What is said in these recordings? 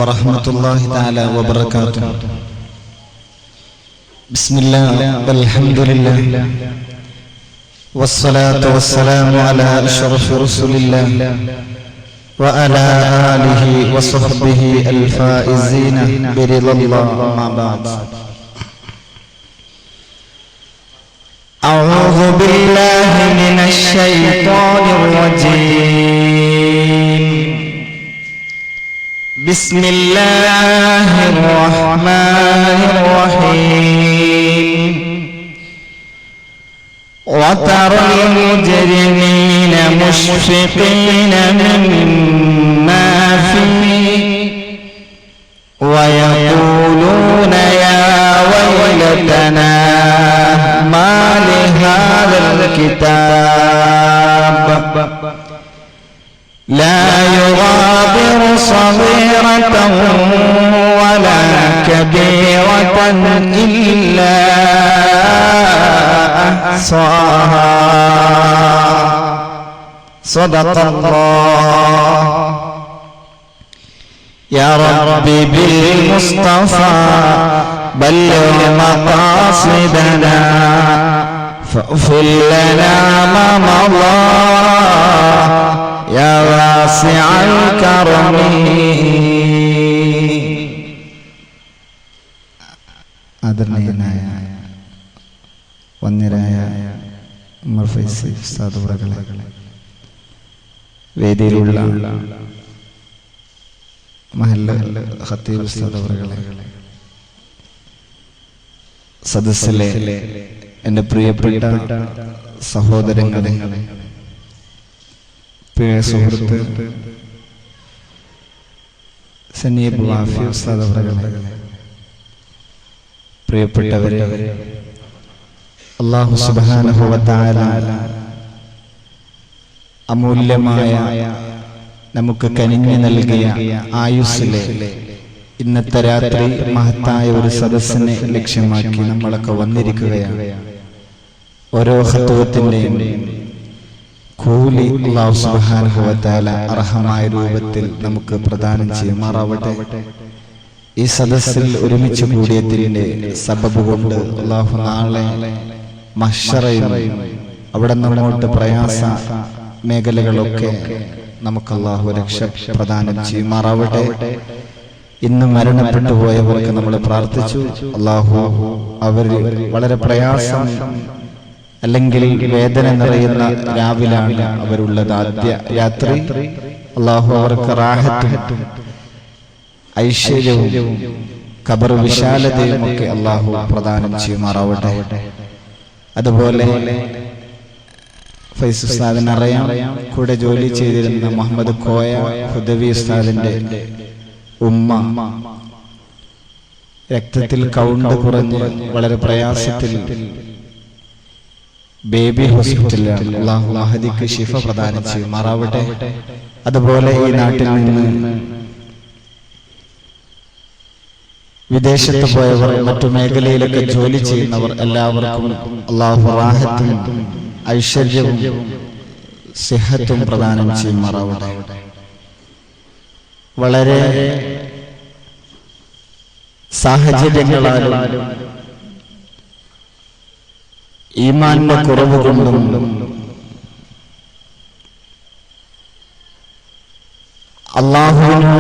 warahmatullahi ta'ala wabarakatuh. Bismillah walhamdulillah wassalatu wassalamu ala ashrafir rasulillah wa ala alihi wa sahbihi al-faizina biridallah ma ba'd. A'udzu billahi minasy syaithanir rajim. Bismillahirrahmanirrahim. Wa taral mujrimina mushfiqina mimma fihi wa yaquluna ya waylatana ma li hadzal kitab la yughadiru saghiratan wala kabiratan illa ahsaha. Sadaqallah. Ya Rabbi bil Mustafa balligh maqasidana fa'fil lana ma madah ya wasi'al karami. ആദരണീയനായ വന്യരായ ഉമർ ഫൈസി ഉസ്താദ് അവറുകളെ, വേദിയിലുള്ള മഹല്ല ഖത്തീബ് ഉസ്താദ് അവറുകളെ, സദസ്സിലെ എൻ്റെ പ്രിയപ്പെട്ട സഹോദരങ്ങളെ, പ്രിയ സുഹൃത്ത് സനീബ് വാഫി ഉസ്താദ് അവറുകളെ, പ്രിയപ്പെട്ടവരെ, അല്ലാഹു സുബ്ഹാനഹു വ തആല അമൂല്യമായ നമുക്ക് കനിഞ്ഞു നൽകിയ ആയുസ്സിലെ ഇന്നത്തെ രാത്രി മഹത്തായ ഒരു സദസ്സിനെ ലക്ഷ്യമാക്കി നമ്മളൊക്കെ വന്നിരിക്കുകയാണ്. ഓരോ ഖത്വത്തിന്റെയും കൂലി അല്ലാഹു സുബ്ഹാനഹു വ തആല അർഹമായ രൂപത്തിൽ നമുക്ക് പ്രദാനം ചെയ്യുമാറാവട്ടെ. ഈ സദസ്സിൽ ഒരുമിച്ച് കൂടിയതിന്റെ സബബ് കൊണ്ട് അല്ലാഹു നാളെ മഹ്ശറയിൽ അവിടെ നമ്മോട്ട് പ്രയാസ മേഖലകളൊക്കെ നമുക്ക് അല്ലാഹു രക്ഷ പ്രദാനം ചെയ്യുമാറാവട്ടെ. ഇന്ന് മരണപ്പെട്ടു പോയവർക്ക് നമ്മൾ പ്രാർത്ഥിച്ചു. അല്ലാഹു അവർ വളരെ പ്രയാസം അല്ലെങ്കിൽ വേദന നിറയുന്ന രാവിലാണ് അവരുള്ളത്. ആദ്യ രാത്രി അല്ലാഹു അവർക്ക് റാഹത്തും ഐശ്വര്യവും ഖബർ വിശാലതയും ഒക്കെ അല്ലാഹു പ്രദാനം ചെയ്യുമാറാവട്ടെ. അതുപോലെ ഫൈസ് ഉസ്താദിനെ അറിയാം, കൂടെ ജോലി ചെയ്തിരുന്ന മുഹമ്മദ് കോയ ഹുദവി ഉസ്താദിന്റെ ഉമ്മ രക്തത്തിൽ കൗണ്ട് കുറഞ്ഞ് വളരെ പ്രയാസത്തിൽ ബേബി ഹോസ്പിറ്റലിലാണ്. അല്ലാഹു മഹദിക്ക് ശിഫ പ്രദാനം ചെയ്യുമാറാവട്ടെ. അതുപോലെ ഈ നാട്ടിൽ നിന്ന് വിദേശത്ത് പോയവർ, മറ്റു മേഖലയിലൊക്കെ ജോലി ചെയ്യുന്നവർ എല്ലാവർക്കും അല്ലാഹു റാഹത്തും ഐശ്വര്യവും സിഹത്തും പ്രദാനം ചെയ്യുമാറാവട്ടെ. വളരെ സാഹചര്യങ്ങളാലും ഈമാനിന്റെ കുറവ് കൊണ്ടും അല്ലാഹുവിനും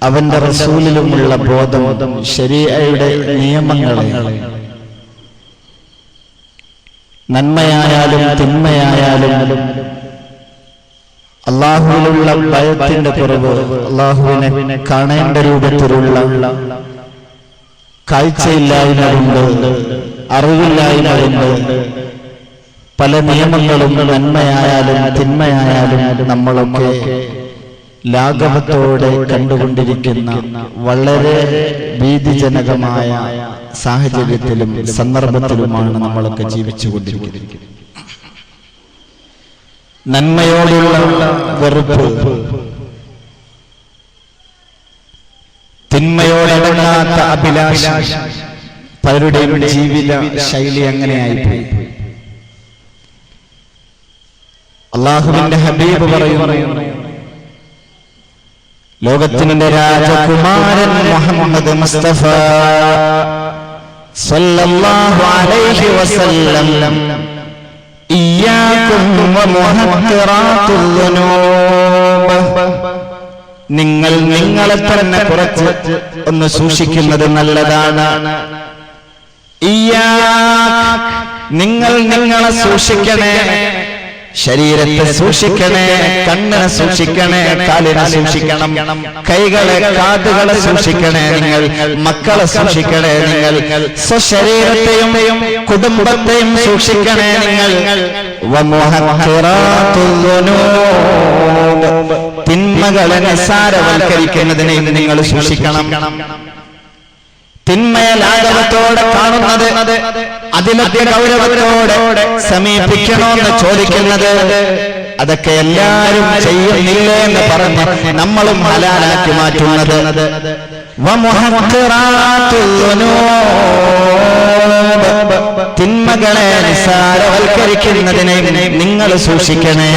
അവന്റെ റസൂലിലുമുള്ള ബോധം, ശരീഅയുടെ നിയമങ്ങളെ നന്മയായാലും തിന്മയായാലും അല്ലാഹുവിലുള്ള ഭയത്തിന്റെ കുറവ്, അല്ലാഹുവിനെ കാണേണ്ട രൂപത്തിലുള്ള കാഴ്ചയില്ലായ്മയുണ്ട്, അറിവില്ലായ്മയുണ്ട്. പല നിയമങ്ങളും നന്മയായാലും തിന്മയായാലും നമ്മളൊക്കെ ലാഘവത്തോടെ കണ്ടുകൊണ്ടിരിക്കുന്ന വളരെ ഭീതിജനകമായ സാഹചര്യത്തിലും സന്ദർഭത്തിലുമാണ് നമ്മളൊക്കെ ജീവിച്ചുകൊണ്ടിരിക്കുന്നത്. നന്മയോടുള്ള വെറുപ്പ്, തിന്മയോടടങ്ങാത്ത അഭിലാഷം, പലരുടെയും ജീവിത ശൈലി അങ്ങനെയായിപ്പോയി. അല്ലാഹുവിന്റെ ഹബീബ് പറയുന്നു, ലോകത്തിന്റെ രാജകുമാരൻ മുഹമ്മദ് മുസ്തഫ സല്ലല്ലാഹു അലൈഹി വസല്ലം ഇയ്യാകും വമുഹഖിറാത്തുൽ ദുനൂബ്, നിങ്ങൾ നിങ്ങളെ തന്നെ കുറച്ച് ഒന്ന് സൂക്ഷിക്കുന്നത് നല്ലതാണ്. നിങ്ങൾ നിങ്ങളെ സൂക്ഷിക്കണേ, ശരീരത്തെ സൂക്ഷിക്കണേ, കണ്ണിനെ സൂക്ഷിക്കണേ, കാലിനെ സൂക്ഷിക്കണം, കൈകളെ കാതുകളെ സൂക്ഷിക്കണേ, നിങ്ങൾ മക്കളെ സൂക്ഷിക്കണേ, നിങ്ങൾ സ്വശരീരത്തെയും കുടുംബത്തെയും സൂക്ഷിക്കണേ. നിങ്ങൾ തിന്മകളെ നിസ്സാരവൽക്കരിക്കുന്നതിനെയും നിങ്ങൾ സൂക്ഷിക്കണം. തിന്മയെ ലാഘവത്തോടെ കാണുന്നത്, അതിലൊക്കെ ഗൗരവത്തോടെ സമീപിക്കണമെന്ന് ചോദിക്കുന്നത്, അതൊക്കെ എല്ലാവരും ചെയ്യുന്നില്ലേ എന്ന് പറഞ്ഞ് നമ്മളും ഹലാലാക്കി മാറ്റുന്നത്. തിന്മകളെ നിസ്സാരവൽക്കരിക്കുന്നതിനെ നിങ്ങൾ സൂക്ഷിക്കണേ.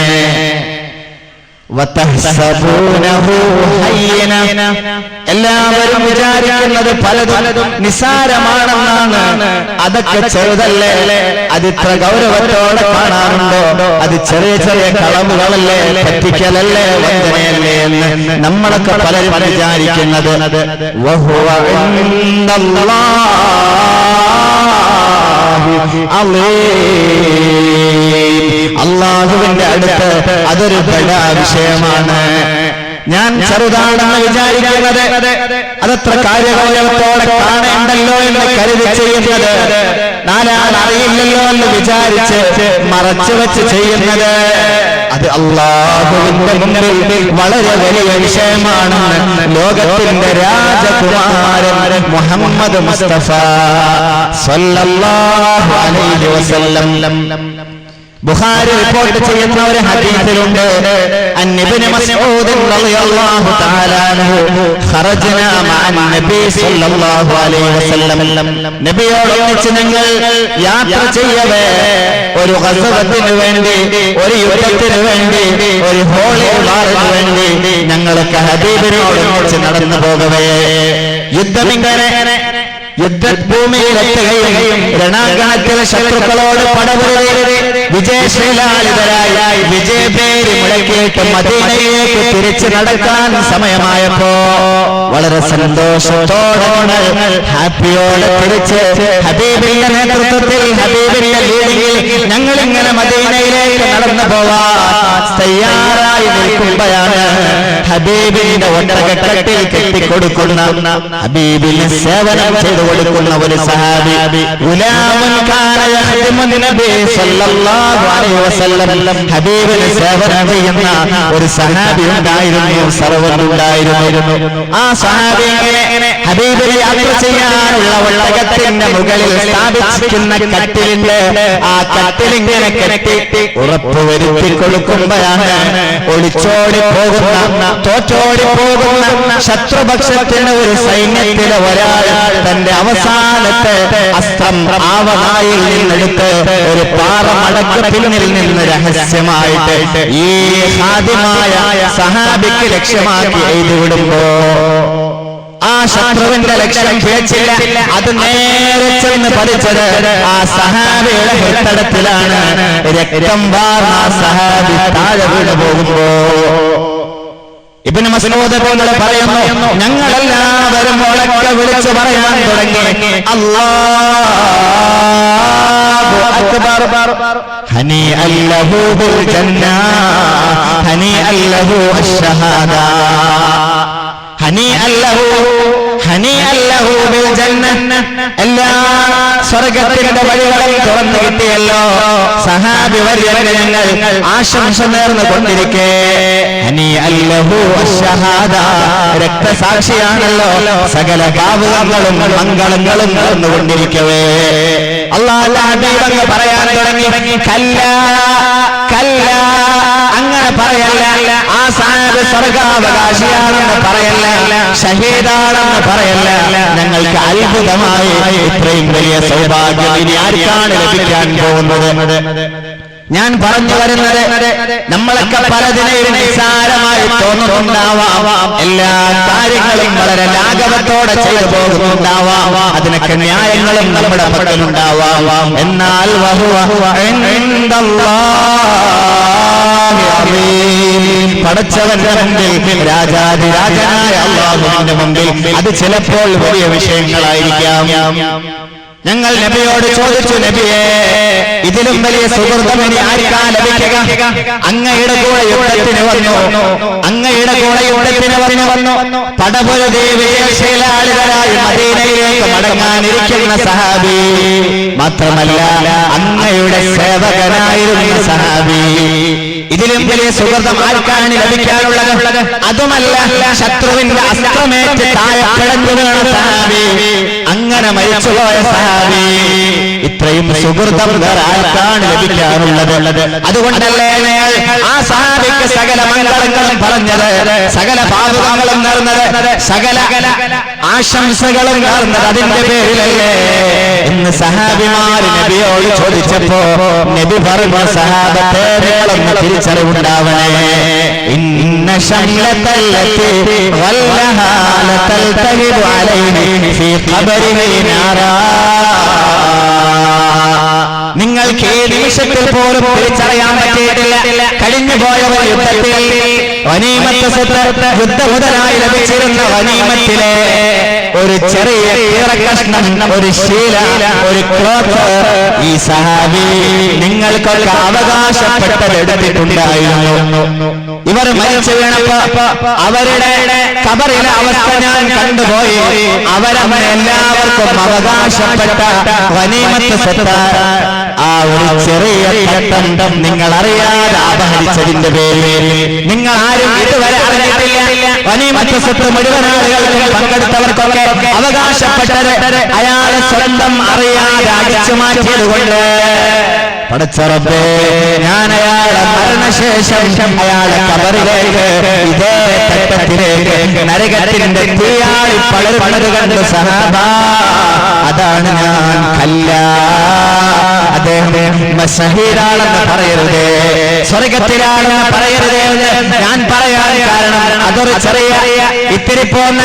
എല്ലാവരും വിചാരിക്കുന്നത് പലതും നിസ്സാരമാണെന്നാണ്. അതൊക്കെ ചെറുതല്ലേ, അതിത്ര ഗൗരവത്തോടെ കാണാറുണ്ടോ? അത് ചെറിയ ചെറിയ കളവുകളല്ലേ, പറ്റിക്കലല്ലേ, വഞ്ചനയല്ലേ എന്ന് നമ്മളൊക്കെ പലരും വിചാരിക്കുന്നത്. അല്ലാഹുവിന്റെ അടുത്ത് അതൊരു ബഡാ വിഷയമാണ്. ഞാൻ ചെറുതാണെന്ന് വിചാരിക്കുന്നത്, അതത്ര കാര്യഗൗരവത്തോടെ കാണേണ്ടല്ലോ എന്ന് കരുതി ചെയ്യുന്നത്, നാലാൾ അറിയില്ലല്ലോ എന്ന് വിചാരിച്ച് മറച്ചു വെച്ച് ചെയ്യുന്നത്, അത് അല്ലാഹുവിന്റെ മുമ്പിൽ വളരെ വലിയ വിഷയമാണെന്ന് ലോകത്തിന്റെ രാജകുമാരൻ മുഹമ്മദ് മുസ്തഫ സല്ലല്ലാഹു അലൈഹി വസല്ലം ബുഖാരി റിപ്പോർട്ട് ചെയ്യുന്ന ഒരു ഹദീസിലുണ്ട്, ഇബ്നു മസ്ഊദ് റളിയല്ലാഹു തആല അൻഹു ഖറജ്നാ മഅൻ നബി സല്ലല്ലാഹു അലൈഹി വസല്ലം, നബിയോടൊന്നിച്ച് ഞങ്ങൾ യാത്ര ചെയ്യവേ ഒരു ഗസവത്തിന് വേണ്ടി, ഒരു യുദ്ധത്തിന് വേണ്ടി, ഒരു ഹോളി വാറിന് വേണ്ടി ഞങ്ങളൊക്കെ ഹബീബിനോടൊന്നിച്ച് നടന്നു പോകവേ യുദ്ധമിങ്ങനെ യുദ്ധഭൂമിയിലെത്തുകയും രണാങ്കണത്തിലെ ശത്രുക്കളോട് പടപൊരുതി വിജയശ്രീലാളിതരായി വിജയപേര് മുഴക്കിയിട്ട് മദീനയിലേക്ക് തിരിച്ചു നടക്കാൻ സമയമായപ്പോ വളരെ സന്തോഷത്തോടെ ഹാപ്പിയോടെ തിരിച്ച് ഹബീബിന്റെ നേതൃത്വത്തിൽ, ഹബീബിന്റെ ലീഡിങ്ങിൽ ഞങ്ങളിങ്ങനെ മദീനയിലേക്ക് നടന്നു പോവാൻ തയ്യാറായി നിൽക്കുമ്പോഴാണ് ഹബീബിന്റെ ഒട്ടകക്കട്ടിൽ കെട്ടിക്കൊടുക്കുന്ന, ഹബീബിന് സേവനം ചെയ്തു കൊടുക്കുന്ന ഒരു സഹാബി, ഗുലാമുൻ കാന യഖ്ദിമു നബി സല്ലല്ലാഹു അലൈഹി വസല്ലം, ഹബീബിന് സേവനം ചെയ്യുന്ന ഒരു സഹാബി ഉണ്ടായിരുന്നു, സർവ്വം ഉണ്ടായിരുന്നു. ആ സഹാബി ഹബീബിനെ യാത്ര ചെയ്യാനുള്ള ഒട്ടകത്തിന്റെ മുകളിൽ സ്ഥാപിച്ചിരിക്കുന്ന കട്ടിലിന്റെ ആ കട്ടിലിങ്ങനെ കെട്ടി ഉറപ്പുവരുത്തി കൊടുക്കുമ്പോഴാണ് ഒളിച്ചോടി പോകുന്ന, തോറ്റോടി പോകുന്ന ശത്രുപക്ഷത്തിന് ഒരു സൈന്യത്തിലെ ഒരാൾ തന്റെ അവസാനത്തെ അസ്ത്രം ആവനായിൽ നിന്നെടുത്ത് ഒരു പാറമടക്കപ്പിന്നിൽ നിന്ന് രഹസ്യമായിട്ട് ഈ ഹാദിമായ സഹാബിക്ക് ലക്ഷ്യമാക്കി എഴുതിവിടുമ്പോ ആ ശത്രുവിന്റെ ലക്ഷ്യം പിഴച്ചില്ല. അത് നേരെ ചെന്ന് പതിച്ചത് ആ സഹാബിയുടെ ഹൃദയത്തിലാണ്. രക്തം വാർന്ന ആ സഹാബി താഴെ വീണു പോകുമ്പോ ഇബ്നു മസ്ഊദ് തങ്ങൾ പറയുന്നു, ഞങ്ങളെല്ലാവരും ഉറക്കെ വിളിച്ചു പറയാൻ തുടങ്ങി, അല്ലാഹു അക്ബർ, ഹനീഅൻ ലഹു ബിൽ ജന്ന, ഹനീഅൻ ലഹു അശ്ശഹാദ, ഹനീഅൻ ലഹു, ഹനീഅൻ ലഹു ബിൽ ജന്ന. എല്ലാ സ്വർഗ്ഗത്തിന്റെ വഴികളും തുറന്നു കിട്ടിയല്ലോ. സഹാബി വര്യന് ഞങ്ങൾ ആശംസ നേർന്നു കൊണ്ടിരിക്കെ, ഹനീഅൻ ലഹു അശ്ശഹാദ, രക്തസാക്ഷിയാണല്ലോ, സകല ഭാവുകങ്ങളും മംഗളങ്ങളും നടന്നുകൊണ്ടിരിക്കവേ അല്ലാഹുവിന്റെ ഹബീബ് പറയാൻ തുടങ്ങി, കല്ല കല്ല, അങ്ങനെ പറയല്ല. ആ സഹാബി സ്വർഗാവകാശിയാണെന്ന് പറയല്ല, ഷഹീദാണെന്ന് പറയല്ല. ഞങ്ങൾക്ക് അത്ഭുതമായി ഇത്രയും വലിയ സൗഭാഗ്യം ഇനി ആർക്കാണ് ലഭിക്കാൻ പോകുന്നത്? ഞാൻ പറഞ്ഞു വരുന്നത്, നമ്മളൊക്കെ പലതിനെയും നിസ്സാരമായി തോന്നുന്നുണ്ടാവാം, എല്ലാ കാര്യങ്ങളും വളരെ ലാഘവത്തോടെ ചെയ്തു പോകുന്നുണ്ടാവാം, അതിനൊക്കെ ന്യായങ്ങളും നമ്മുടെ പക്കലുണ്ടാവാം. എന്നാൽ പടച്ചവന്റെ മുമ്പിൽ, രാജാതിരാജനായ അല്ലാഹുവിന്റെ മുമ്പിൽ അത് ചിലപ്പോൾ വലിയ വിഷയങ്ങളായിരിക്കാം. ഞങ്ങൾ നബിയോട് ചോദിച്ചു, നബിയേ, ഇതിലും വലിയ സുഹൃതം ഇനി ആർക്കാ ലഭിക്കുക? അങ്ങയുടെ കൂടെ യുദ്ധത്തിന് വന്നു പടപൊരുതി വിജയശീലാളികളായി മദീനയിലേക്ക് മടങ്ങാനിരിക്കുന്ന സഹാബി, മാത്രമല്ല അങ്ങയുടെ സേവകനായിരുന്ന സഹാബി. ഇതിലും വലിയ സുഹൃതം ആർക്കാണ് ലഭിക്കാനുള്ളത്? അതുമല്ല, ശത്രുവിന്റെ അസ്ത്രമേറ്റ് താഴെ കിടന്നു വീണ സഹാബി, അങ്ങനെ മരിച്ചുപോയ സഹാബി. ഇത്രയും സുഹൃതം ആർക്കാണ് ലഭിക്കാനുള്ളത്? അതുകൊണ്ടല്ലേ ആ സഹാബിക്ക് സകല മംഗളങ്ങളും പറഞ്ഞത്, സകല പാപങ്ങളും നേർന്നത്, സകല ആശംസകളും നേർന്നത് അതിന്റെ പേരിലല്ലേ? ഇന്ന് സഹാബിമാര് നബിയോട് ചോദിച്ചപ്പോ നബി പറഞ്ഞ, സഹാബത്തെ നിങ്ങളൊന്ന് തിരിച്ചറിവുണ്ടാവണേ. ഇന്ന ശംലതല്ലത്തി വല്ലഹാലതൽ തഹിബു അലൈഹി ഫീ ഖബരിഹി നാറാ. നിങ്ങൾക്ക് ഈ നിമിഷത്തിൽ പോലും തിരിച്ചറിയാൻ പറ്റിയിട്ടില്ല, കഴിഞ്ഞുപോയ ഒരു യുദ്ധത്തിൽ ഗനീമത്ത് സ്വത്ത്, യുദ്ധമുതലായി ലഭിച്ചിരുന്ന ഗനീമത്തിലെ ഒരു ചെറിയ കീറക്കഷ്ണം, ഒരു ശീല, ഒരു ക്ലോത്ത് ഈ സഹാബി നിങ്ങൾക്കൊക്കെ അവകാശപ്പെട്ടത് എടുത്തിട്ടുണ്ടായിരുന്നു. ഇവർ മരിച്ചു വീണപ്പോ അവരുടെ ഖബറിലെ അവസ്ഥ ഞാൻ കണ്ടുപോയി. അവരമ്മ എല്ലാവർക്കും അവകാശപ്പെട്ട ഗനീമത്ത് സ്വത്ത്, ആ ഒരു ചെറിയ ഘട്ടം നിങ്ങൾ അറിയാതെ അപഹരിച്ചതിന്റെ പേരിൽ നിങ്ങൾ ആരും ഇതുവരെ അറിഞ്ഞിട്ടില്ല. ഗനീമത്ത് സ്വത്ത് മുഴുവൻ ആളുകൾക്കും പങ്കെടുത്തവർക്കൊക്കെ അവകാശപ്പെട്ടത് അയാളെ സ്വന്തം അറിയാതെ അടിച്ചു മാറ്റിയതുകൊണ്ട് പടച്ചറബേ, ഞാൻ അയാളെ മരണശേഷം അയാളെ ഖബറിലേക്ക്, ഇതേ തട്ടത്തിലേക്ക് നരകത്തിന്റെ തീയാളി പളര് കണ്ട് സഹാബ, അതാണ് ഞാൻ കല്ല, അദ്ദേഹം ഷഹീദാണെന്ന് പറയരുതേ, സ്വർഗത്തിലാണെന്ന് പറയരുതേ ഞാൻ പറയാൻ കാരണം, അതൊരു ചെറിയ ഇത്തിരി പോന്ന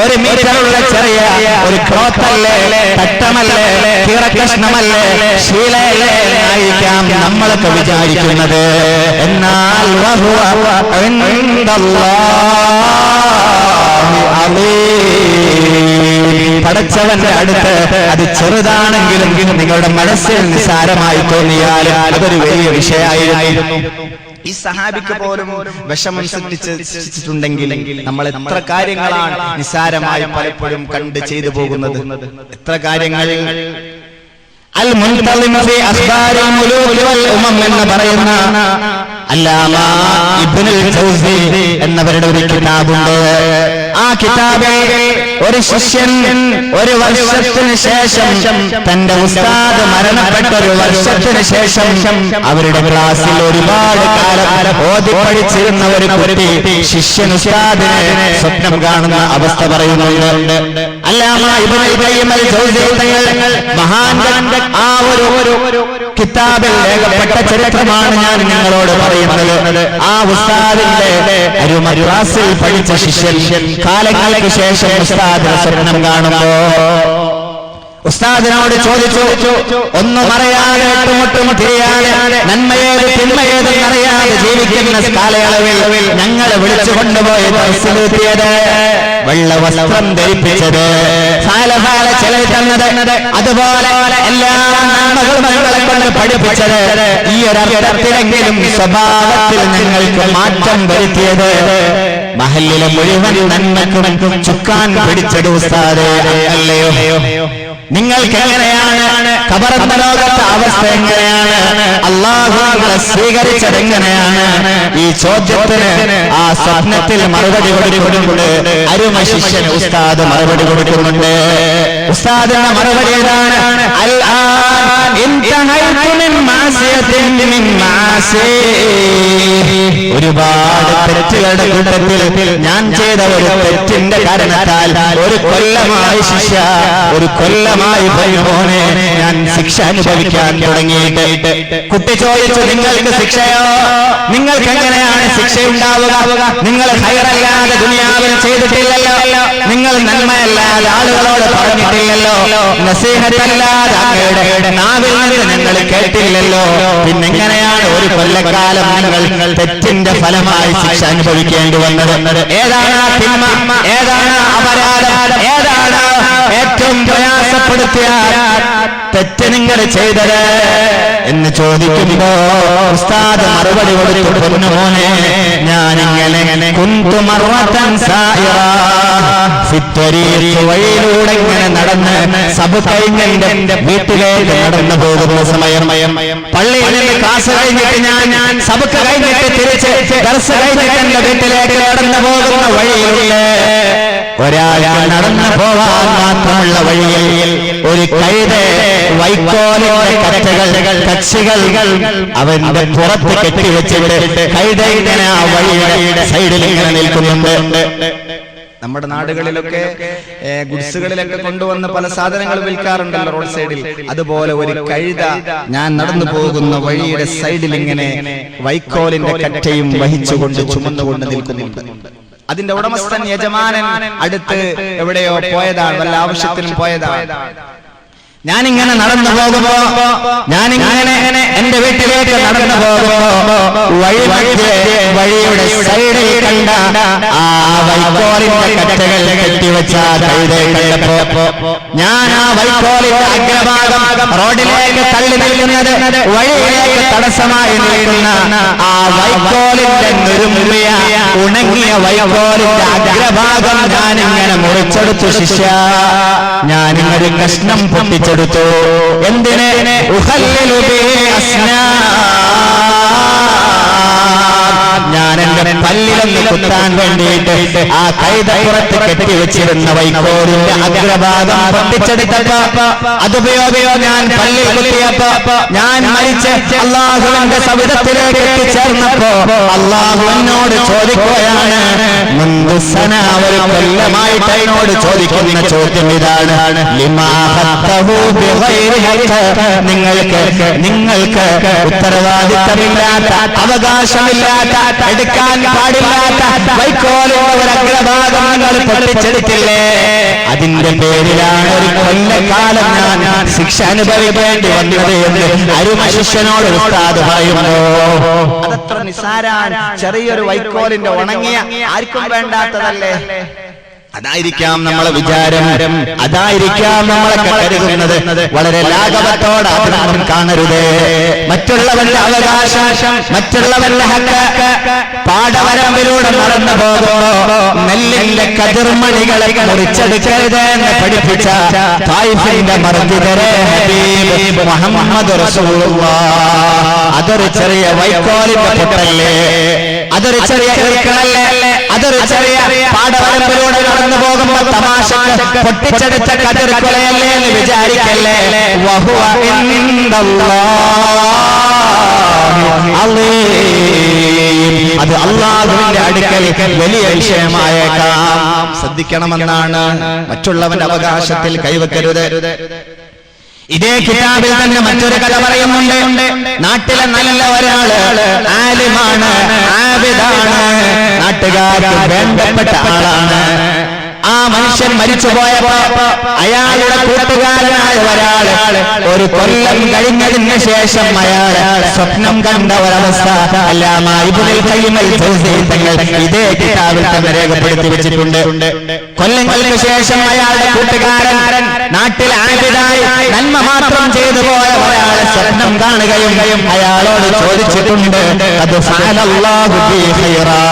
ഒരു മീറ്ററുള്ള ചെറിയ ഒരു ക്ലോത്തല്ലേ, തട്ടമല്ലേ, കീറക്കഷ്ണമല്ലേ, ശീലയല്ലേ ആയിരിക്കാം നമ്മളൊക്കെ വിചാരിക്കുന്നത്. എന്നാൽ പടച്ചവന്റെ അടുത്ത് അത് ചെറുതാണെങ്കിലും നിങ്ങളുടെ മനസ്സിൽ നിസ്സാരമായി തോന്നിയാലും അതൊരു വലിയ വിഷയമായിരുന്നു. ഈ സഹാബിക്ക് പോലും വിഷമം സൃഷ്ടിച്ചിട്ടുണ്ടെങ്കിൽ നമ്മൾ എത്ര കാര്യങ്ങളാണ് നിസ്സാരമായി പലപ്പോഴും കണ്ട് ചെയ്തു പോകുന്നത്. എത്ര കാര്യങ്ങൾ അൽ-മുൻതളിം ഫീ അഖ്ബാരിൽ മുലൂക് വൽ ഉമം എന്ന് പറയുന്ന അല്ലാമ ഇബ്നുൽ ജൗസി എന്നവരുടെ ഒരു കിതാബുണ്ട്. ആ കിതാബിൽ ഒരു ശിഷ്യൻ ഒരു വർഷത്തിന് ശേഷം, തന്റെ ഉസ്താദ് മരണപ്പെട്ട ഒരു വർഷത്തിന് ശേഷം അവരുടെ ക്ലാസ്സിൽ ഒരുപാട് കാലം ഓതി പഠിച്ചിരുന്ന ഒരു കുട്ടി ശിഷ്യൻ ഉസ്താദിനെ സ്വപ്നം കാണുന്ന അവസ്ഥ പറയുന്നുണ്ട്. അല്ലാമ ഇബ്നുൽ ഖയ്യിം അൽ ജൗസി തങ്ങൾ മഹാന്റെ ആ ഒരു കിതാബിൽ രേഖപ്പെട്ട ചരിത്രമാണ് ഞാൻ നിങ്ങളോട് പറയുന്നത്. ആ ഉസ്താദിന്റെ ഒരു ക്ലാസ്സിൽ പഠിച്ച ശിഷ്യൻ കാലങ്ങൾക്ക് ശേഷം ഉസ്താദിനെ സ്വപ്നം കാണുമ്പോ ഉസ്താദിനോട് ചോദിച്ചു, ഒന്നും അറിയാതെ ഒട്ടുമുട്ടും തിരിയാതെ നന്മയേത് തിന്മയേതെന്ന് അറിയാതെ ജീവിക്കുന്ന കാലയളവിൽ ഞങ്ങളെ വിളിച്ചു കൊണ്ടുപോയി ദർശനത്തിയത്, വെള്ള വസ്ത്രം ധരിപ്പിച്ചത്, ചിലർ തന്നത്, അതുപോലെ എല്ലാ നന്മകളും ഞങ്ങളെ കൊണ്ട് പഠിപ്പിച്ചത്, ഈ ഒരു അർത്ഥത്തിലെങ്കിലും സ്വഭാവത്തിൽ ഞങ്ങൾക്ക് മാറ്റം വരുത്തിയത്, മഹല്ലിലെ മുഴുവൻ നന്മക്കും ചുക്കാൻ പിടിച്ചത് ഉസ്താദേ അല്ലയോ? നിങ്ങൾക്ക് എങ്ങനെയാണ് ഖബറെന്ന ലോകത്തെ അവസ്ഥ എങ്ങനെയാണ്? അല്ലാഹു നിങ്ങളെ സ്വീകരിച്ചത് എങ്ങനെയാണ്? ഈ ചോദ്യത്തിന് ആ സ്വപ്നത്തിൽ മറുപടി കൊടുക്കുന്നുണ്ട്. അരുമ ശിഷ്യൻ ഉസ്താദ് മറുപടി കൊടുക്കുന്നുണ്ട്. ഉസ്താദിന്റെ മറുപടി ഏതാണ്? ഒരുപാട് തെറ്റുകളുടെ കൂട്ടത്തിൽ ഞാൻ ചെയ്ത ഒരു തെറ്റിന്റെ കാരണത്താൽ ഒരു കൊല്ലമായി ശിക്ഷ, ഒരു കൊല്ലമായി മോനെ ഞാൻ ശിക്ഷ അനുഭവിക്കാൻ തുടങ്ങിയിട്ട്. കുട്ടി ചോദിച്ചു, നിങ്ങൾക്ക് ശിക്ഷയോ? നിങ്ങൾക്ക് എങ്ങനെയാണ് ശിക്ഷ ഉണ്ടാവുക? നിങ്ങൾ ഖൈറല്ലാതെ ദുനിയാവിൽ ചെയ്തിട്ടില്ലല്ലോ, നിങ്ങൾ നന്മയല്ലാതെ ആളുകളോട് പറഞ്ഞിട്ടില്ലല്ലോ, നസീഹത്തല്ലാതെ അങ്ങയുടെ നാവിൽ നിന്ന് നിങ്ങൾ കേട്ടില്ലല്ലോ, പിന്നെങ്ങനെയാണ് ഒരു കൊല്ലക്കാലം നിങ്ങൾ തെറ്റിന്റെ ഫലമായി ശിക്ഷ അനുഭവിക്കേണ്ടി വന്നത്? ഏതാണ് തിന്മ? ഏതാണ് അപരാധം? ഏതാണ് ഏറ്റവും പ്രയാസപ്പെടുത്തിയ തെറ്റ് നിങ്ങൾ ചെയ്തത് എന്ന് ചോദിക്കുമ്പോ ഉസ്താദ് മറുപടി കൊടുത്തു, പൊന്നുമോനെ, ഞാനിങ്ങനെ കുന്തു മർവതൻ സായിറ ഫിത്വരീഖ്, വഴിയിലൂടെ ഇങ്ങനെ നടന്ന് സബ് കഴിഞ്ഞ് എന്റെ വീട്ടിലേക്ക് നടന്നു പോകുന്ന സമയം, പള്ളിയിൽ നിന്ന് ക്ലാസ് കഴിഞ്ഞിട്ട് ഞാൻ സബക്ക് കഴിഞ്ഞിട്ട് തിരിച്ച് ദർസ് കഴിഞ്ഞിട്ട് എന്റെ വീട്ടിലേക്ക് നടന്നു പോകുന്ന വഴിയിലുള്ള ഒരാൾക്ക് നടന്നു പോവാൻ മാത്രമുള്ള വഴിയിൽ ഒരു കൈത വൈക്കോലിന്റെ കക്ഷികൾ അവന്റെ പുറത്ത് കെട്ടിവെച്ചിട്ട് കൈത ഇങ്ങനെ ആ വഴിയുടെ സൈഡിൽ ഇങ്ങനെ നിൽക്കുന്നുണ്ട്. നമ്മുടെ നാടുകളിലൊക്കെ ഗുഡ്സുകളിലൊക്കെ കൊണ്ടുവന്ന് പല സാധനങ്ങൾ വിൽക്കാറുണ്ടല്ലോ റോഡ് സൈഡിൽ. അതുപോലെ ഒരു കഴുത ഞാൻ നടന്നു പോകുന്ന വഴിയുടെ സൈഡിൽ ഇങ്ങനെ വൈക്കോലിന്റെ കറ്റയും വഹിച്ചുകൊണ്ട് ചുമന്നുകൊണ്ട് നിൽക്കുന്നുണ്ട്. അതിന്റെ ഉടമസ്ഥൻ, യജമാനൻ അടുത്ത് എവിടെയോ പോയതാണ്, വല്ല ആവശ്യത്തിനും പോയതാണ്. ഞാനിങ്ങനെ നടന്നു പോകുമ്പോ, ഞാനിങ്ങനെ എന്റെ വീട്ടിലേക്ക് നടന്നു പോകുമ്പോ വഴിയുടെ സൈഡിൽ കണ്ട ആ വൈക്കോലിന്റെ കറ്റകൾ കെട്ടിവെച്ച കഴുത കണ്ടപ്പോ ഞാൻ ആ വൈക്കോലിന്റെ അഗ്രഭാഗം റോഡിലേക്ക് തള്ളി നിൽക്കുന്നത്, വഴിയിലേക്ക് തടസ്സമായി നിൽക്കുന്ന ആ വൈക്കോലിന്റെ നുരുമ്പിയ ഉണങ്ങിയ വൈക്കോലിന്റെ അഗ്രഭാഗം ഞാനിങ്ങനെ മുറിച്ചെടുത്തു. ശിഷ്യ, ഞാനിങ്ങൊരു കഷ്ണം പൊട്ടിച്ചെടുത്തു. എന്തിനെ? ഞാൻ എന്റെ പല്ലിലൊന്ന് കുത്താൻ വേണ്ടിയിട്ട് ആ കൈതപ്പുറത്ത് കെട്ടിവെച്ചിരുന്ന വൈക്കോലിന്റെ അഗ്രഭാഗം പൊട്ടിച്ചെടുത്തപ്പോ അതുപയോഗിയോ ഞാൻ പല്ലിൽ കുത്തിയപ്പോ ഞാൻ മരിച്ച് അള്ളാഹുവിന്റെ സവിധത്തിലേക്ക് എത്തിച്ചേർന്നപ്പോ അള്ളാഹു എന്നോട് ചോദിക്കുകയാണ്, മുൻദുസന ഒരു കൊല്ലമായിട്ട് എന്നോട് ചോദിക്കുന്ന ചോദ്യം ഇതാണ്, നിങ്ങൾക്ക് ഉത്തരവാദിത്തമില്ലാത്ത, അവകാശമില്ലാത്ത, എടുക്കാൻ പാടില്ലാത്ത വൈക്കോലിന്റെ ഒരു അഗ്രഭാഗം നിങ്ങൾ പൊട്ടിച്ചെടുത്തില്ലേ? അതിന്റെ പേരിലാണ് ഒരു കൊല്ലക്കാലം ഞാൻ ശിക്ഷ അനുഭവിക്കേണ്ടി വന്നത് എന്ന് അരുമ ശിഷ്യനോട് ഉസ്താദ് പറയുന്നു. അതത്ര നിസാരാണ്. ചെറിയൊരു വൈക്കോലിന്റെ ഉണങ്ങിയ, ആർക്കും വേണ്ടാത്തതല്ലേ? അതായിരിക്കാം നമ്മളെ വിചാരം, അതായിരിക്കാം നമ്മളൊക്കെ കരുതുന്നത്. വളരെ ലാഘവത്തോടെ അതിനൊന്നും കാണരുത്. മറ്റുള്ളവരുടെ അവകാശം, മറ്റുള്ളവരുടെ ഹക്ക്, പാടവരമ്പിലൂടെ നടന്നു പോകുമ്പോ നെല്ലിന്റെ കതിർമണികളെ മുറിച്ചെടുക്കരുത് എന്ന് പഠിപ്പിച്ച തായിഫിന്റെ മർദിദരെ ഹബീബ് മുഹമ്മദ് റസൂലുള്ളാഹ്. അതൊരു ചെറിയ വൈക്കോലിന്റെ പൊട്ടല്ലേ? അതൊരു ചെറിയ ഇർക്കലല്ലേ? അതൊരു ചെറിയ പാടവരമ്പിലൂടെ നടന്നു പോകുമ്പോ തമാശക്ക് പൊട്ടിച്ചെടുത്ത കതിർക്കൊലയല്ലേ എന്ന് വിചാരിക്കല്ലേ? വഹുവ ഇൻദല്ലാഹി അളീം. അത് അല്ലാഹുവിന്റെ അടുക്കൽ വലിയ വിഷയമായേക്കാം. ശ്രദ്ധിക്കണമെന്നാണ്. മറ്റുള്ളവന്റെ അവകാശത്തിൽ കൈവെക്കരുത്. ഇതേ കിതാബിൽ തന്നെ മറ്റൊരു കഥ പറയുന്നുണ്ട്. നാട്ടിലെ നല്ല ഒരാള് ആലിമാണ്, ആബിദാണ്, നാട്ടുകാർക്ക് വേണ്ടപ്പെട്ട ആളാണ്. ആ മനുഷ്യൻ മരിച്ചുപോയപ്പോ അയാളുടെ കൂട്ടുകാരനായ ഒരാള് ഒരു കൊല്ലം കഴിഞ്ഞതിന് ശേഷം അയാൾ സ്വപ്നം കണ്ട ഒരവസ്ഥ അല്ലാമ ഇബ്നുൽ ഖയ്യിം അൽ ജൗസി തങ്ങൾ ഇതേ കിതാബിൽ തന്നെ രേഖപ്പെടുത്തി വെച്ചിട്ടുണ്ട്. കൊല്ലങ്ങൾക്ക് ശേഷം അയാളുടെ കൂട്ടുകാരൻ നാട്ടിൽ ആബിദായി നന്മ മാത്രം ചെയ്തു പോയ ഒരാളെ സ്വപ്നം കാണുകയും അയാളോട് ചോദിച്ചിട്ടുണ്ട്, അത് ഫഅലല്ലാഹു ബി ഖൈറാ,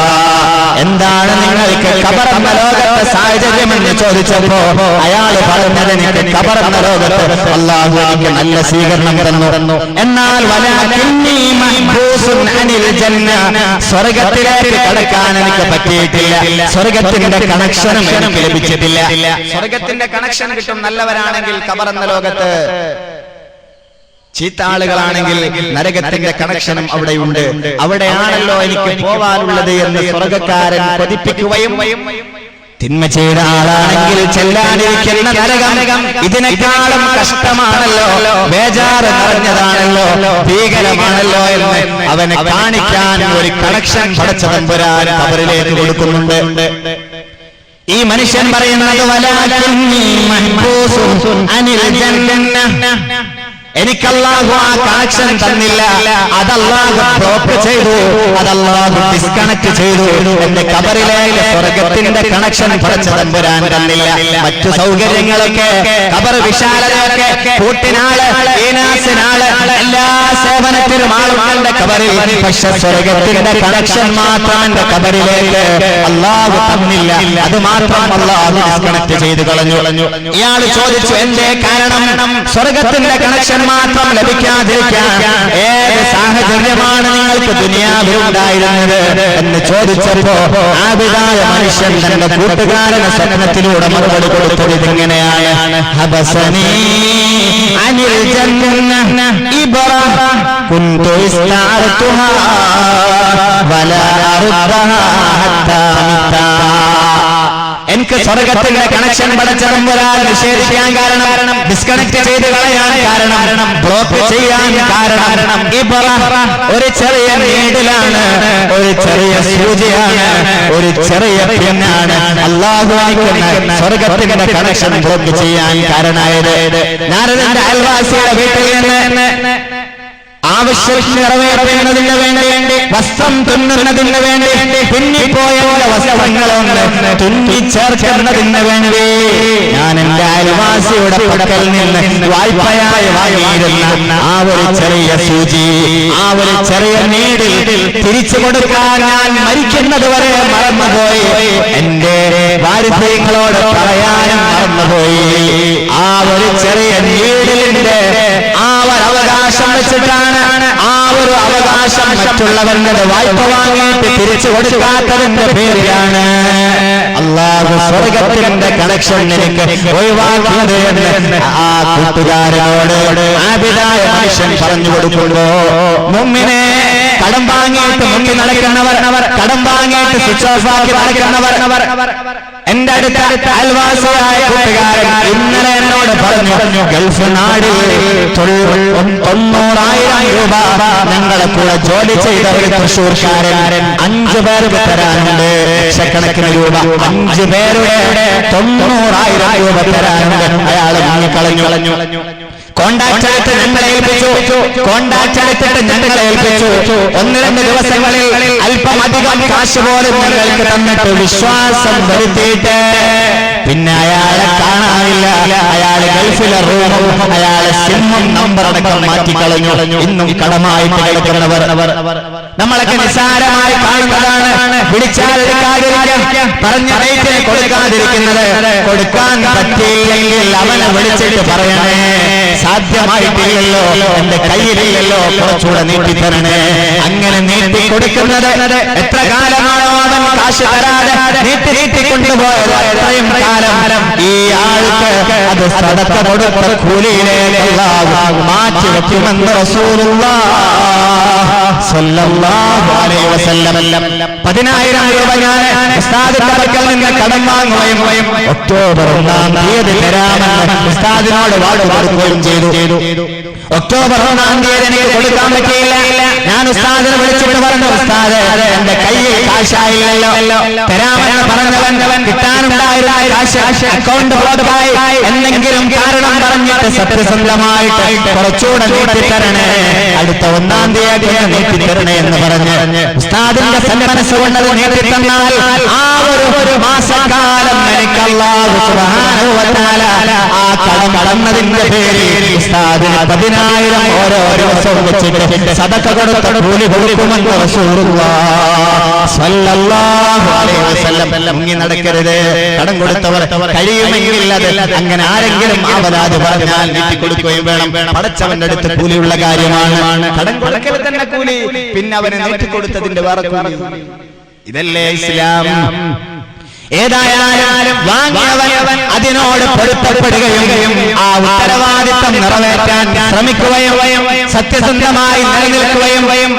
എന്താണ് നിങ്ങൾക്ക് ഖബറെന്ന ലോകത്തെ സാഹചര്യമെന്ന് ചോദിച്ചപ്പോ അയാൾ പറഞ്ഞത് എനിക്ക് ഖബറെന്ന ലോകത്ത് അല്ലാഹു എനിക്ക് നല്ല സ്വീകരണം തന്നു. എന്നാൽ വലാകിന്നി മഹ്ബൂസുൻ അനിൽ ജന്ന, സ്വർഗ്ഗത്തിലേക്ക് കടക്കാൻ എനിക്ക് പറ്റിയിട്ടില്ല. സ്വർഗ്ഗത്തിന്റെ കണക്ഷനും എനിക്ക് ലഭിച്ചിട്ടില്ല. സ്വർഗ്ഗത്തിന്റെ കണക്ഷൻ കിട്ടും നല്ലവരാണെങ്കിൽ ഖബറെന്ന ലോകത്ത്, ചീത്ത ആളുകളാണെങ്കിൽ നരകത്തിന്റെ കണക്ഷനും അവിടെയുണ്ട്. അവിടെയാണല്ലോ എനിക്ക് പോവാനുള്ളത് എന്ന് സ്വർഗ്ഗക്കാരൻ പതിപ്പിക്കുകയും തിന്മ ചെയ്ത ആളാണെങ്കിൽ ചെല്ലാനിരിക്കുന്ന നരകം ഇതിനേക്കാളും കഷ്ടമാണല്ലോ, ബേജാറ് നിറഞ്ഞതാണല്ലോ, ഭീകരമാണല്ലോ എന്ന് അവനെ കാണിക്കാൻ ഒരു കണക്ഷൻ പടച്ച തമ്പുരാൻ ഖബറിലേക്ക് കൊടുക്കുന്നുണ്ട്. ഈ മനുഷ്യൻ പറയുന്നത് വലാകിന്നി മഹ്ബൂസുൻ അനിൽ ജന്ന, എനിക്കല്ലാഹു ആ കണക്ഷൻ തന്നില്ല, അതല്ലാഹു ബ്ലോക്ക് ചെയ്തു, അതല്ലാഹു ഡിസ്കണക്ട് ചെയ്തു. എന്റെ ഖബറിലേക്ക് സ്വർഗ്ഗത്തിന്റെ കണക്ഷൻ പടച്ച തമ്പുരാൻ തന്നില്ല. മറ്റു സൗകര്യങ്ങളൊക്കെ, ഖബർ വിശാലതയൊക്കെ, കൂട്ടിനാള്, ഈനാസിനാള്, എല്ലാ സേവനത്തിനും ആളുകളുടെ ഖബറിൽ, പക്ഷെ സ്വർഗ്ഗത്തിന്റെ കണക്ഷൻ മാത്രം എന്റെ ഖബറിലേക്ക് അല്ലാഹു തന്നില്ല. അത് മാത്രം അല്ലാഹു ഡിസ്കണക്ട് ചെയ്ത് കളഞ്ഞു. ഇയാൾ ചോദിച്ചു, എന്തേ കാരണം? സ്വർഗ്ഗത്തിന്റെ കണക്ഷൻ മാത്രം ലഭിക്കാതിരിക്കാൻ ഏത് സാഹചര്യമാണ് നിങ്ങൾക്ക് ദുനിയാവിൽ ഉണ്ടായിരുന്നത് എന്ന് ചോദിച്ചപ്പോ ആബിദായ മനുഷ്യൻ തന്റെ കൂട്ടുകാരന് സ്വപ്നത്തിലൂടെ മറുപടി കൊടുത്തത് ഇതിങ്ങനെയാണ്: ഹബസനീ അനിൽ ജന്ന ഇബ്റ കുന്തു ഇസ്തഅർതുഹാ വലാ അർദഹാ ഹത്താ മിത്താ. എനിക്ക് സ്വർഗ്ഗത്തിന്റെ കണക്ഷൻ പടച്ച തമ്പുരാൻ നിഷേധിക്കാൻ കാരണം, ഡിസ്കണക്ട് ചെയ്ത് കളയാൻ കാരണം, ബ്ലോക്ക് ചെയ്യാൻ കാരണം ഇബ്റ ഒരു ചെറിയ നീഡിലാണ്, ഒരു ചെറിയ സൂചിയാണ്, ഒരു ചെറിയ പിന്നാണ്. അല്ലാഹു അയക്കുന്ന സ്വർഗ്ഗത്തിന്റെ കണക്ഷൻ ബ്ലോക്ക് ചെയ്യാൻ കാരണമായത്. നാരദന്റെ അയൽവാസിയുടെ വീട്ടിൽ നിന്ന് ആവശ്യം നിറവേറുന്നതിന് വേണ്ടി, വസ്ത്രം തുന്നുന്നതിന് വേണ്ടി, തുന്നിപ്പോയ വസ്ത്രങ്ങളൊന്ന് തുന്നിച്ചേർക്കുന്നതിന് വേണ്ടി ഞാൻ എന്റെ അയൽവാസിയുടെ പക്കൽ നിന്ന് വായ്പയായി വാങ്ങിയിരുന്ന ആ ഒരു ചെറിയ സൂചി, ആ ഒരു ചെറിയ നീഡിൽ തിരിച്ചു കൊടുക്കാൻ ഞാൻ മരിക്കുന്നത് വരെ മറന്നുപോയി. എന്റെ വാരിധേയങ്ങളോട് പറയാനും മറന്നുപോയി. ആ ഒരു ചെറിയ നീഡിലിന്റെ ആ ഒരു അവകാശം വെച്ചിട്ടാണ്, ആ ഒരു അവകാശം മറ്റുള്ളവരുടെ വായ്പ വാങ്ങിയിട്ട് തിരിച്ചു കൊടുക്കാത്തതിന്റെ പേരിലാണ് അല്ലാഹു സ്വർഗ്ഗത്തിന്റെ കണക്ഷൻ എനിക്ക് ഒഴിവാക്കിയത് എന്ന് ആ കൂട്ടുകാരനോട് ആബിദായ മനുഷ്യൻ പറഞ്ഞു കൊടുക്കുമ്പോ, മുഅ്മിനെ കടം വാങ്ങിയിട്ട് മുങ്ങി നടക്കുന്നവർ, കടം വാങ്ങിയിട്ട് സ്വിച്ച് ഓഫ് ആക്കി നടക്കുന്നവർ, എന്റെ അടുത്ത അയൽവാസിയായ കൂട്ടുകാരൻ ഇന്നലെ എന്നോട് പറഞ്ഞു, ഗൾഫ് നാടിൽ 90,000 രൂപ ഞങ്ങളെ കൂടെ ജോലി ചെയ്ത ഒരു തൃശ്ശൂർക്കാരൻ 5 പേർക്ക് തരാനുണ്ട്. ലക്ഷക്കണക്കിന് രൂപ 5 പേരുടെ 90,000 രൂപ തരാനുണ്ട്. അയാൾ മുങ്ങിക്കളഞ്ഞു. കോണ്ടാക്ട് എടുത്ത് ഞങ്ങളെ ഏൽപ്പിച്ചു. കോണ്ടാക്ട് എടുത്തിട്ട് ഞങ്ങളെ ഏൽപ്പിച്ചു. 1-2 ദിവസങ്ങളിൽ അല്പമധികം കാശ് പോലും ഞങ്ങൾക്ക് തന്നിട്ട് വിശ്വാസം വരുത്തിയിട്ട് പിന്നെ അയാളെ കാണാനില്ല. അയാൾ ഗൾഫിലെ റൂമും അയാളെ സിമ്മും നമ്പർ അടക്കം മാറ്റിക്കളഞ്ഞു. ഇന്നും കടമായിട്ട് കിടക്കുന്നവർ നമ്മളൊക്കെ നിസ്സാരമായി കാണുന്നതാണ്. വിളിച്ചാൽ എടുക്കാതിരിക്കാൻ, പറഞ്ഞ റേറ്റിന് കൊടുക്കാതിരിക്കുന്നത്. കൊടുക്കാൻ പറ്റിയില്ലെങ്കിൽ അവനെ വിളിച്ചിട്ട് പറയണേ, സാധ്യമായിട്ടില്ലല്ലോ, എന്റെ കയ്യിലില്ലല്ലോ, കുറച്ചുകൂടെ നീട്ടിത്തരണേ. അങ്ങനെ നീട്ടി കൊടുക്കുന്നത് എത്ര കാലമാണോ അവൻ കാശ് തരാതെ നീട്ടി കൊണ്ടുപോയത്, അത്രയും കാലം ഈ ആൾക്ക് അത് സദഖ കൊടുത്ത കൂലിയിലേക്ക് അല്ലാഹു മാറ്റി വെക്കുമെന്ന് റസൂലുള്ളാഹി സ്വല്ലല്ലാഹു അലൈഹി വസല്ലം. 10,000 രൂപ ഞാൻ ഉസ്താദിന്റെ അടുക്കൽ നിന്ന് കടം വാങ്ങുകയും ഒക്ടോബർ 1-ാം തീയതി തരാമെന്ന് ഉസ്താദിനോട് വാക്ക് കൊടുക്കുകയും ചെയ്തു. ഒക്ടോബർ 1-ാം തീയതി എനിക്ക് കൊടുക്കാൻ പറ്റിയില്ല. ഞാൻ ഉസ്താദിനെ വിളിച്ചിട്ട് പറഞ്ഞു, ഉസ്താദ് എന്റെ കയ്യിൽ കാശായില്ലല്ലോ, തരാമെന്ന് പറഞ്ഞവൻ കിട്ടാനുണ്ടായിരുന്ന കാശ് അക്കൗണ്ട് ബ്ലോക്കായി, എന്തെങ്കിലും കാരണം പറഞ്ഞിട്ട് സത്യസന്ധമായിട്ട് കുറച്ചുകൂടെ നീട്ടിത്തരണേ, അടുത്ത 1-ാം തീയതി നീട്ടിത്തരണേ എന്ന് പറഞ്ഞ് ഉസ്താദിന്റെ സന്മനസ് കൊണ്ടത് നീട്ടിത്തന്നാൽ ആ ഒരു മാസക്കാലം എനിക്ക് അല്ലാഹു സുബ്ഹാനഹു വ തആല ആ കടം കടന്നതിന്റെ പേരിൽ ഉസ്താദിന് 10,000 10,000 ഓരോ ദിവസവും വെച്ചിട്ട് സദഖ കൊടുത്ത കൂലി കൊടുക്കുമെന്ന് റസൂലുള്ളാഹി സ്വല്ലല്ലാഹു അലൈഹി വസല്ലം. മുങ്ങി നടക്കരുത്. കടം കൊടുത്തവർ കഴിയുമെങ്കിൽ അത് അങ്ങനെ ആരെങ്കിലും ആവലാതി പറഞ്ഞാൽ നീട്ടിക്കൊടുക്കുകയും വേണം. പടച്ചവന്റെ അടുത്ത് കൂലിയുള്ള കാര്യമാണ്. കടം കൊടുക്കൽ തന്നെ കൂലി, പിന്നെ അവനെ നീട്ടിക്കൊടുത്തതിന്റെ വേറെ കൂലി. ഇതല്ലേ ഇസ്ലാം. ഏതായാലും വാങ്ങിയവൻ അതിനോട് പൊരുത്തപ്പെടുകയും ആ ഉത്തരവാദിത്തം നിറവേറ്റാൻ ശ്രമിക്കുകയും സത്യസന്ധമായി നിലനിൽക്കുകയും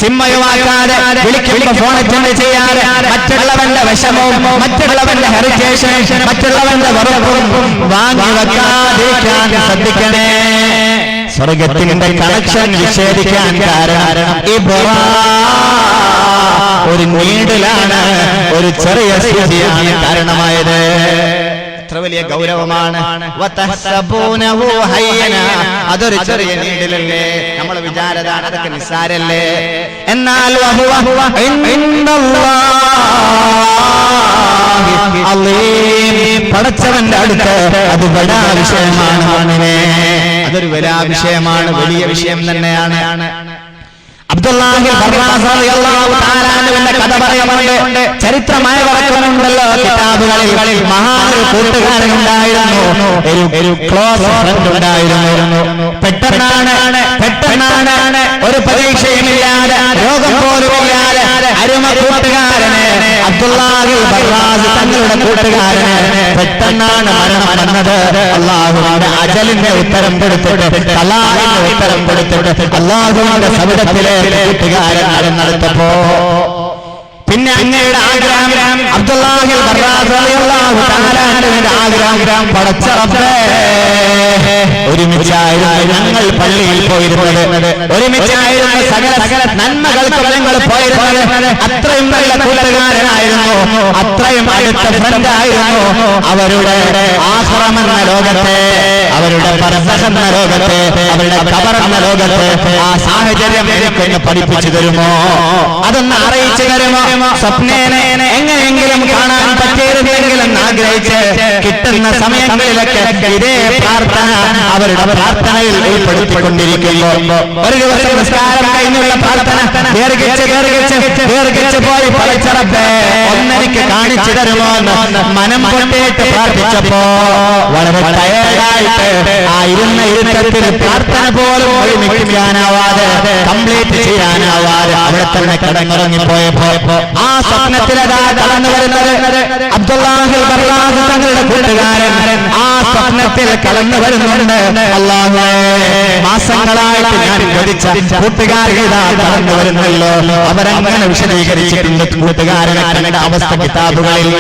സിമ്മയുമാക്കാതെ വിളിക്കുമ്പോൾ ഫോൺ അറ്റൻഡ് ചെയ്യാതെ മറ്റുള്ളവന്റെ വിഷമവും മറ്റുള്ളവന്റെ ഹെറിറ്റേഷൻ മറ്റുള്ളവന്റെ വെറുപ്പും വാങ്ങി വെക്കാതിരിക്കാൻ ശ്രദ്ധിക്കണേ. സ്വർഗത്തിന്റെ കണക്ഷൻ വിച്ഛേദിക്കാൻ കാരണം ഒരു നീടലാണ്, ഒരു ചെറിയ സൂചിയാണ് കാരണമായത്. എത്ര വലിയ ഗൗരവമാണ്. അതൊരു ചെറിയ നീടലല്ലേ, നമ്മൾ വിചാരതാണ് അതൊക്കെ നിസ്സാരല്ലേ. എന്നാൽ പടച്ചവന്റെ അടുത്ത് അത് വലിയ വിഷയമാണ്. അതൊരു വലിയ വിഷയമാണ്, വലിയ വിഷയം തന്നെയാണ്. അബ്ദുല്ലാഹി ബർറാസ് റളിയല്ലാഹു തആല അൻഹുവിന്റെ കഥ പറയുന്നുണ്ട്. ചരിത്രമായി പറയുന്നുണ്ടല്ലോ കിതാബുകളിൽ. മഹാനൊരു കൂട്ടുകാരൻ ഉണ്ടായിരുന്നു, ഒരു ക്ലോസ് ഫ്രണ്ട് ഉണ്ടായിരുന്നു. പെട്ടെന്നാണ് ഒരു പരീക്ഷയുമില്ലാതെ രോഗം പോലുമില്ലാതെ അരുമ കൂട്ടുകാരന് അബ്ദുല്ലാഹി ബർറാസ് തങ്ങളുടെ കൂട്ടുകാരന് പെട്ടെന്നാണ് മരണം വന്നത്. അല്ലാഹുവിന്റെ അജലിന്റെ ഉത്തരം കൊടുത്തിട്ട് ഖലാഇന്റെ ഉത്തരം കൊടുത്തിട്ട് അല്ലാഹുവിന്റെ സവിധത്തിലെ കൂട്ടുകാരൻ നടത്തപ്പോ പിന്നെ അങ്ങയുടെ ആഗ്രഹം അബ്ദുല്ലാഹി ബർറാസ് റളിയല്ലാഹു തആല അൻഹുവിന്റെ ആഗ്രഹം പടച്ച റബ്ബേ, ഒരുമിച്ചായിരുന്നു ഞങ്ങൾ പള്ളിയിൽ പോയിരുന്നത്, ഒരുമിച്ചായിരുന്നു സകല നന്മകൾക്ക് ഞങ്ങൾ പോയിരുന്നത്. അത്രയും നല്ല കൂട്ടുകാരനായിരുന്നു, അത്രയും അടുത്ത ഫ്രണ്ടായിരുന്നു. അവരുടെ ആഖിറമെന്ന ലോകത്തെ, അവരുടെ ബർസഖ് എന്ന ലോകത്തെ, അവരുടെ ഖബർ എന്ന ലോകത്തെ ആ സാഹചര്യം എനിക്കൊന്ന് പഠിപ്പിച്ചു തരുമോ, അതൊന്ന് അറിയിച്ചു തരുമോ? സ്വപ്നേനെ എങ്ങനെയെങ്കിലും കാണാൻ പറ്റിയിരുന്നെങ്കിലും ആഗ്രഹിച്ച് കിട്ടുന്ന സമയങ്ങളിലൊക്കെ ഇതേ പ്രാർത്ഥന അവരുടെ പ്രാർത്ഥനയിൽ ഉൾപ്പെടുത്തിക്കൊണ്ടിരിക്കുമ്പോൾ ഒരു ദിവസം നിസ്കാരം കഴിഞ്ഞുള്ള പ്രാർത്ഥന ദീർഘിച്ച് പോയി പടച്ച റബ്ബേ ഒന്നെനിക്ക് കാണിച്ചു തരുമോ എന്ന് മനം കൊണ്ടേറ്റ് പ്രാർത്ഥിച്ചപ്പോ വളരെ ടയേർഡായിട്ട് ആ ഇരുത്തത്തിൽ പ്രാർത്ഥന പോലും ഒരുമിക്കാനാവാതെ കംപ്ലീറ്റ് ചെയ്യാനാവാതെ അവിടെ തന്നെ കിടന്നിറങ്ങിപ്പോയപ്പോ ആ സ്വപ്നത്തിലതാ കടന്നു വരുന്നത് അബ്ദുല്ലാഹി ബർറാസ് തങ്ങളുടെ കൂട്ടുകാരൻ. ആ സ്വപ്നത്തിൽ കടന്നു വരുന്നുണ്ട്. അല്ലാഹുവേ, മാസങ്ങളായിട്ട് ഞാൻ ഗതിച്ച കൂട്ടുകാരിതാ കടന്നു വരുന്നല്ലോ. അവരങ്ങനെ വിശദീകരിച്ചിട്ടുണ്ട് കൂട്ടുകാരനെ കണ്ട അവസ്ഥ കിതാബുകളിൽ.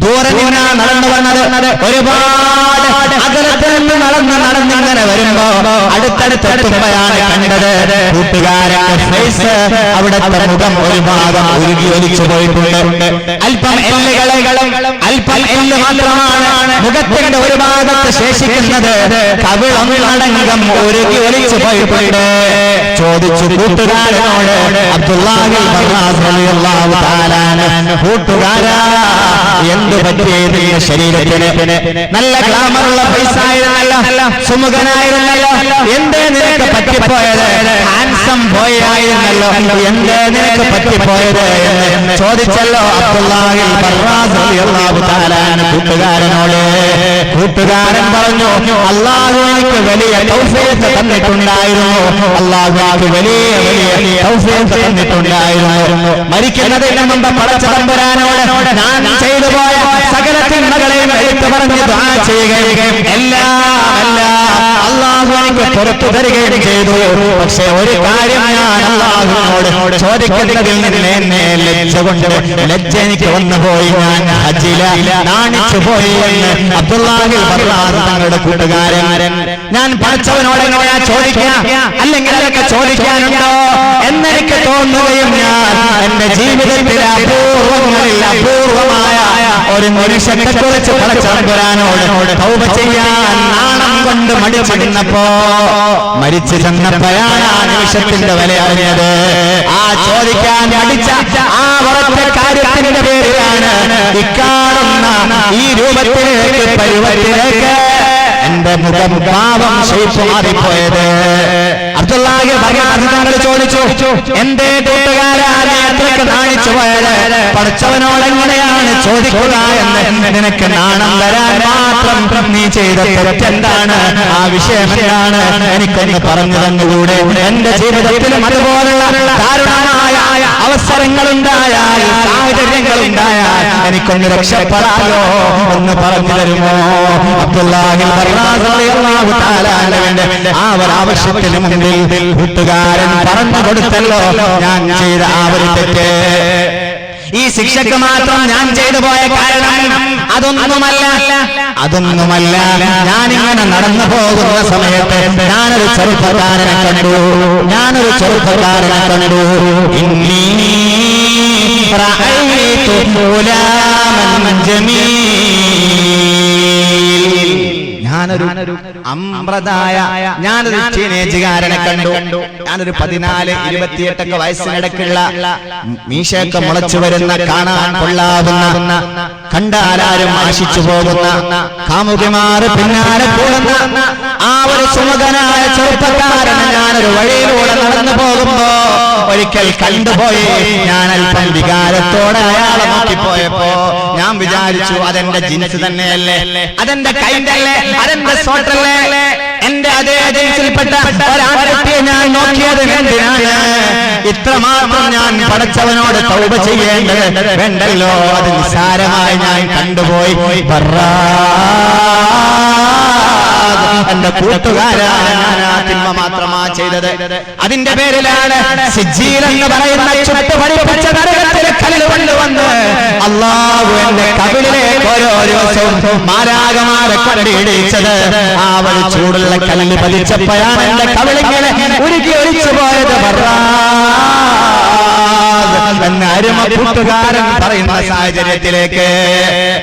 ദൂരെ നിന്നാണ് നടന്നു വന്നത്. ഒരുപാട് അകലത്തിൽ നിന്ന് നടന്നിങ്ങനെ വരുമ്പോ അടുത്തടുത്തെത്തുമ്പോഴാണ് കണ്ടത് കൂട്ടുകാരന്റെ ഫേസ്, അവിടുത്തെ മുഖം ഒരു ഭാഗം ഉരുകി ഒലിച്ചു പോയിട്ടുണ്ട്. അല്പം എല്ല് മാത്രമാണ് മുഖത്തിന്റെ ഒരു ഭാഗത്ത് ശേഷിക്കുന്നത്. കവിളം അടങ്കം ഉരുകി ഒലിച്ചു പോയിട്ടുണ്ട്. ചോദിച്ചു കൂട്ടുകാരനോട്, അബ്ദുല്ലാഹി ബർറാസ് റളിയല്ലാഹു തആല അൻഹു, കൂട്ടുകാരാ എന്തു പറ്റിയത് ശരീരത്തിന്? നല്ല ഗ്ലാമറുള്ള പൈസ ആയിരുന്നല്ലോ, സുമുഖനായിരുന്നല്ലോ, എന്തേ നിനക്ക് പറ്റിപ്പോയത്? ഹാൻസം ബോയ് ആയിരുന്നല്ലോ, എന്തേ നിനക്ക് പറ്റിപ്പോയത് എന്ന് ചോദിച്ചല്ലോ അബ്ദുല്ലാഹി ബർറാസ് റളിയല്ലാഹു തആല അൻഹു കൂട്ടുകാരനോട്. കൂട്ടുകാരൻ പറഞ്ഞു, അല്ലാഹു എനിക്ക് വലിയ തൗഫീഖ് തന്നിട്ടുണ്ടായിരുന്നു, അല്ലാഹു എനിക്ക് വലിയ തൗഫീഖ് തന്നിട്ടുണ്ടായിരുന്നു. മരിക്കുന്നതിന് മുമ്പ് പടച്ച തമ്പുരാനോട് ഞാൻ ചെയ്തു പോയ സകല തിന്മകളെയും എടുത്തു പറഞ്ഞ് ദുആ ചെയ്യുകയും എല്ലാം അല്ലാഹു എനിക്ക് പുറത്തു തരികയും ചെയ്തു. പക്ഷെ ഒരു കാര്യം ഞാൻ അല്ലാഹുവിനോട് ചോദിക്കുന്നതിൽ നിന്ന് എന്നെ ലജ്ജ എനിക്ക് വന്നുപോയി, ഞാൻ ഹജ്ജില നാണിച്ചു പോയി എന്ന് അബ്ദുല്ലാഹി ബർറാസ് തങ്ങളുടെ കൂട്ടുകാരൻ. ഞാൻ പഠിച്ചവനോട് എങ്ങനെയാ ചോദിക്കാം, അല്ലെങ്കിൽ അതൊക്കെ ചോദിക്കാനുണ്ടോ എന്നെനിക്ക് തോന്നുകയും ഞാൻ എന്റെ ജീവിതത്തിൽ അപൂർവമായ ഒരു മനുഷ്യനെ കുറിച്ച് പടച്ചവനോട് തൗബ ചെയ്യാൻ നാണം കൊണ്ട് മടിച്ചിരുന്നപ്പോ മരിച്ചു ചെന്നപ്പോഴാണ് ആ നിമിഷത്തിന്റെ വില അറിഞ്ഞത്. ആ ചോദിക്കാൻ മടിച്ച ആ ഒരൊറ്റ കാര്യത്തിന്റെ പേരിലാണ് ഇക്കാണുന്ന ഈ രൂപത്തിലേക്ക് പരുവത്തിലേക്ക് എന്റെ മുഖം ഭാവം ഷേപ്പ് മാറിപ്പോയത്. അബ്ദുല്ലാഹി തങ്ങൾ ചോദിച്ചു, എന്റെ കൂട്ടുകാരാ നീ അത്രയ്ക്ക് നാണിച്ചു പോയത്? പഠിച്ചവനോട് എങ്ങനെയാണ് ചോദിക്കുക എന്ന് നിനക്ക് നാണം വരാൻ മാത്രം നീ ചെയ്ത തെറ്റെന്താണ്? ആ വിഷയം എന്താണ്? എനിക്കൊന്ന് പറഞ്ഞു തന്നുകൂടെ? എന്റെ ജീവിതത്തിലും അതുപോലുള്ള ദാരുണമായ അവസരങ്ങളുണ്ടായാൽ, സാഹചര്യങ്ങളുണ്ടായാൽ എനിക്കൊന്ന് രക്ഷപ്പെടാലോ എന്ന് പറഞ്ഞു തരുമോ? അബ്ദുല്ലാഹി റളിയല്ലാഹു തആല അൻഹുവിന്റെ ആ ഒരു ആവശ്യത്തിന് മുമ്പിൽ കൂട്ടുകാരൻ പറഞ്ഞു കൊടുത്തല്ലോ ഞാൻ ചെയ്ത ആ ഒരു തെറ്റ്. ഈ ശിക്ഷക്ക് മാത്രം ഞാൻ ചെയ്തു പോയ കാരണം അതൊന്നുമല്ല. ഞാനിങ്ങനെ നടന്നു പോകുന്ന സമയത്ത് ഞാനൊരു ചെറുപ്പക്കാരനെ കണ്ടു. ഇന്നീ റഅയ്തു ഗുലാമൻ ജമീൽ. ഞാനൊരു അമ്രതായ ഞാനൊരു ടീനേജുകാരനെ കണ്ടു. ഞാനൊരു 14-28 വയസ്സിനിടയ്ക്കുള്ള മീശയൊക്കെ മുളച്ചു വരുന്ന, കാണാൻ കൊള്ളാവുന്ന, കണ്ടാലാരും ആശിച്ചു പോകുന്ന, കാമുകിമാർ പിന്നാലെ കൂടുന്ന ആ ഒരു സുമുഖനായ ചെറുപ്പക്കാരനെ ഞാനൊരു വഴിയിലൂടെ നടന്നു പോകുമ്പോ ഒരിക്കൽ കണ്ടുപോയി. ഞാൻ അല്പം വികാരത്തോടെ അയാളെ നോക്കിപ്പോയപ്പോ ഞാൻ വിചാരിച്ചു, അതെന്റെ ജിൻസ് തന്നെയല്ലേ, അതെന്റെ കൈൻഡല്ലേ, അതെന്റെ സോട്ടല്ലേ. എന്റെ അതേ ജിൻസിൽപ്പെട്ട ഒരാളെ ഞാൻ നോക്കിയത് എന്തിനാണ്? ഇത്രമാത്രം ഞാൻ പടച്ചവനോട് തൗബ ചെയ്യേണ്ടത് വേണ്ടല്ലോ. അത് നിസ്സാരമായി ഞാൻ കണ്ടുപോയി. എന്റെ കൂട്ടുകാരാണ് ഞാൻ ആ തിന്മ മാത്രമാ ചെയ്തത്. അതിന്റെ പേരിലാണ് സിജ്ജീൽ എന്ന് പറയുന്ന ചുട്ടുപടിപ്പിച്ച നരകത്തിലെ കല്ല് കൊണ്ടുവന്ന് അല്ലാഹു എന്റെ കവിളിലേക്ക് ഓരോ ദിവസവും മാലാഖമാരെ കൊണ്ടിടിച്ചത്. ആ ഒരു ചൂടുള്ള കല്ല് പതിച്ചപ്പോഴാണ് എന്റെ കവിളിങ്ങനെ ഉരുകി ഒലിച്ചു പോയത്. എന്ന് അരുമ കൂട്ടുകാരൻ പറയുന്ന സാഹചര്യത്തിലേക്ക്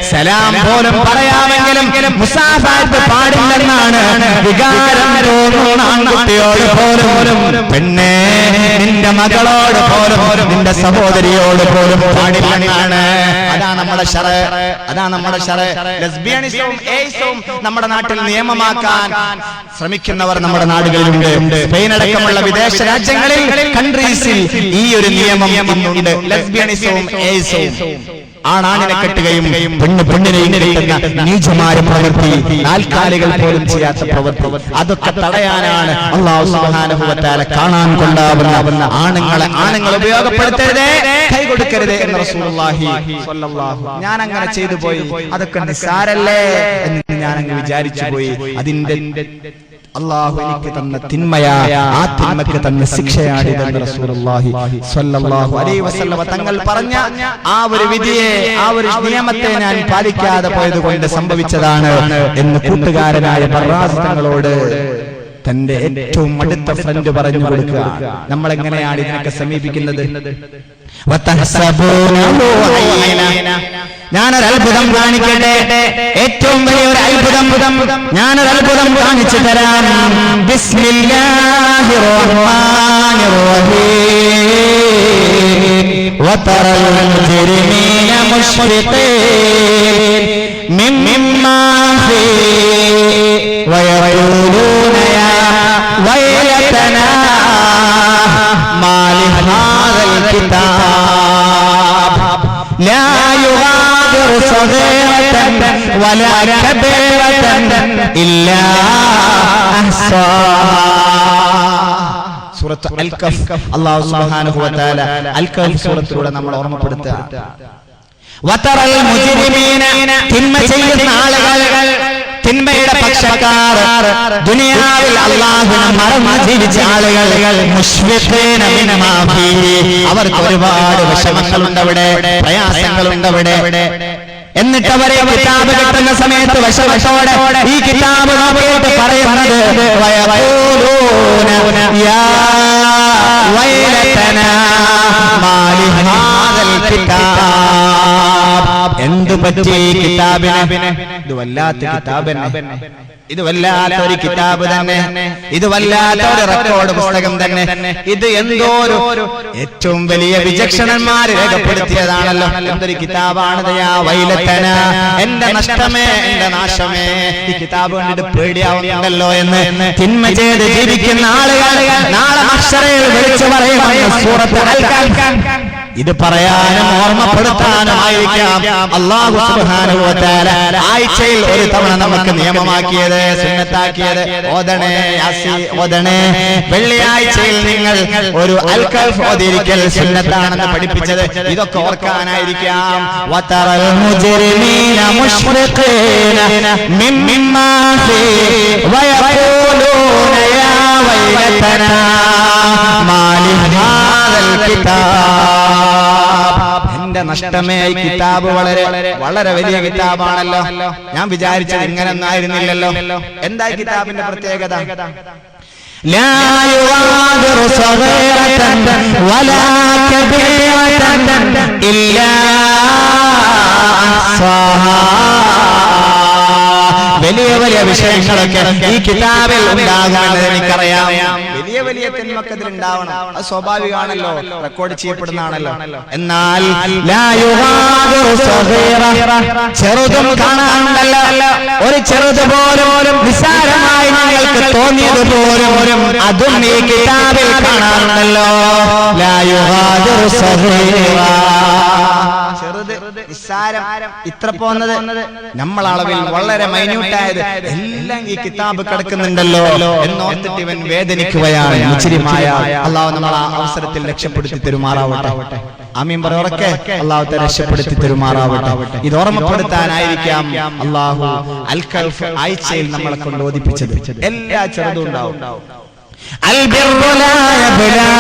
സലാം പോലും പറയാമെങ്കിലും മുസാഫത്ത് പാടില്ലെന്നാണ് വികാരം തോന്നുന്ന ആൺകുട്ടിയോട് പോലും, പെണ്ണേ നിന്റെ മകളോട് പോലും, നിന്റെ സഹോദരിയോട് പോലും പാടില്ലെന്നാണ്. അതാണ് നമ്മുടെ ശറഅ്. ലെസ്ബിയനിസവും എയ്സവും നമ്മുടെ നാട്ടിൽ നിയമമാക്കാൻ ശ്രമിക്കുന്നവർ നമ്മുടെ നാടുകളിലുണ്ട്. സ്പെയിൻ അടക്കമുള്ള വിദേശ രാജ്യങ്ങളിൽ, കൺട്രീസിൽ ഈ ഒരു നിയമം ഇന്നുണ്ട്. ലെസ്ബിയനിസവും എയ്സവും, ആണാണിനെ കെട്ടുകയും പെണ്ണിനെയും കെട്ടുന്ന നീചമായ പ്രവൃത്തി, നാൽക്കാലികൾ പോലും ചെയ്യാത്ത പ്രവൃത്തി, അതൊക്കെ തടയാനാണ് അല്ലാഹു സുബ്ഹാനഹു വ തആല കാണാൻ കൊണ്ടാവുന്ന ആണുങ്ങൾ ഉപയോഗപ്പെടുത്തരുതേ, കൈ കൊടുക്കരുതേ എന്ന് റസൂലുള്ളാഹി സ്വല്ലല്ലാഹു. ഞാൻ അങ്ങനെ ചെയ്തു പോയി, അതൊക്കെ നിസ്സാരല്ലേ എന്ന് ഞാൻ അങ്ങ് വിചാരിച്ചു പോയി. അതിന്റെ അല്ലാഹു എനിക്ക് തന്ന തിന്മയാ, ആ തിന്മയ്ക്ക് തന്ന ശിക്ഷയാണ് ഇതെന്ന് റസൂലുള്ളാഹി സ്വല്ലല്ലാഹു അലൈഹി വസല്ലം തങ്ങൾ പറഞ്ഞ ആ ഒരു വിധിയെ, ആ ഒരു നിയമത്തെ ഞാൻ പാലിക്കാതെ പോയത് കൊണ്ട് സംഭവിച്ചതാണ് എന്ന് കൂട്ടുകാരനായ ബറാസ് തങ്ങളോട് തന്റെ ഏറ്റവും അടുത്ത ഫ്രണ്ട് പറഞ്ഞു കൊടുക്കുക. നമ്മൾ എങ്ങനെയാണ് ഇതിനൊക്കെ സമീപിക്കുന്നത്? ഞാനൊരു അത്ഭുതം കാണിക്കട്ടെ, ഏറ്റവും വലിയൊരു അത്ഭുതം ഞാനൊരു അത്ഭുതം കാണിച്ചു തരാം. ബിസ്മില്ലാഹിർ റഹ്മാനിർ റഹീം. വതറൽ മുജ്രിമീന മുശ്ഫിഖീൻ മിമ്മാ ഫീ വയഖൂലൂന യാ വൈലതനാ മാ ലിഹാദൽ കിതാബ് ലാ യുഗാദിറു സഗീറതൻ വലാ കബീറതൻ ഇല്ലാ അഹ്സാഹാ. സൂറത്ത് അൽ കഹ്ഫ് അല്ലാഹു സുബ്ഹാനഹു വ തആല അൽ കഹ്ഫ് സൂറത്തിലൂടെ നമ്മൾ ഓർമ്മപ്പെടുത്തുക. വതറൽ മുജ്രിമീന, തിന്മ ചെയ്യുന്ന ആളുകൾ, തിന്മയുടെ പക്ഷക്കാർ, ദുനിയാവിൽ അല്ലാഹുവിനെ മറന്ന് ജീവിച്ച ആളുകൾ, മുശ്ഫിഖീന മിമ്മാ ഫീഹി, അവർക്ക് ഒരുപാട് വിഷമങ്ങളുണ്ട് അവിടെ, പ്രയാസങ്ങളുണ്ട് അവിടെ. എന്നിട്ട് അവരെ കിതാബ് കിട്ടുന്ന സമയത്ത് വിഷമത്തോടെ ഈ കിതാബ് നോക്കിയിട്ട് പറയുന്നത് യാ വൈലതനാ മാലി ഹാദൽ കിതാബ്. എന്തു പറ്റി കിതാബിനെ? ഇത് വല്ലാത്ത കിതാബന്നെ, ഇത് വല്ലാത്തൊരു കിതാബ് തന്നെ, ഇത് വല്ലാത്തൊരു റെക്കോർഡ് പുസ്തകം തന്നെ. ഇത് എന്തോ ഒരു ഏറ്റവും വലിയ വിചക്ഷണന്മാർ രേഖപ്പെടുത്തിയതാണല്ലോ. എന്തൊരു കിതാബാണ്. യാ വൈലതന, എന്റെ നഷ്ടമേ, എന്റെ നാശമേ. ഈ കിതാബ് കണ്ടിട്ട് പേടിയാവുന്നുണ്ടല്ലോ എന്ന് തിന്മ ചെയ്ത് ജീവിക്കുന്ന ആളുകൾ നാളെ മഹ്ശറിൽ വിളിച്ചു പറയുന്ന സൂറത്ത് അൽ-കഹ്ഫ്. ഇത് പറയാനും ഓർമ്മപ്പെടുത്താനുമായിരിക്കാം അല്ലാഹു സുബ്ഹാനഹു വ തആല ആഴ്ചയിൽ ഒരു തവണ നമുക്ക് നിയമമാക്കിയത്, സുന്നത്താക്കിയത്. ഓതണേ യാസീൻ ഓതണേ. വെള്ളിയാഴ്ചയിൽ നിങ്ങൾ ഒരു അൽ-കഹ്ഫ് ഓതിയിരിക്കൽ സുന്നത്താണെന്ന് പഠിപ്പിച്ചത് ഇതൊക്കെ ഓർക്കാനായിരിക്കാം. വതറൽ മുജ്രിമീന മുശ്രിഖീന മിമ്മാ ഫീ വയഖൂലൂന യാ വൈലതനാ മാലി ഹാദൽ കിതാബ്. എന്റെ നഷ്ടമേ. ഈ കിതാബ് വളരെ വലിയ കിതാബാണല്ലോ. ഞാൻ വിചാരിച്ചത് ഇങ്ങനൊന്നും ആയിരുന്നില്ലല്ലോ. എന്താ കിതാബിന്റെ പ്രത്യേകത? ലാ യുഗാദിറു സഗീറതൻ വലാ കബീറതൻ ഇല്ലാ അഹ്സാഹാ. വലിയ വലിയ വിഷയങ്ങളൊക്കെ ഈ കിതാബിൽ ഉണ്ടാകാമെന്ന് എനിക്കറിയാം. വലിയ വലിയ തിന്മക്കതിൽ ഉണ്ടാവണം, അത് സ്വാഭാവികമാണല്ലോ, റെക്കോർഡ് ചെയ്യപ്പെടുന്നതാണല്ലോ. എന്നാൽ ലാ യുഗാദിറു സഗീറ, ചെറുതും കാണാനുണ്ടല്ലോ. ഒരു ചെറുത് പോലും നിസ്സാരമായി നിങ്ങൾക്ക് തോന്നിയത് പോലും അതും ഈ കിതാബിൽ കാണാനുണ്ടല്ലോ. ലാ യുഗാദിറു സഗീറ, ചെറുത് നിസ്സാരം, ഇത്ര പോന്നത് നമ്മൾ അളവിൽ വളരെ മൈന്യൂട്ടായത് എല്ലാം ഈ കിതാബ് കിടക്കുന്നുണ്ടല്ലോ എന്നോർത്തിട്ട് ഇവൻ വേദനിക്കുകയാണ്. മുസ്ലിമായ അള്ളാഹു നമ്മൾ ആ അവസരത്തിൽ രക്ഷപ്പെടുത്തി തരുമാറാവട്ടെ. ആമീൻ പറയൊക്കെ അള്ളാഹു രക്ഷപ്പെടുത്തി തരുമാറാവട്ടെ. ഇത് ഓർമ്മപ്പെടുത്താനായിരിക്കാം അള്ളാഹു അൽ-കഹ്ഫ് ആഴ്ചയിൽ നമ്മളെ കൊണ്ട് ഓതിപ്പിച്ചത്. എല്ലാ ചെറുതും ഉണ്ടാവും. البر لا يبلى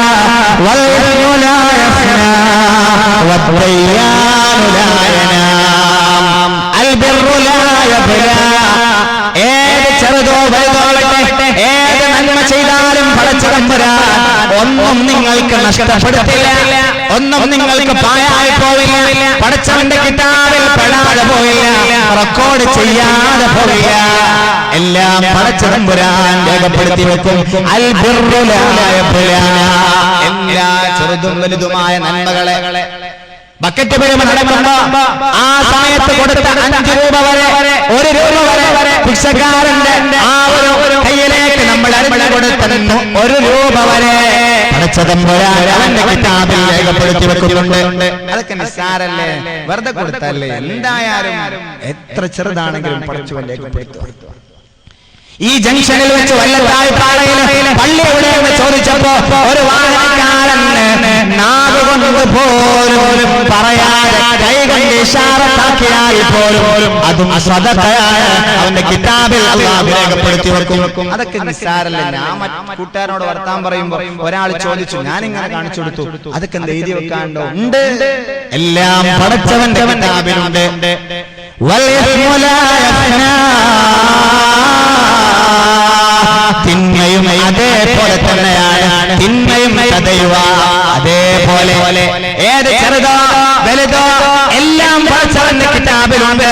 والإثم لا يفنى والديان لا ينام. البر لا يبلى, ഏത് ചെറുതോ വലുതോ ഏത് നന്മ ചെയ്താലും പടച്ചതമ്പുരാൻ ഒന്നും നിങ്ങൾക്ക് നഷ്ടപ്പെടുത്തില്ല, ഒന്നും നിങ്ങൾക്ക് പാഴായി പോവില്ല. പടച്ചവന്റെ കിതാബിൽ പെടാതെ പോയില്ല, റെക്കോർഡ് ചെയ്യാതെ പോയില്ല. എല്ലാം പടച്ചതമ്പുരാൻ രേഖപ്പെടുത്തി വെക്കും. അൽ ബിർറു ലാ യബ്ലാ, എല്ലാ ചെറുതും വലുതുമായ നന്മകളെ ബക്കറ്റ് പെരുമ നടക്കുമ്പോ ആ സമയത്ത് കൊടുത്ത 5 രൂപ വരെ 1 രൂപ വരെ ഭിക്ഷക്കാരന്റെ ആ ഒരു കയ്യിലേക്ക് നമ്മൾ അറിഞ്ഞു കൊടുത്ത 1 രൂപ വരെ പടച്ചതമ്പുരാൻ അവന്റെ കിതാബിൽ രേഖപ്പെടുത്തി വെക്കുന്നുണ്ട്. അതൊക്കെ നിസ്സാരല്ലേ, വെറുതെ കൊടുത്തല്ലേ. എന്തായാലും എത്ര ചെറുതാണെങ്കിലും പടച്ചവൻ രേഖപ്പെടുത്തുക. ഈ ജംഗ്ഷനിൽ വെച്ച് വല്ലത്തായി പാളയിലെ പള്ളി എവിടെയെന്ന് ചോദിച്ചപ്പോ ഒരു വാഹനക്കാരൻ നാവ് കൊണ്ട് പോലും പറയാതെ കൈകൊണ്ട് ഇശാറത്താക്കിയാൽ പോലും അതും സ്വതതയായ അവന്റെ കിതാബിൽ അല്ലാഹു രേഖപ്പെടുത്തി വെക്കും. അതൊക്കെ നിസ്സാരല്ലേ. ഞാൻ കൂട്ടുകാരനോട് വർത്താൻ പറയുമ്പോ ഒരാൾ ചോദിച്ചു, ഞാനിങ്ങനെ കാണിച്ചു കൊടുത്തു, അതൊക്കെ എന്ത് എഴുതി വെക്കാണ്ടോ? ഉണ്ട്, എല്ലാം പടച്ചവന്റെ കിതാബിലുണ്ട്. തിന്മയും അതേപോലെ തന്നെയാണ്, തിന്മയും തടയുക അതേപോലെ. ഏത് ചെറുതോ വലുതോ എല്ലാം പടച്ചവന്റെ കിതാബിലുണ്ട്.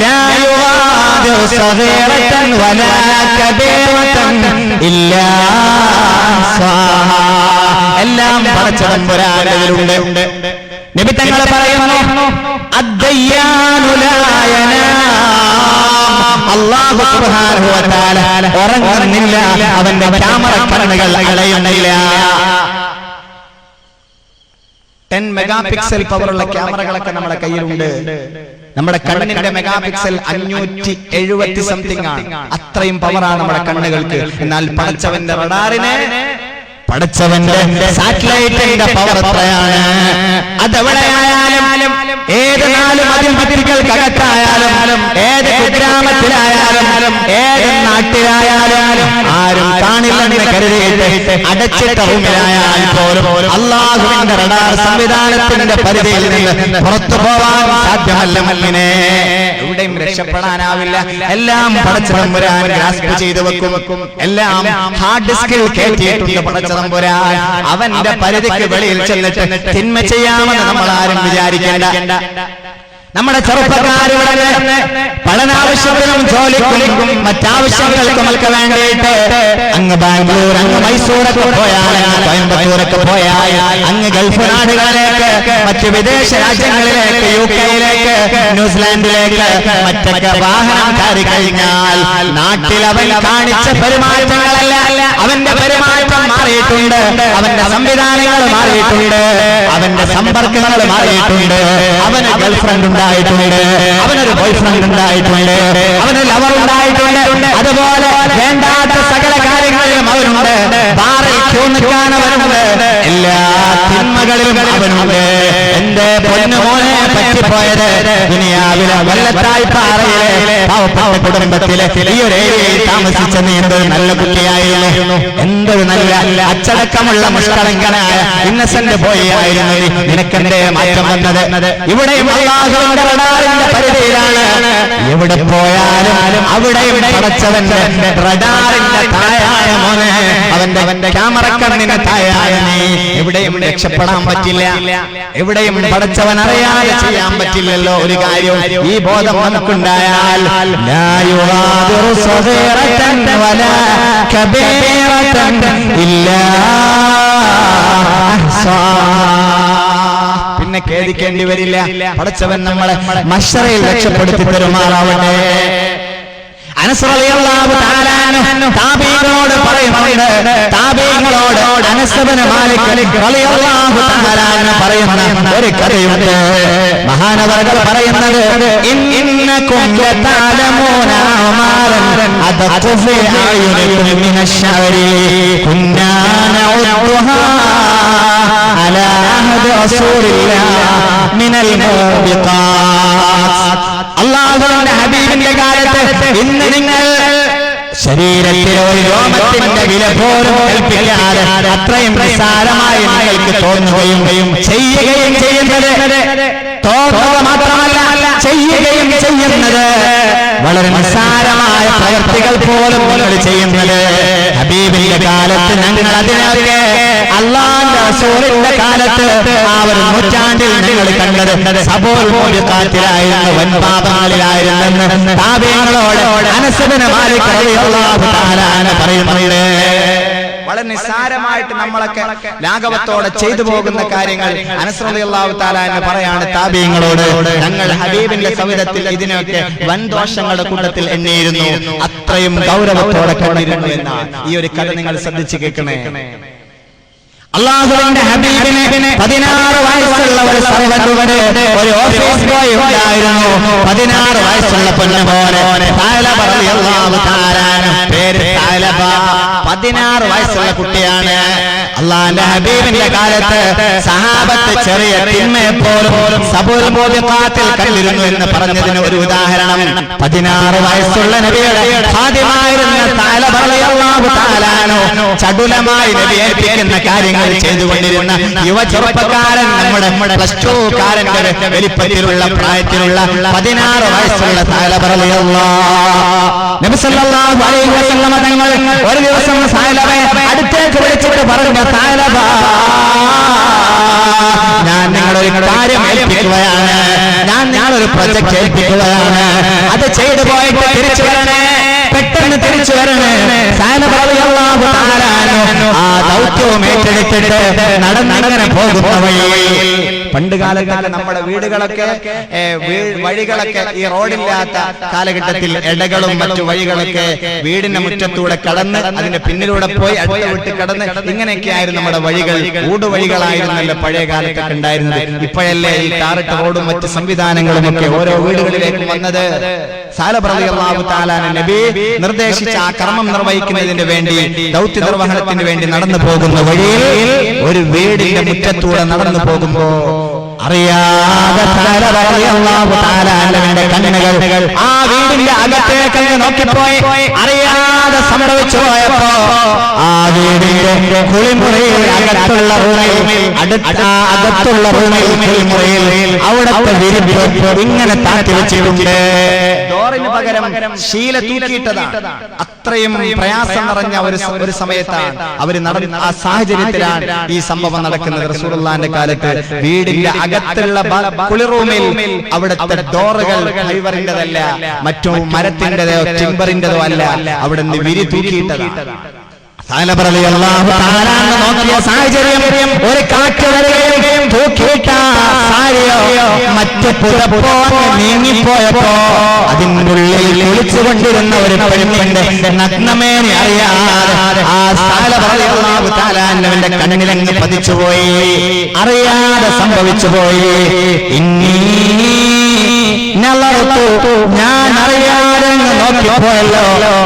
ലാ യുഗാദിറു സഗീറതൻ വലാ കബീറതൻ ഇല്ലാ അഹ്സാഹാ, എല്ലാം പടച്ചതമ്പുരാനിലുണ്ട്. നബി തങ്ങൾ പറയുന്നു, അദ്ദയ്യാനു ലാ യനാം, അല്ലാഹു സുബ്ഹാനഹു വ തആല ഉറങ്ങുന്നില്ല, അവന്റെ ക്യാമറ കണ്ണുകൾ അടയുന്നില്ല. 10 മെഗാ പിക്സൽ പവറുള്ള ക്യാമറകളൊക്കെ നമ്മുടെ കയ്യിലുണ്ട്. നമ്മുടെ കണ്ണിന്റെ മെഗാ പിക്സൽ 570 സംതിങ് ആണ്. അത്രയും പവറാണ് നമ്മുടെ കണ്ണുകൾക്ക്. എന്നാൽ പടച്ചവന്റെ റഡാറിനെ, പടച്ചവന്റെ സാറ്റലൈറ്റിന്റെ പവർ എത്രയാണ്? അതെവിടെയായാലും, ഏത് 4 മതിൽക്കകത്തായാലും, ഏത് കുഗ്രാമത്തിലായാലും, ഏത് നാട്ടിലായാലും ആരും കാണില്ലെന്ന് കരുതിയിട്ട് അടച്ചിട്ട റൂമിലായാൽ പോലും അല്ലാഹുവിന്റെ റഡാർ സംവിധാനത്തിന്റെ പരിധിയിൽ നിന്ന് പുറത്തു പോവാൻ സാധ്യമല്ല. മല്ലിനെ എവിടെയും രക്ഷപ്പെടാനാവില്ല. എല്ലാം പടച്ച തമ്പുരാൻ ഗ്രാസ്പ് ചെയ്തു വെക്കും. എല്ലാം ഹാർഡ് ഡിസ്കിൽ കയറ്റിയിട്ടുണ്ട് പടച്ച തമ്പുരാൻ. അവന്റെ പരിധിക്ക് വെളിയിൽ ചെന്നിട്ട് തിന്മ ചെയ്യാമെന്ന് നമ്മൾ ആരും വിചാരിക്കേണ്ട. നമ്മുടെ ചെറുപ്പക്കാരിവിടെ പഠനാവശ്യത്തിനും ജോലിക്കും മറ്റാവശ്യങ്ങൾക്കുമൊക്കെ വേണ്ടിയിട്ട് അങ്ങ് ബാംഗ്ലൂർ, അങ്ങ് മൈസൂരൊക്കെ പോയാൽ, കോയമ്പത്തൂരൊക്കെ പോയാൽ, അങ്ങ് ഗൾഫ് നാടുകളിലേക്ക്, മറ്റ് വിദേശ രാജ്യങ്ങളിലേക്ക്, UK-യിലേക്ക്, ന്യൂസിലാൻഡിലേക്ക് മറ്റൊക്കെ വാഹനം കയറി കഴിഞ്ഞാൽ നാട്ടിൽ അവൻ കാണിച്ച പെരുമാറ്റങ്ങളല്ല, അവന്റെ പെരുമാറ്റം മാറിയിട്ടുണ്ട്, അവന്റെ സംവിധാനങ്ങൾ മാറിയിട്ടുണ്ട്, അവന്റെ സമ്പർക്കങ്ങൾ മാറിയിട്ടുണ്ട്. അവന് ഗേൾഫ്രണ്ട് ഉണ്ടായിട്ടുണ്ട്, അവനൊരു ബോയ്ഫ്രണ്ട് ഉണ്ടായിട്ടുണ്ട്, അവനൊരു ലവർ ഉണ്ടായിട്ടുണ്ട്. അതുപോലെ വേണ്ടാത്ത സകല കാര്യങ്ങളിലും അവനുണ്ട്. ബാറിൽ ക്യൂ നിൽക്കാൻ അവനുണ്ട്. എല്ലാ തിന്മകളിലും അവനുണ്ട്. എന്റെ പൊന്നുമോനെ പറ്റിപ്പോയത് ദുനിയാവിലെ വല്ലത്തായി പാറയിലെ പാവപ്പെട്ട കുടുംബത്തിലെ ഈ ഒരു ഏരിയയിൽ താമസിച്ച നീ എന്തൊരു നല്ല കുട്ടിയായിരുന്നു, എന്തൊരു നല്ല അച്ചടക്കമുള്ള മുഷ്കളങ്കനായ ഇന്നസെന്റ് ബോയ് ആയിരുന്നു. നിനക്കെന്റെ മാറ്റം വന്നത് ഇവിടെയും അല്ലാഹുവിന്റെ റഡാറിന്റെ പരിധിയിലാണ്. എവിടെ പോയാലും അവിടെയും പടച്ചവന്റെ റഡാറിന്റെ തായായ മോനെ, അവന്റെ ക്യാമറ കണ്ണിന് തായായ നീ എവിടെയും രക്ഷപ്പെടാൻ പറ്റില്ല. എവിടെയും പടച്ചവൻ അറിയാതെ ചെയ്യാൻ പറ്റില്ലല്ലോ ഒരു കാര്യം. ഈ ബോധം നമുക്കുണ്ടായാൽ ലാ യുഗാദിറു സഗീറതൻ വലാ കബീറതൻ ഇല്ലാ അഹ്സാ. പിന്നെ ഖേദിക്കേണ്ടി വരില്ല. പടച്ചവൻ നമ്മളെ മഹ്ശറയിൽ രക്ഷപ്പെടുത്തി തരുമാറാവട്ടെ. അനസ് റളിയല്ലാഹു തആല അൻഹു താബീങ്ങളോട് പറയുന്നുണ്ട്, താബീങ്ങളോട് അനസ് ഇബ്നു മാലിക് റളിയല്ലാഹു തആല അൻഹു പറയുന്ന ഒരു കഥയുണ്ട്. മഹാനവറുകൾ പറയുന്നത്, ഇന്നകും ലതഅലമൂന അമാറൻ അദഖു ഫീ അയുനികും മിനശ്ശഅരി കുന്നാ നഉദ്ദുഹാ അലാ അഹദി റസൂലില്ലാഹ് മിനൽ മുബിഖാത്ത്. അല്ലാഹുവിന്റെ ഹബീബിന്റെ കാലത്ത് ഇന്ന് നിങ്ങൾ ശരീരത്തിലെ ഒരു രോമത്തിന്റെ വില പോലും കൽപ്പിക്കാതെ അത്രയും നിസ്സാരമായി നിങ്ങൾക്ക് തോന്നുകയും ചെയ്യുകയും ചെയ്യുന്നത്, തോന്നുക മാത്രമല്ല ചെയ്യുകയും ചെയ്യുന്നത്, വളരെ നിസ്സാരമായ പ്രവൃത്തികൾ പോലും നിങ്ങൾ ചെയ്യുന്നത്. ഹബീബിന്റെ കാലത്ത് ഞങ്ങൾ അതിനൊക്കെ അല്ലാഹുവിന്റെ റസൂലിന്റെ കാലത്ത് ആ ഒരു നൂറ്റാണ്ടിൽ നിങ്ങൾ കണ്ടത് സബൂൽ മുബിഖാത്തിലായിരുന്നു, വൻപാപങ്ങളിലായിരുന്നു. താബീങ്ങളോട് അനസ് ഇബ്നു മാലിക് റളിയല്ലാഹു തആല അൻഹു പറയുന്നുണ്ട്, വളരെ നിസ്സാരമായിട്ട് നമ്മളൊക്കെ ലാഘവത്തോടെ ചെയ്തു പോകുന്ന കാര്യങ്ങൾ അനസ് റളിയല്ലാഹു തആല അൻഹു പറയാണ് താബീങ്ങളോട്, ഞങ്ങൾ ഹബീബിന്റെ സവിധത്തിൽ ഇതിനൊക്കെ വൻദോഷങ്ങളുടെ കൂട്ടത്തിൽ എണ്ണിയിരുന്നു, അത്രയും ഗൗരവത്തോടെ കണ്ടിരുന്നു എന്നാണ്. ഈ ഒരു കഥ നിങ്ങൾ ശ്രദ്ധിച്ചു കേൾക്കണേ. അല്ലാഹുവിന്റെ ഹബീബിന് 16 വയസ്സുള്ള ഒരു സർവ്വന്റുവന് ഒരു ഓഫീസ് ബോയ് ഉണ്ടായിരുന്നു. 16 വയസ്സുള്ള പൊന്നുപോലെ തഅലബ റളിയല്ലാഹു തആല പേര് തഅലബ. 16 വയസ്സുള്ള കുട്ടിയാണ്. അല്ലാഹുവിന്റെ ഹബീബിന്റെ കാലത്ത് സഹാബത്ത് ചെറിയ തിന്മയെ പോലും സബൂൽ മുബിഖാത്തിൽ കണ്ടിരുന്നു എന്ന് പറഞ്ഞതിന് ഒരു ഉദാഹരണം 16 വയസ്സുള്ള നബിയുടെ ഖാദിമായിരുന്ന തഅലബ റളിയല്ലാഹു തആല ചടുലമായി നബി ഏൽപ്പിക്കുന്ന കാര്യങ്ങൾ ചെയ്തുകൊണ്ടിരുന്ന യുവ ചെറുപ്പക്കാരൻ, നമ്മുടെ പ്ലസ് 2 കാരന്റെ വലിപ്പത്തിലുള്ള പ്രായത്തിലുള്ള 16 വയസ്സുള്ള തഅലബ റളിയല്ലാഹു നബി സല്ലല്ലാഹു അലൈഹി വസല്ലം തങ്ങൾ ഒരു ദിവസം തഅലബയെ അടുത്തേക്ക് വിളിച്ചിട്ട് പറഞ്ഞു, തഅലബ, ഞാൻ നിങ്ങളൊരു കാര്യം ഏൽപ്പിക്കുകയാണ്, ഞാൻ നിങ്ങളൊരു പ്രൊജക്ട് ഏൽപ്പിക്കുകയാണ്, അത് ചെയ്തു പോയിട്ട് തിരിച്ചു വരണേ, പെട്ടെന്ന് തിരിച്ചു വരണേ. തഅലബ റളിയല്ലാഹു തആല ആ ദൗത്യവും ഏറ്റെടുത്തിട്ട് നടന്നങ്ങനെ പോകുന്ന വഴിയിൽ പണ്ട് കാലത്തൊക്കെ നമ്മുടെ വീടുകളൊക്കെ വഴികളൊക്കെ ഈ റോഡില്ലാത്ത കാലഘട്ടത്തിൽ ഇടകളും മറ്റു വഴികളൊക്കെ വീടിന്റെ മുറ്റത്തൂടെ കടന്ന് അതിന്റെ പിന്നിലൂടെ പോയി അടുത്ത വിട്ട് കടന്ന് ഇങ്ങനെയൊക്കെ ആയിരുന്നു നമ്മുടെ വഴികൾ. ഊടുവഴികളായിരുന്നല്ലോ പഴയ കാലത്തൊക്കെ ഉണ്ടായിരുന്നത്. ഇപ്പോഴല്ലേ ഈ ടാറിട്ട റോഡും മറ്റു സംവിധാനങ്ങളും ഒക്കെ ഓരോ വീടുകളിലേക്കും വന്നത്. തഅലബ റളിയല്ലാഹു തആല നബി നിർദ്ദേശിച്ച ആ കർമ്മം നിർവഹിക്കുന്നതിന് വേണ്ടി, ദൗത്യ നിർവഹണത്തിന് വേണ്ടി നടന്നു പോകുന്ന വഴിയിൽ ഒരു വീടിന്റെ മുറ്റത്തൂടെ നടന്നു പോകുമ്പോ അറിയാതെ കണ്ണുകൾ ആ വീടിന്റെ അകത്തേക്ക് നോക്കിപ്പോയി. അറിയാതെ സംഭവിച്ചു പോയപ്പോ ആ വീടിന്റെ കുളിമുറിയിൽ അകത്തുള്ള കുളിമുറിയിൽ അവിടത്തെ വിരിപ്പ് ഇങ്ങനെ താത്തി വെച്ചിട്ടുണ്ട്. ഡോറിന് പകരം ശീല തൂക്കിയിട്ടതാണ്. അത്രയും പ്രയാസം നിറഞ്ഞ ഒരു സമയത്താണ് അവർ നടന്ന ആ സാഹചര്യത്തിലാണ് ഈ സംഭവം നടക്കുന്നത്. റസൂലുള്ളാഹിന്റെ കാലത്ത് വീടിന്റെ അകത്തുള്ള കുളിറൂമിൽ അവിടുത്തെ ഡോറുകൾ ഫൈബറിന്റെതല്ല, മറ്റു മരത്തിന്റെതോ ടിമ്പറിന്റെതോ അല്ല, അവിടെ നിന്ന് വിരി തൂക്കിയിട്ടതാണ്. നോക്കിയ സാഹചര്യം ഒരു കാറ്റ് വരികയും തൂക്കിയിട്ട സാരിയോ മറ്റു പുറപ്പോ നീങ്ങിപ്പോയപ്പോ അതിൻ്റെ ഉള്ളിൽ ഒളിച്ചുകൊണ്ടിരുന്ന ഒരു പെണ്ണിന്റെ നഗ്നമേനി അറിയാതെ ആ സാലവന്റെ കണ്ണിലങ്ങ് പതിച്ചുപോയി. അറിയാതെ സംഭവിച്ചു പോയി. ഞാൻ അറിയാതെ നോക്കിപ്പോയല്ലോ,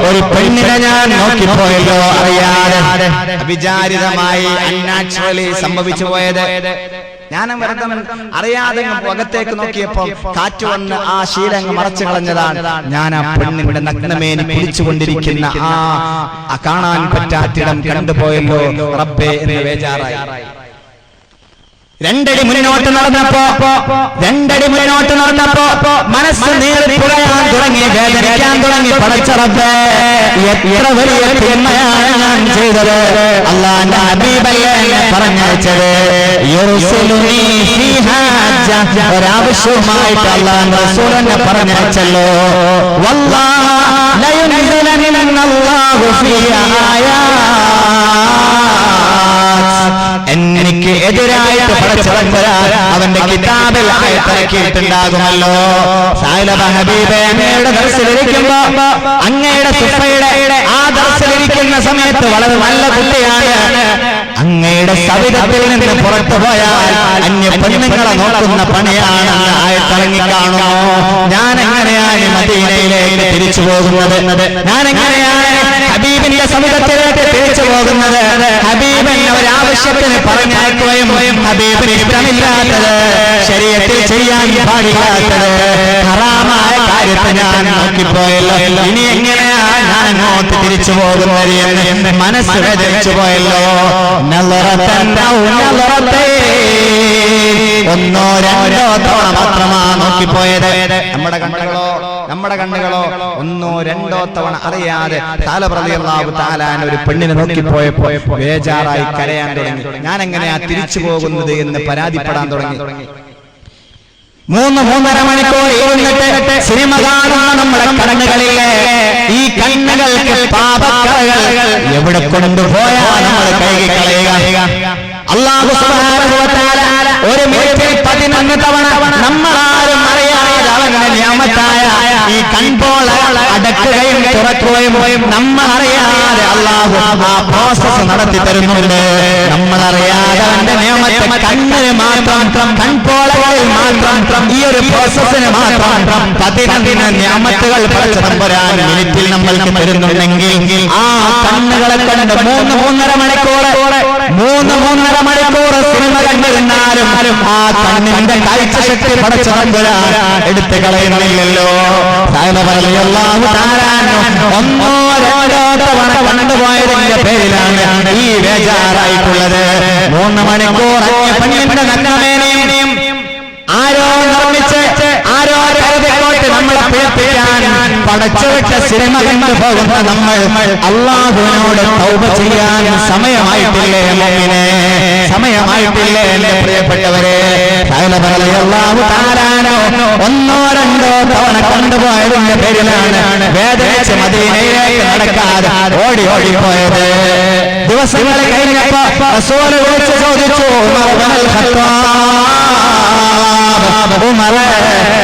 ഒരു പെണ്ണിനെ ഞാൻ നോക്കിപ്പോയല്ലോ അറിയാതെ. അവിചാരിതമായി അൺനാച്ചുറലി സംഭവിച്ചു പോയത്. ഞാൻ അറിയാതെ അകത്തേക്ക് നോക്കിയപ്പോ കാറ്റ് വന്ന് ആ ശീലങ്ങ് മറച്ചു കളഞ്ഞതാണ്. ഞാൻ ആ പെണ്ണിന്റെ നഗ്നമേനി കുളിച്ചുകൊണ്ടിരിക്കുന്ന ആ കാണാൻ പറ്റാത്തിടം കണ്ടുപോയല്ലോ റബ്ബേ എന്ന് ബേജാറായി. രണ്ടടി മുന്നോട്ട് നടന്നപ്പോ മനസ്സ് നീറിപ്പുകയാൻ തുടങ്ങി, വേദനിക്കാൻ തുടങ്ങി. പടച്ച റബ്ബേ, എത്ര വലിയ തിന്മയാണ് ഞാൻ ചെയ്തത്. അല്ലാഹുവിന്റെ ഹബീബല്ലേ എന്നെ പറഞ്ഞയച്ചത്. യുർസിലുനി ഫീ ഹാജ, ഒരാവശ്യവുമായിട്ട് അല്ലാഹുവിന്റെ റസൂൽ എന്നെ പറഞ്ഞയച്ചല്ലോ. വല്ലാഹി ലയുൻസിലന്നല്ലാഹു ഫീ ആയാത്, എനിക്ക് എതിരായിട്ട് അവന്റെ കിതാബിൽ ആയത്തിറക്കിയിട്ടുണ്ടാകുമല്ലോ. സായിലബ ഹബീബേ, അങ്ങയുടെ ദർശനത്തിലിരിക്കുമ്പോ, അങ്ങയുടെ സുഫയുടെ ആ ദർശനത്തിലിരിക്കുന്ന സമയത്ത് വളരെ നല്ല കുട്ടിയാണ്. അങ്ങയുടെ സവിധത്തിൽ നിന്ന് പുറത്തു പോയാൽ അന്യ പെണ്ണുങ്ങളെ നോക്കുന്ന പണിയാണ് ആയത്തിറങ്ങി കാണുമോ? ഞാൻ എങ്ങനെയാണ് മദീനയിലേക്ക് തിരിച്ചു പോകുന്നത്? ഞാൻ എങ്ങനെയാണ് ഹബീബിന്റെ സവിധത്തിലേക്ക് തിരിച്ചു പോകുന്നത്? ഹബീബിന്റെ ഒരാവശ്യത്തിന് പറഞ്ഞയക്കുകയും ഹബീബിന് ഇഷ്ടമില്ലാത്തത്, ശരീഅത്തിൽ ചെയ്യാൻ പാടില്ലാത്തത്, ഹറാമായ കാര്യത്തെ ഞാൻ നോക്കിപ്പോയല്ലോ. ഇനി എങ്ങനെയാണ് ഞാൻ അങ്ങോട്ട് തിരിച്ചു പോകുന്നത് എന്ന് മനസ്സ് വേദനിച്ചു പോയല്ലോ. ഒന്നോ രണ്ടോ തവണ മാത്രമാണ് നോക്കിപ്പോയത്. നമ്മുടെ കണ്ണുകളോ ഒന്നോ രണ്ടോ തവണ അറിയാതെ റളിയല്ലാഹു തആല ഒരു പെണ്ണിനെ നോക്കിപ്പോയപ്പോ ബേജാറായി കരയാൻ തുടങ്ങി. ഞാൻ എങ്ങനെയാ തിരിച്ചു പോകുന്നത് എന്ന് പരാതിപ്പെടാൻ തുടങ്ങി. 3-3.5 മണിക്കൂർ ഇരുന്നിട്ട് സിനിമ കാണുന്ന നമ്മുടെ കണ്ണുകളിലെ ഈ കണ്ണുകൾക്ക് പാപക്കറകൾ എവിടെ കൊണ്ടുപോയാൽ നമ്മൾ കഴുകി കളയുക. അല്ലാഹു സുബ്ഹാനഹു വ തആല ഒരു മിനിറ്റിൽ 11 തവണ നമ്മളാരും അറിയാതെ അവന്റെ നിയമത്തായ ഈ കൺപോള അടക്കുകയും തുറക്കുകയും നമ്മൾ അറിയാതെ അല്ലാഹു ആ പ്രോസസ് നടത്തി തരുന്നുണ്ട്. നമ്മളറിയാതെ അവന്റെ നിയമത്തെ കണ്ണിന് മാത്രം, കൺപോളകളിൽ മാത്രം, ഈ ഒരു പ്രോസസ്സിന് മാത്രം 11 നിയമത്തുകൾ പടച്ചതമ്പുരാൻ മിനിറ്റിൽ നമ്മൾക്ക് തരുന്നുണ്ടെങ്കിൽ ആ കണ്ണുകളെ കൊണ്ട് 3-3.5 മണിക്കൂർ സിനിമ കണ്ടിരുന്നാലും ആ കണ്ണിന്റെ കാഴ്ച ശക്തി പടച്ചതമ്പുരാൻ എടുത്തു കളയുന്നില്ലല്ലോ. ഒന്നോ രണ്ടോ തവണ കണ്ടുപോയതിന്റെ പേരിലാണ് ഈ ബേജാറായിട്ടുള്ളത്. 3 മണിക്കൂർ പെണ്ണിന്റെ നഗ്നമേനയും ആരോ നിർമ്മിച്ച് ആരോ കരുതിക്കോട്ട് നമ്മളെ പേർപ്പിക്കാൻ പടച്ചുവെച്ച സിനിമ കണ്ടു പോകുന്ന നമ്മൾ അല്ലാഹുവിനോട് തൗബ ചെയ്യാൻ സമയമായിട്ടില്ലേ മുഅ്മിനേ? സമയമായിട്ടില്ലേ എന്റെ പ്രിയപ്പെട്ടവരെ? റളിയല്ലാഹു തആല ഒന്നോ രണ്ടോ തവണ കണ്ടുപോയതിന്റെ പേരിലാണ് വേദനിച്ച് മദീനയിലേക്ക് നടക്കാതെ ഓടി പോയത്. ദിവസങ്ങൾ കഴിഞ്ഞപ്പോ റസൂൽ വിളിച്ചു ചോദിച്ചു,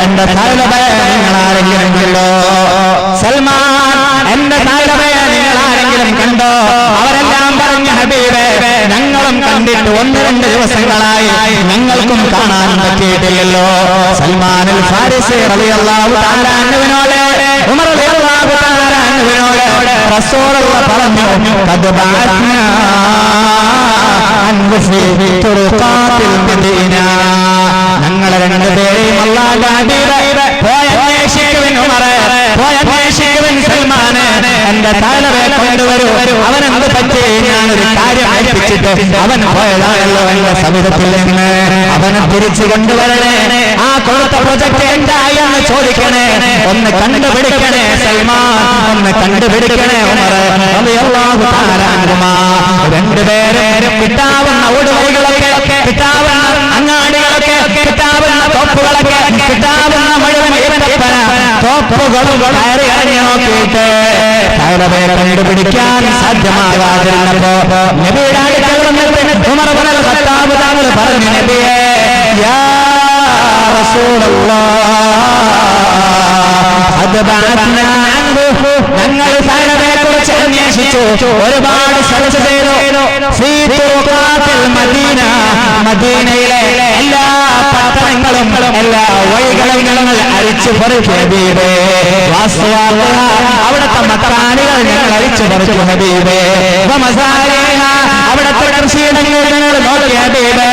എന്റെ താലബയെ നിങ്ങൾ ആരെങ്കിലും കണ്ടോ? സൽമാൻ, എന്റെ താലബയെ നിങ്ങൾ ആരെങ്കിലും കണ്ടോ? അവരെല്ലാം പറഞ്ഞു, ഹബീബേ, ഞങ്ങളും കണ്ടിട്ട് 1-2 ദിവസങ്ങളായി, ഞങ്ങൾക്കും കാണാൻ പറ്റിയിട്ടില്ലല്ലോ. സൽമാനുൽ ഫാരിസി റളിയല്ലാഹു തആല അൻഹുവിനോട്, ഉമർ റളിയല്ലാഹു തആല അൻഹുവിനോട് റസൂലുള്ളാഹി പറഞ്ഞു, ഖദ് ബഅത്നാ അൻ തുർഖാത്തിൽ മദീന, ഞങ്ങളെ രണ്ടുപേരെയും അല്ലാഹുവിന്റെ ഹബീബ് പോയി അന്വേഷിക്കുവിൻ ഉമർ, പോയി അന്വേഷിക്കുവിൻ സൽമാൻ, എന്റെ താലവെ കൊണ്ടുവരൂ, അവനെന്ത് പറ്റി? ഞാനൊരു കാര്യം ഏൽപ്പിച്ചിട്ട് അവൻ പോയതാണല്ലോ എന്റെ സവിധത്തിൽ നിന്ന്, അവനെ തിരിച്ചു കൊണ്ടുവരണേ, ആ കൊടുത്ത പ്രൊജക്ട് എന്തായി എന്ന് ചോദിക്കണേ, ഒന്ന് കണ്ടുപിടിക്കണേ സൽമാൻ, ഒന്ന് കണ്ടുപിടിക്കണേ ഉമർ റളിയല്ലാഹു തആല അൻഹുമാ. രണ്ടുപേരും കിട്ടാവുന്ന ഓടുവഴികളൊക്കെ, കിട്ടാവുന്ന അങ്ങാടികളൊക്കെ, കിട്ടാവുന്ന തോപ്പുകളൊക്കെ, കിട്ടാവുന്ന മുഴുവൻ തോപ്പുകളും കയറി ഇറങ്ങി നോക്കിയിട്ട് താലവയെ കണ്ടുപിടിക്കാൻ സാധ്യമാകാതിരുന്നപ്പോ നബിയുടെ അടുക്കൽ വന്നിട്ട് ഉമർ ഇബ്നുൽ ഖത്താബ് തങ്ങൾ പറഞ്ഞു, നബിയേ യാ റസൂലല്ലാഹ് ഞങ്ങൾ താലവയെ കുറിച്ച് അന്വേഷിച്ചു, ഒരുപാട് സെർച്ച് ചെയ്തു. മദീനയിലെ എല്ലാ പട്ടണങ്ങളും എല്ലാ വഴികളും ഞങ്ങൾ അരിച്ചു പറിച്ചു ഹബീബേ, അവിടുത്തെ മക്കാനുകൾ ഞങ്ങൾ അരിച്ചു പറിച്ചു ഹബീബേ, അവിടുത്തെ കൃഷിയിടങ്ങൾ ഞങ്ങൾ നോക്കി ഹബീബേ,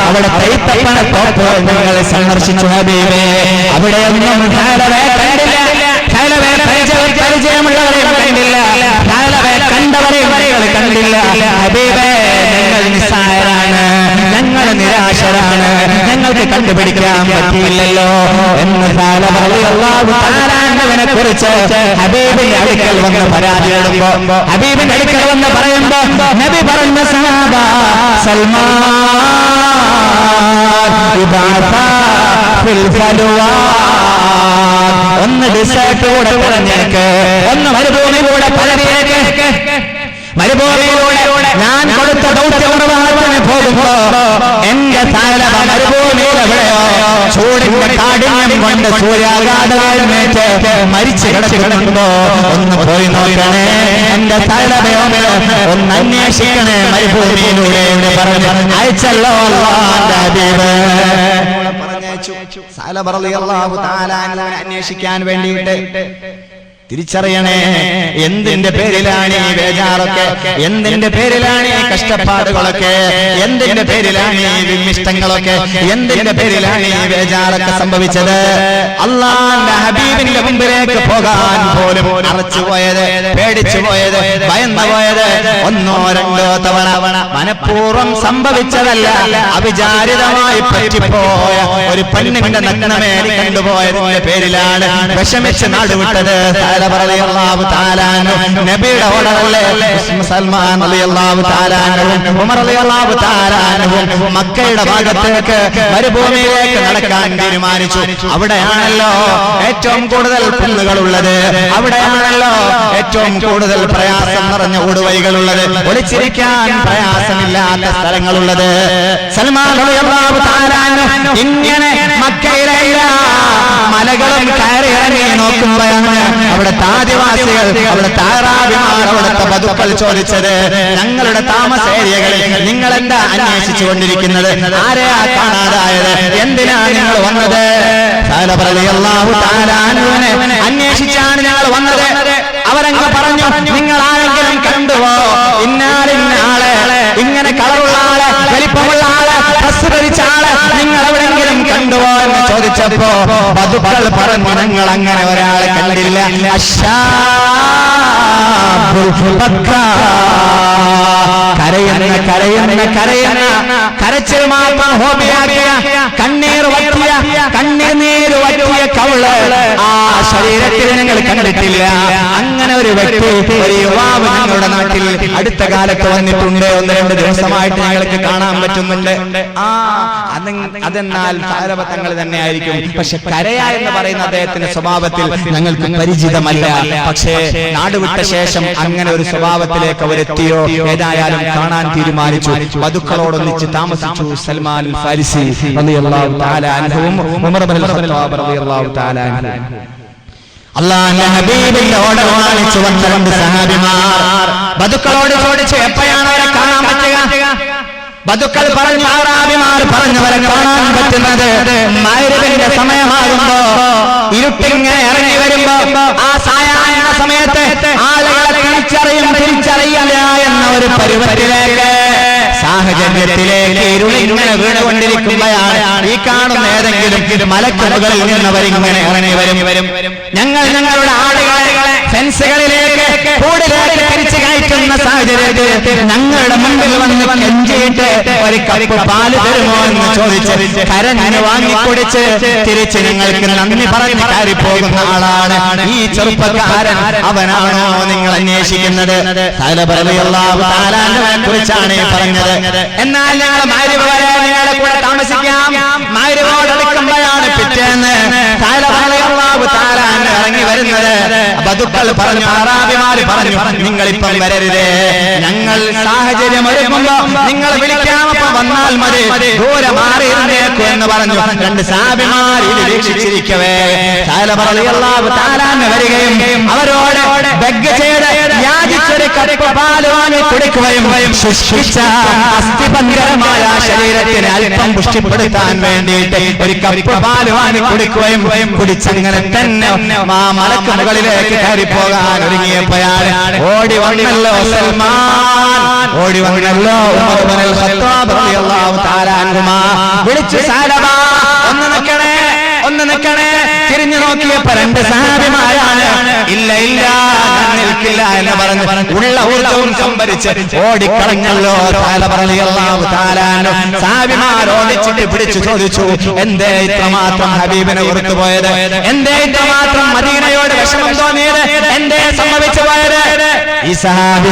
അവിടുത്തെ ഈത്തപ്പന തോപ്പ് ഞങ്ങൾ സന്ദർശിച്ചു ഹബീബേ, അവിടെയൊന്നും പരിചയമുള്ളവരെ കണ്ടില്ല, കണ്ടവരെ കണ്ടില്ല ഹബീബേ, ഞങ്ങൾ നിസ്സായരാണ്, ഞങ്ങൾ നിരാശരാണ്, ഞങ്ങൾക്ക് കണ്ടുപിടിക്കാൻ പറ്റിയില്ലല്ലോ എന്ന് അള്ളാഹുവിനെ കുറിച്ച് ഹബീബിന്റെ അടുക്കൽ വന്ന് പരാതിപ്പെടുമ്പോ, ഹബീബിന്റെ അടുക്കൽ വന്ന് പറയുമ്പോ നബി പറഞ്ഞ സഹാബ സൽമാൻ ഒന്ന് ഡിസേർട്ട് കൂടെ പറഞ്ഞേക്ക്, ഒന്ന് മരുഭൂമി കൂടെ പലരേക്ക്, മരുഭൂമിയിലൂടെ ഞാൻ കൊടുത്ത ദൗത്യനിർവഹണത്തിന് പോകുമ്പോ എന്റെ താലവ മരുഭൂമിയിൽ എവിടെയോ ചൂടിന്റെ കാഠിന്യം കൊണ്ട് സൂര്യാഘാതമേറ്റ് മരിച്ചു കിടക്കുന്നുണ്ടോ, ഒന്ന് പോയി നോക്കണേ, എന്റെ താലവയോ ഒന്ന് അന്വേഷിക്കണേ മരുഭൂമിയിലൂടെ എന്ന് പറഞ്ഞ് അയച്ചല്ലോ അല്ലാഹുവിന്റെ ഹബീബ്. സഅലബ റളിയല്ലാഹു തആല അൻഹുവിനെ അന്വേഷിക്കാൻ വേണ്ടിയിട്ട് തിരിച്ചറിയണേ, എന്തിന്റെ പേരിലാണ് ഈ ബേജാറൊക്കെ, എന്തിന്റെ പേരിലാണ് ഈ കഷ്ടപ്പാടുകളൊക്കെ, എന്തിന്റെ പേരിലാണ് ഈ വിമിഷ്ടങ്ങളൊക്കെ, എന്തിന്റെ പേരിലാണ് ഈ ബേജാറൊക്കെ സംഭവിച്ചത്? അല്ലാഹുവിന്റെ ഹബീബിന്റെ മുമ്പിലേക്ക് പോകാൻ പോലും അറച്ചുപോയത്, പേടിച്ചു പോയത്, ഭയന്നു പോയത് ഒന്നോ രണ്ടോ തവണ മനഃപൂർവ്വം സംഭവിച്ചതല്ല, അവിചാരിതമായി പറ്റിപ്പോയ ഒരു പെണ്ണിന്റെ നഗ്നമേനി കണ്ടുപോയതിന്റെ പേരിലാണ് വിഷമിച്ച് നാടുവിട്ടത്. നബിയുടെ ഓർഡറല്ലേ സൽമാൻ റളിയല്ലാഹു തആല അൻഹു ഉമർ റളിയല്ലാഹു തആല അൻഹു മക്കയുടെ ഭാഗത്തേക്ക് മരുഭൂമിയിലേക്ക് നടക്കാൻ തീരുമാനിച്ചു. അവിടെയാണല്ലോ ഏറ്റവും കൂടുതൽ കുന്നുകളുള്ളത്, അവിടെയാണല്ലോ ഏറ്റവും കൂടുതൽ പ്രയാസം നിറഞ്ഞ ഓടുവഴികളുള്ളത്, ഒളിച്ചിരിക്കാൻ പ്രയാസമില്ലാത്ത സ്ഥലങ്ങളുള്ളത്. സൽമാൻ റളിയല്ലാഹു തആല അൻഹു ഇങ്ങനെ മക്കയിലെ മലകളും കയറി ഇറങ്ങി നോക്കുമ്പോഴാണ് അവിടുത്തെ ആദിവാസികൾ, അവിടുത്തെ അറാബിമാർ, അവിടുത്തെ ബദുക്കൾ ചോദിച്ചത്, ഞങ്ങളുടെ താമസ ഏരിയകളിൽ നിങ്ങൾ എന്താ അന്വേഷിച്ചു കൊണ്ടിരിക്കുന്നത്? ആരെയാ കാണാതായത്? എന്തിനാണ് നിങ്ങൾ വന്നത്? സഅലബ റളിയല്ലാഹു തആല അൻഹുവിനെ അന്വേഷിച്ചാണ് ഞങ്ങൾ വന്നത്. അവരങ്ങ് പറഞ്ഞു, നിങ്ങൾ ആരെങ്കിലും കണ്ടുവോ? ഇന്നാലിന്ന ആളെ, ഇങ്ങനെ കളറുള്ള ആളെ, വലിപ്പമുള്ള ആളെ, ഡ്രസ് ധരിച്ച ആളെ നിങ്ങൾ എവിടെയെങ്കിലും കണ്ടുവോ എന്ന് ചോദിച്ചപ്പോ ബദുക്കൾ പറഞ്ഞു, ഞങ്ങൾ അങ്ങനെ ഒരാളെ കണ്ടില്ല. കരച്ചിൽ മാത്രം ഹോബിയാക്കിയ, കണ്ണീര് വറ്റിയ കവിള് ആ ശരീരത്തിൽ ഞങ്ങൾ കണ്ടിട്ടില്ല. അങ്ങനെ ഒരു വ്യക്തി, ഒരു യുവാവ് ഞങ്ങളുടെ നാട്ടിൽ അടുത്ത കാലത്ത് വന്നിട്ടുണ്ട്. 1-2 ദിവസമായിട്ട് ഞങ്ങൾക്ക് കാണാൻ പറ്റുന്നുണ്ട്. അതെന്നാൽ സഅലബ തങ്ങൾ തന്നെ ആയിരിക്കും. പക്ഷെ കരയ എന്ന് പറയുന്ന അദ്ദേഹത്തിന്റെ സ്വഭാവത്തിൽ ഞങ്ങൾക്ക് പരിചിതമല്ല. പക്ഷേ നാടുവിട്ട ശേഷം അങ്ങനെ ഒരു സ്വഭാവത്തിലേക്ക് അവരെത്തിയോ? ഏതായാലും കാണാൻ തീരുമാനിച്ചു. ബദുക്കളോടൊന്നിച്ച് താമസിച്ചു സൽമാൻ അൽ ഫാരിസി റളിയല്ലാഹു തആല അൻഹുവും ഉമർ ഇബ്നുൽ ഖത്താബ് റളിയല്ലാഹു തആല അൻഹു. അല്ലാഹുവിന്റെ ഹബീബിന്റെ ഓർഡർ വാങ്ങിച്ചു വന്ന 2 സഹാബിമാർ ബദുക്കളോട് ചോദിച്ചു, എപ്പോഴാണ് അവരെ കാണാൻ പറ്റുക? ബദുക്കൾ പറഞ്ഞു, അറാബിമാർ പറഞ്ഞവരെ കാണാൻ പറ്റുന്നത് മഗ്‌രിബിന്റെ സമയമാകുമ്പോ, ഇരുട്ടിങ്ങനെ ഇറങ്ങി വരുമ്പോ, ആ സായാഹ്ന സമയത്ത് ആളുകളെ തിരിച്ചറിയില്ല എന്ന ഒരു പരുവത്തിലേക്ക് സാഹചര്യം സാഹചര്യത്തിലേക്ക് ഇരുളിങ്ങനെ വീണുകൊണ്ടിരിക്കുമ്പോഴാണ് ഈ കാണുന്ന ഏതെങ്കിലും മലക്കുകളിൽ നിന്നവരിങ്ങനെ ഇറങ്ങി വരും. ഞങ്ങളുടെ ആളുകളെ ഫെൻസുകളിലേക്ക് കൂടിലേക്ക് തിരിച്ചു കയറ്റുന്ന സാഹചര്യത്തിൽ ഞങ്ങളുടെ മുമ്പിൽ വന്ന് കെഞ്ചിയിട്ട് ഒരു കപ്പ് പാല് തരുമോ എന്ന് ചോദിച്ച് കരഞ്ഞ് വാങ്ങിക്കൊടിച്ച് തിരിച്ച് നിങ്ങൾക്ക് നന്ദി പറഞ്ഞ് കയറിപ്പോകുന്ന ആളാണ് ഈ ചെറുപ്പക്കാരൻ. അവനാണോ നിങ്ങൾ അന്വേഷിക്കുന്നത്? കുറിച്ചാണ് പറഞ്ഞത്. എന്നാൽ ഞങ്ങൾ മഗ്‌രിബ് വരെ നിങ്ങളുടെ കൂടെ താമസിക്കാം. മഗ്‌രിബോടടുക്കുമ്പോഴാണ് പിറ്റേന്ന് ഇറങ്ങി വരുന്നത്. ബദുക്കൾ പറഞ്ഞു, അറാബിമാര് പറഞ്ഞു, നിങ്ങളിപ്പം വരരുതേ, ഞങ്ങൾ സാഹചര്യം ഒരുങ്ങുമ്പോ നിങ്ങൾ വിളിക്കാമപ്പോ വന്നാൽ മതി, ദൂരെ മാറിയിരുന്നേക്കു എന്ന് പറഞ്ഞു. രണ്ട് സഹാബിമാർ ഇത് വീക്ഷിച്ചിരിക്കവേ വരികയും അവരോട് ബെഗ് ചെയ്ത് യാചിച്ചൊരു കപ്പ് പാല് വാങ്ങി കുടിക്കുകയും ശുഷ്കിച്ച അസ്ഥിഭംഗരമായ ശരീരത്തിന് അല്പം പുഷ്ടിപ്പെടുത്താൻ വേണ്ടിയിട്ട് ഒരു കപ്പ് പാല് വാങ്ങി കുടിക്കുകയും കുടിച്ചങ്ങനെ തന്നെ മലക്ക് മുകളിലേക്ക് കയറിപ്പോകാൻ ഒരുങ്ങിയപ്പോഴാണ് ഓടി വന്നല്ലോ സൽമാൻ, ഓടി വന്നല്ലോ ഉമർ ഇബ്നുൽ ഖത്താബ് റളിയല്ലാഹു തആല അൻഹുമാ. വിളിച്ചു സാലബാ, ഒന്ന് നിൽക്കണേ. തിരിഞ്ഞു നോക്കിയപ്പോ രണ്ട് സഹാബിമാരാണ്. ഇല്ല ഞാൻ നിൽക്കില്ല എന്ന് പറഞ്ഞു ഉള്ള ഊർജ്ജവും സംഭരിച്ച് ഓടിക്കളഞ്ഞല്ലോ റളിയല്ലാഹു തആല അൻഹു. സഹാബിമാർ ഓടിച്ചിട്ട് പിടിച്ചു ചോദിച്ചു, എന്തേ ഇത്രമാത്രം ഹബീബിനെ ഓർത്തു പോയത്? എന്തേ ഇത്രമാത്രം മദീനയോട് വിഷമം തോന്നിയത്? എന്തേ സംഭവിച്ചു പോയത്? ഈ സഹാബി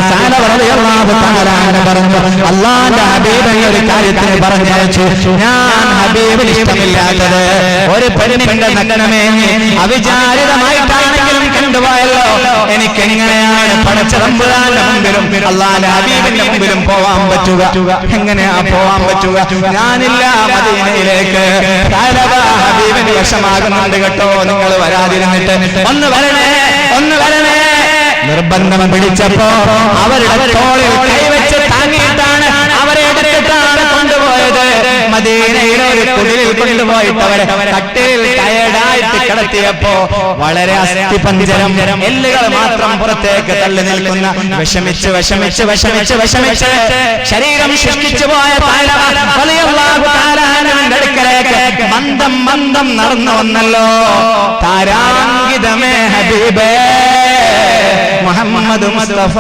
റളിയല്ലാഹു തആല അൻഹു പറഞ്ഞു, അല്ലാഹുവിന്റെ ഹബീബ് ഒരു കാര്യത്തിന് പറഞ്ഞു, ഞാൻ ഹബീബിന് ഇഷ്ടമില്ലാത്തത് ഒരു പെണ്ണിന്റെ നഗ്നമേ അവിചാരിതമായിട്ടാണെങ്കിലും കണ്ടുപോയല്ലോ. എനിക്ക് എങ്ങനെയാണ് പടച്ചതമ്പുരാന്റെ മുമ്പിലും അല്ലാഹുവിന്റെ ഹബീബിന്റെ മുമ്പിലും പോവാൻ പറ്റുക? എങ്ങനെയാ പോവാൻ പറ്റുക? ഞാനില്ല മദീനയിലേക്ക്. ഹബീബിന് വിഷമാകുന്നുണ്ട് കേട്ടോ, നിങ്ങൾ വരാതിരുന്നിട്ട് ഒന്ന് വരണേ. നിർബന്ധം പിടിച്ചപ്പോ അവരുടെ തോളിൽ കൈവച്ച് താങ്ങിയിട്ടാണ് അവരെ എടുത്തിട്ടാണ് കൊണ്ടുപോയത്. മദീനയിലെ ഒരു കുടിലിൽ കൊണ്ടുപോയിട്ട് അവരെ കട്ടിലിൽ ടയർഡായിട്ട് കിടത്തിയപ്പോ വളരെ അസ്ഥിപഞ്ജരം, എല്ലുകൾ മാത്രം പുറത്തേക്ക് തള്ളി നിൽക്കുന്ന വിഷമിച്ച് ശരീരം ശുഷ്കിച്ചു പോയ അടുക്കലേക്ക് മന്ദം നടന്നു വന്നല്ലോ. താരാങ്കിതമേ ഹബീബേ മുഹമ്മദ് മുസ്തഫ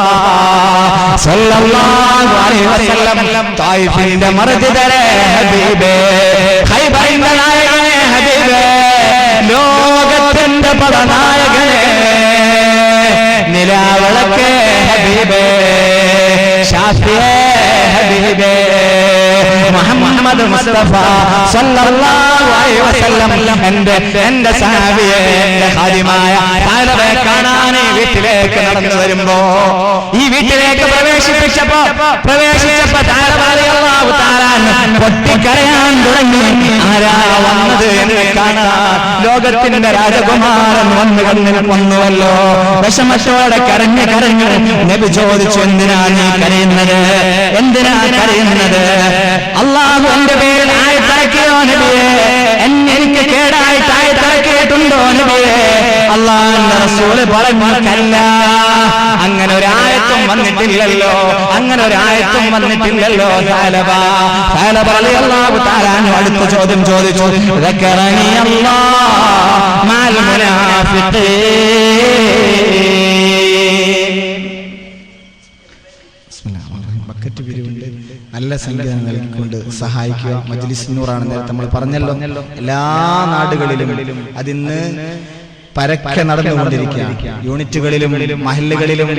സല്ലല്ലാഹു അലൈഹി വസല്ലം, തായിഫിന്റെ മർജിദരെ ഹബീബേ, ഖൈബറിന്റെ നായകനെ ഹബീബേ, ലോകത്തിന്റെ പടനായകനെ, നിലാവിളക്കേ ഹബീബേ, ഷാഫിയേ ഹബീബേ, മുഹമ്മദ് മുസ്തഫ സല്ലല്ലാഹു അലൈഹി വസല്ലം, എന്റെ സഹാബിയെ, എന്റെ ഖാദിമായ താലബെ കാണാൻ വീട്ടിലേക്ക് നടന്നു വരുമ്പോ, ഈ വീട്ടിലേക്ക് പ്രവേശിച്ചപ്പോ താലബ റളിയല്ലാഹു തആല പൊട്ടിക്കരയാൻ തുടങ്ങി. ആരാ വന്നത് എന്ന് കാണാൻ ലോകത്തിന്റെ രാജകുമാരൻ വന്നുവല്ലോ. വിഷമത്തോടെ കരഞ്ഞ് നബി ചോദിച്ചു, എന്തിനാ നീ കരയുന്നത്? അല്ലാഹു എന്റെ പേരിൽ ആയത്തിറക്കിയോ നബിയെ? എനിക്ക് കേടായിട്ട് ആയത്തിറക്കിയിട്ടുണ്ടോ നബിയെ? അല്ലാഹുവിന്റെ റസൂൽ പറഞ്ഞല്ല, അങ്ങനെ ഒരു ആയത്തും വന്നിട്ടില്ലല്ലോ. സാലബ റളിയല്ലാഹു തആല അടുത്ത ചോദ്യം ചോദിച്ചു, ദക്കറനി അല്ലാഹ് മഅൽ മുനാഫിഖീൻ. നല്ല സംഗീതം നൽകിക്കൊണ്ട് സഹായിക്കുക. മജ്ലിസ് നൂറാണ് നേരത്തെ നമ്മൾ പറഞ്ഞല്ലോ. എല്ലാ നാടുകളിലും അതിന്ന് പരക്കെ നടന്നുകൊണ്ടിരിക്കുകയാണ്. യൂണിറ്റുകളിലും മഹല്ലുകളിലും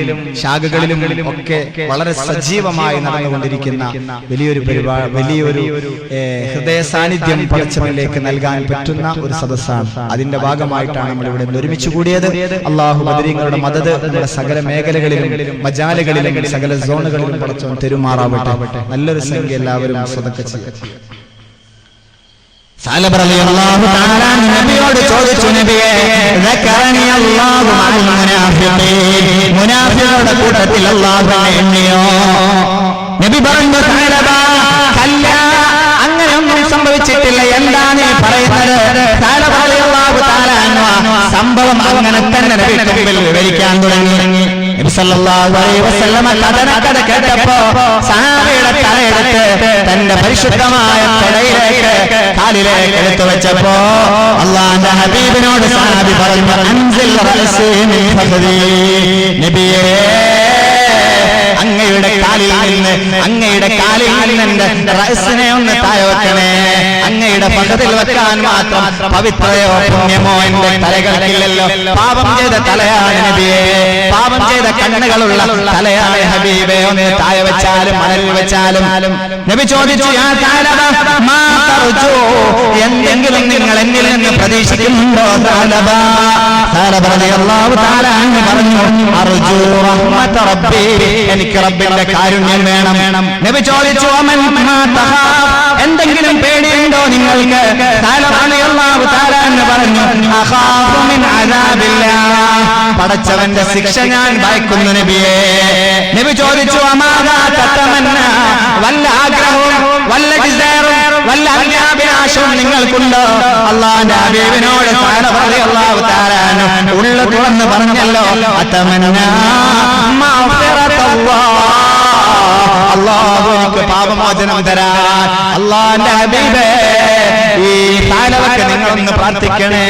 ശാഖകളിലും ഒക്കെ വളരെ സജീവമായി നടന്നുകൊണ്ടിരിക്കുന്ന വലിയൊരു ഹൃദയ സാന്നിധ്യം പടച്ചവനിലേക്ക് നൽകാൻ പറ്റുന്ന ഒരു സദസ്സാണ്. അതിന്റെ ഭാഗമായിട്ടാണ് നമ്മൾ ഇവിടെ ഒരുമിച്ച് കൂടിയത്. അള്ളാഹു ബദരീങ്ങളുടെ മദദ് നമ്മുടെ സകല മേഖലകളിലും മജാലുകളിലും സകല സോണുകളിലും പടച്ചവൻ തെരുമാറാവട്ടെ. നല്ലൊരു സംഖ്യ എല്ലാവരും സദഖ ചെയ്യുക. സാലബ റളിയല്ലാഹു തആല നബിയോട് ചോദിച്ചു, നബിയേ, ദക്കറനി അല്ലാഹു മഅൽ മുനാഫിഖീൻ, മുനാഫിഖുകളുടെ കൂട്ടത്തിൽ അല്ലാഹു എണ്ണിയോ? നബി പറഞ്ഞു, സാലബ, കല്ല, അങ്ങനെയൊന്നും സംഭവിച്ചിട്ടില്ല. എന്താണ് ഈ പറയുന്നത്? സാലബ റളിയല്ലാഹു തആല സംഭവം അങ്ങനെ തന്നെ നബിയുടെ മുമ്പിൽ വിവരിക്കാൻ തുടങ്ങി. നബി സല്ലല്ലാഹു അലൈഹി വസല്ലമ കഥ കേട്ടപ്പോ സഹാബിയുടെ തലയെടുത്ത് തന്റെ പരിശുദ്ധമായ തലയിലേക്ക് കാലിലേക്ക് എടുത്തു വെച്ചപ്പോ അല്ലാഹുവിന്റെ ഹബീബിനോട് സഹാബി പറഞ്ഞു അൻസിൽ റഅസി മിൻ ഫഖദി നബിയേ അങ്ങയുടെ കാലിൽ നിന്ന് എന്റെ റഅസിനെ ഒന്ന് താഴെ വെക്കണേ. അങ്ങയുടെ പദത്തിൽ വെക്കാൻ മാത്രം പവിത്രയോ പുണ്യമോ എന്റെ തലകൾക്കില്ലല്ലോ. പാപം ചെയ്ത തലയാണ് നബിയെ, പാപം ചെയ്ത കണ്ണുകളുള്ള തലയാണ് ഹബീബേ. ഒന്ന് താഴെ വെച്ചാലും മണലിൽ വെച്ചാലും. നബി ചോദിച്ചു യാ തഅലബ മാ തർജു, എന്തെങ്കിലും നിങ്ങൾ എന്നിൽ നിന്ന് പ്രതീക്ഷിക്കുന്നുണ്ടോ? തഅലബ റളിയല്ലാഹു തആല അൻഹു പറഞ്ഞു അർജു റഹ്മത റബ്ബി, എനിക്ക് റബ്ബിന്റെ കാരുണ്യം വേണം. നബി ചോദിച്ചു അമൻ മാ തഖാഫ്, എന്തെങ്കിലും പേടിയുണ്ടോ നിങ്ങൾക്ക്? റളിയല്ലാഹു തആല അൻഹു പറഞ്ഞു അഖാഫു മിൻ അദാബില്ലാഹ്, പടച്ചവന്റെ ശിക്ഷ ഞാൻ ഭയക്കുന്നു നബിയേ. നബി ചോദിച്ചു അമാദാ തതമന്ന, വല്ല ആഗ്രഹവും വല്ല ഡിസയറും വല്ല അഭിലാഷവും നിങ്ങൾക്കുണ്ടോ? അല്ലാഹുവിന്റെ ഹബീബിനോട് റളിയല്ലാഹു തആല ഉള്ള തുറന്ന് പറഞ്ഞല്ലോ അതമന്ന മഗ്ഫിറത്തല്ലാഹ്, അല്ലാഹു എനിക്ക് പാപമോചനം തരാൻ. അല്ലാഹുവിന്റെ ഹബീബേ ഈ തആലവക്ക് നിങ്ങളൊന്ന് പ്രാർത്ഥിക്കണേ.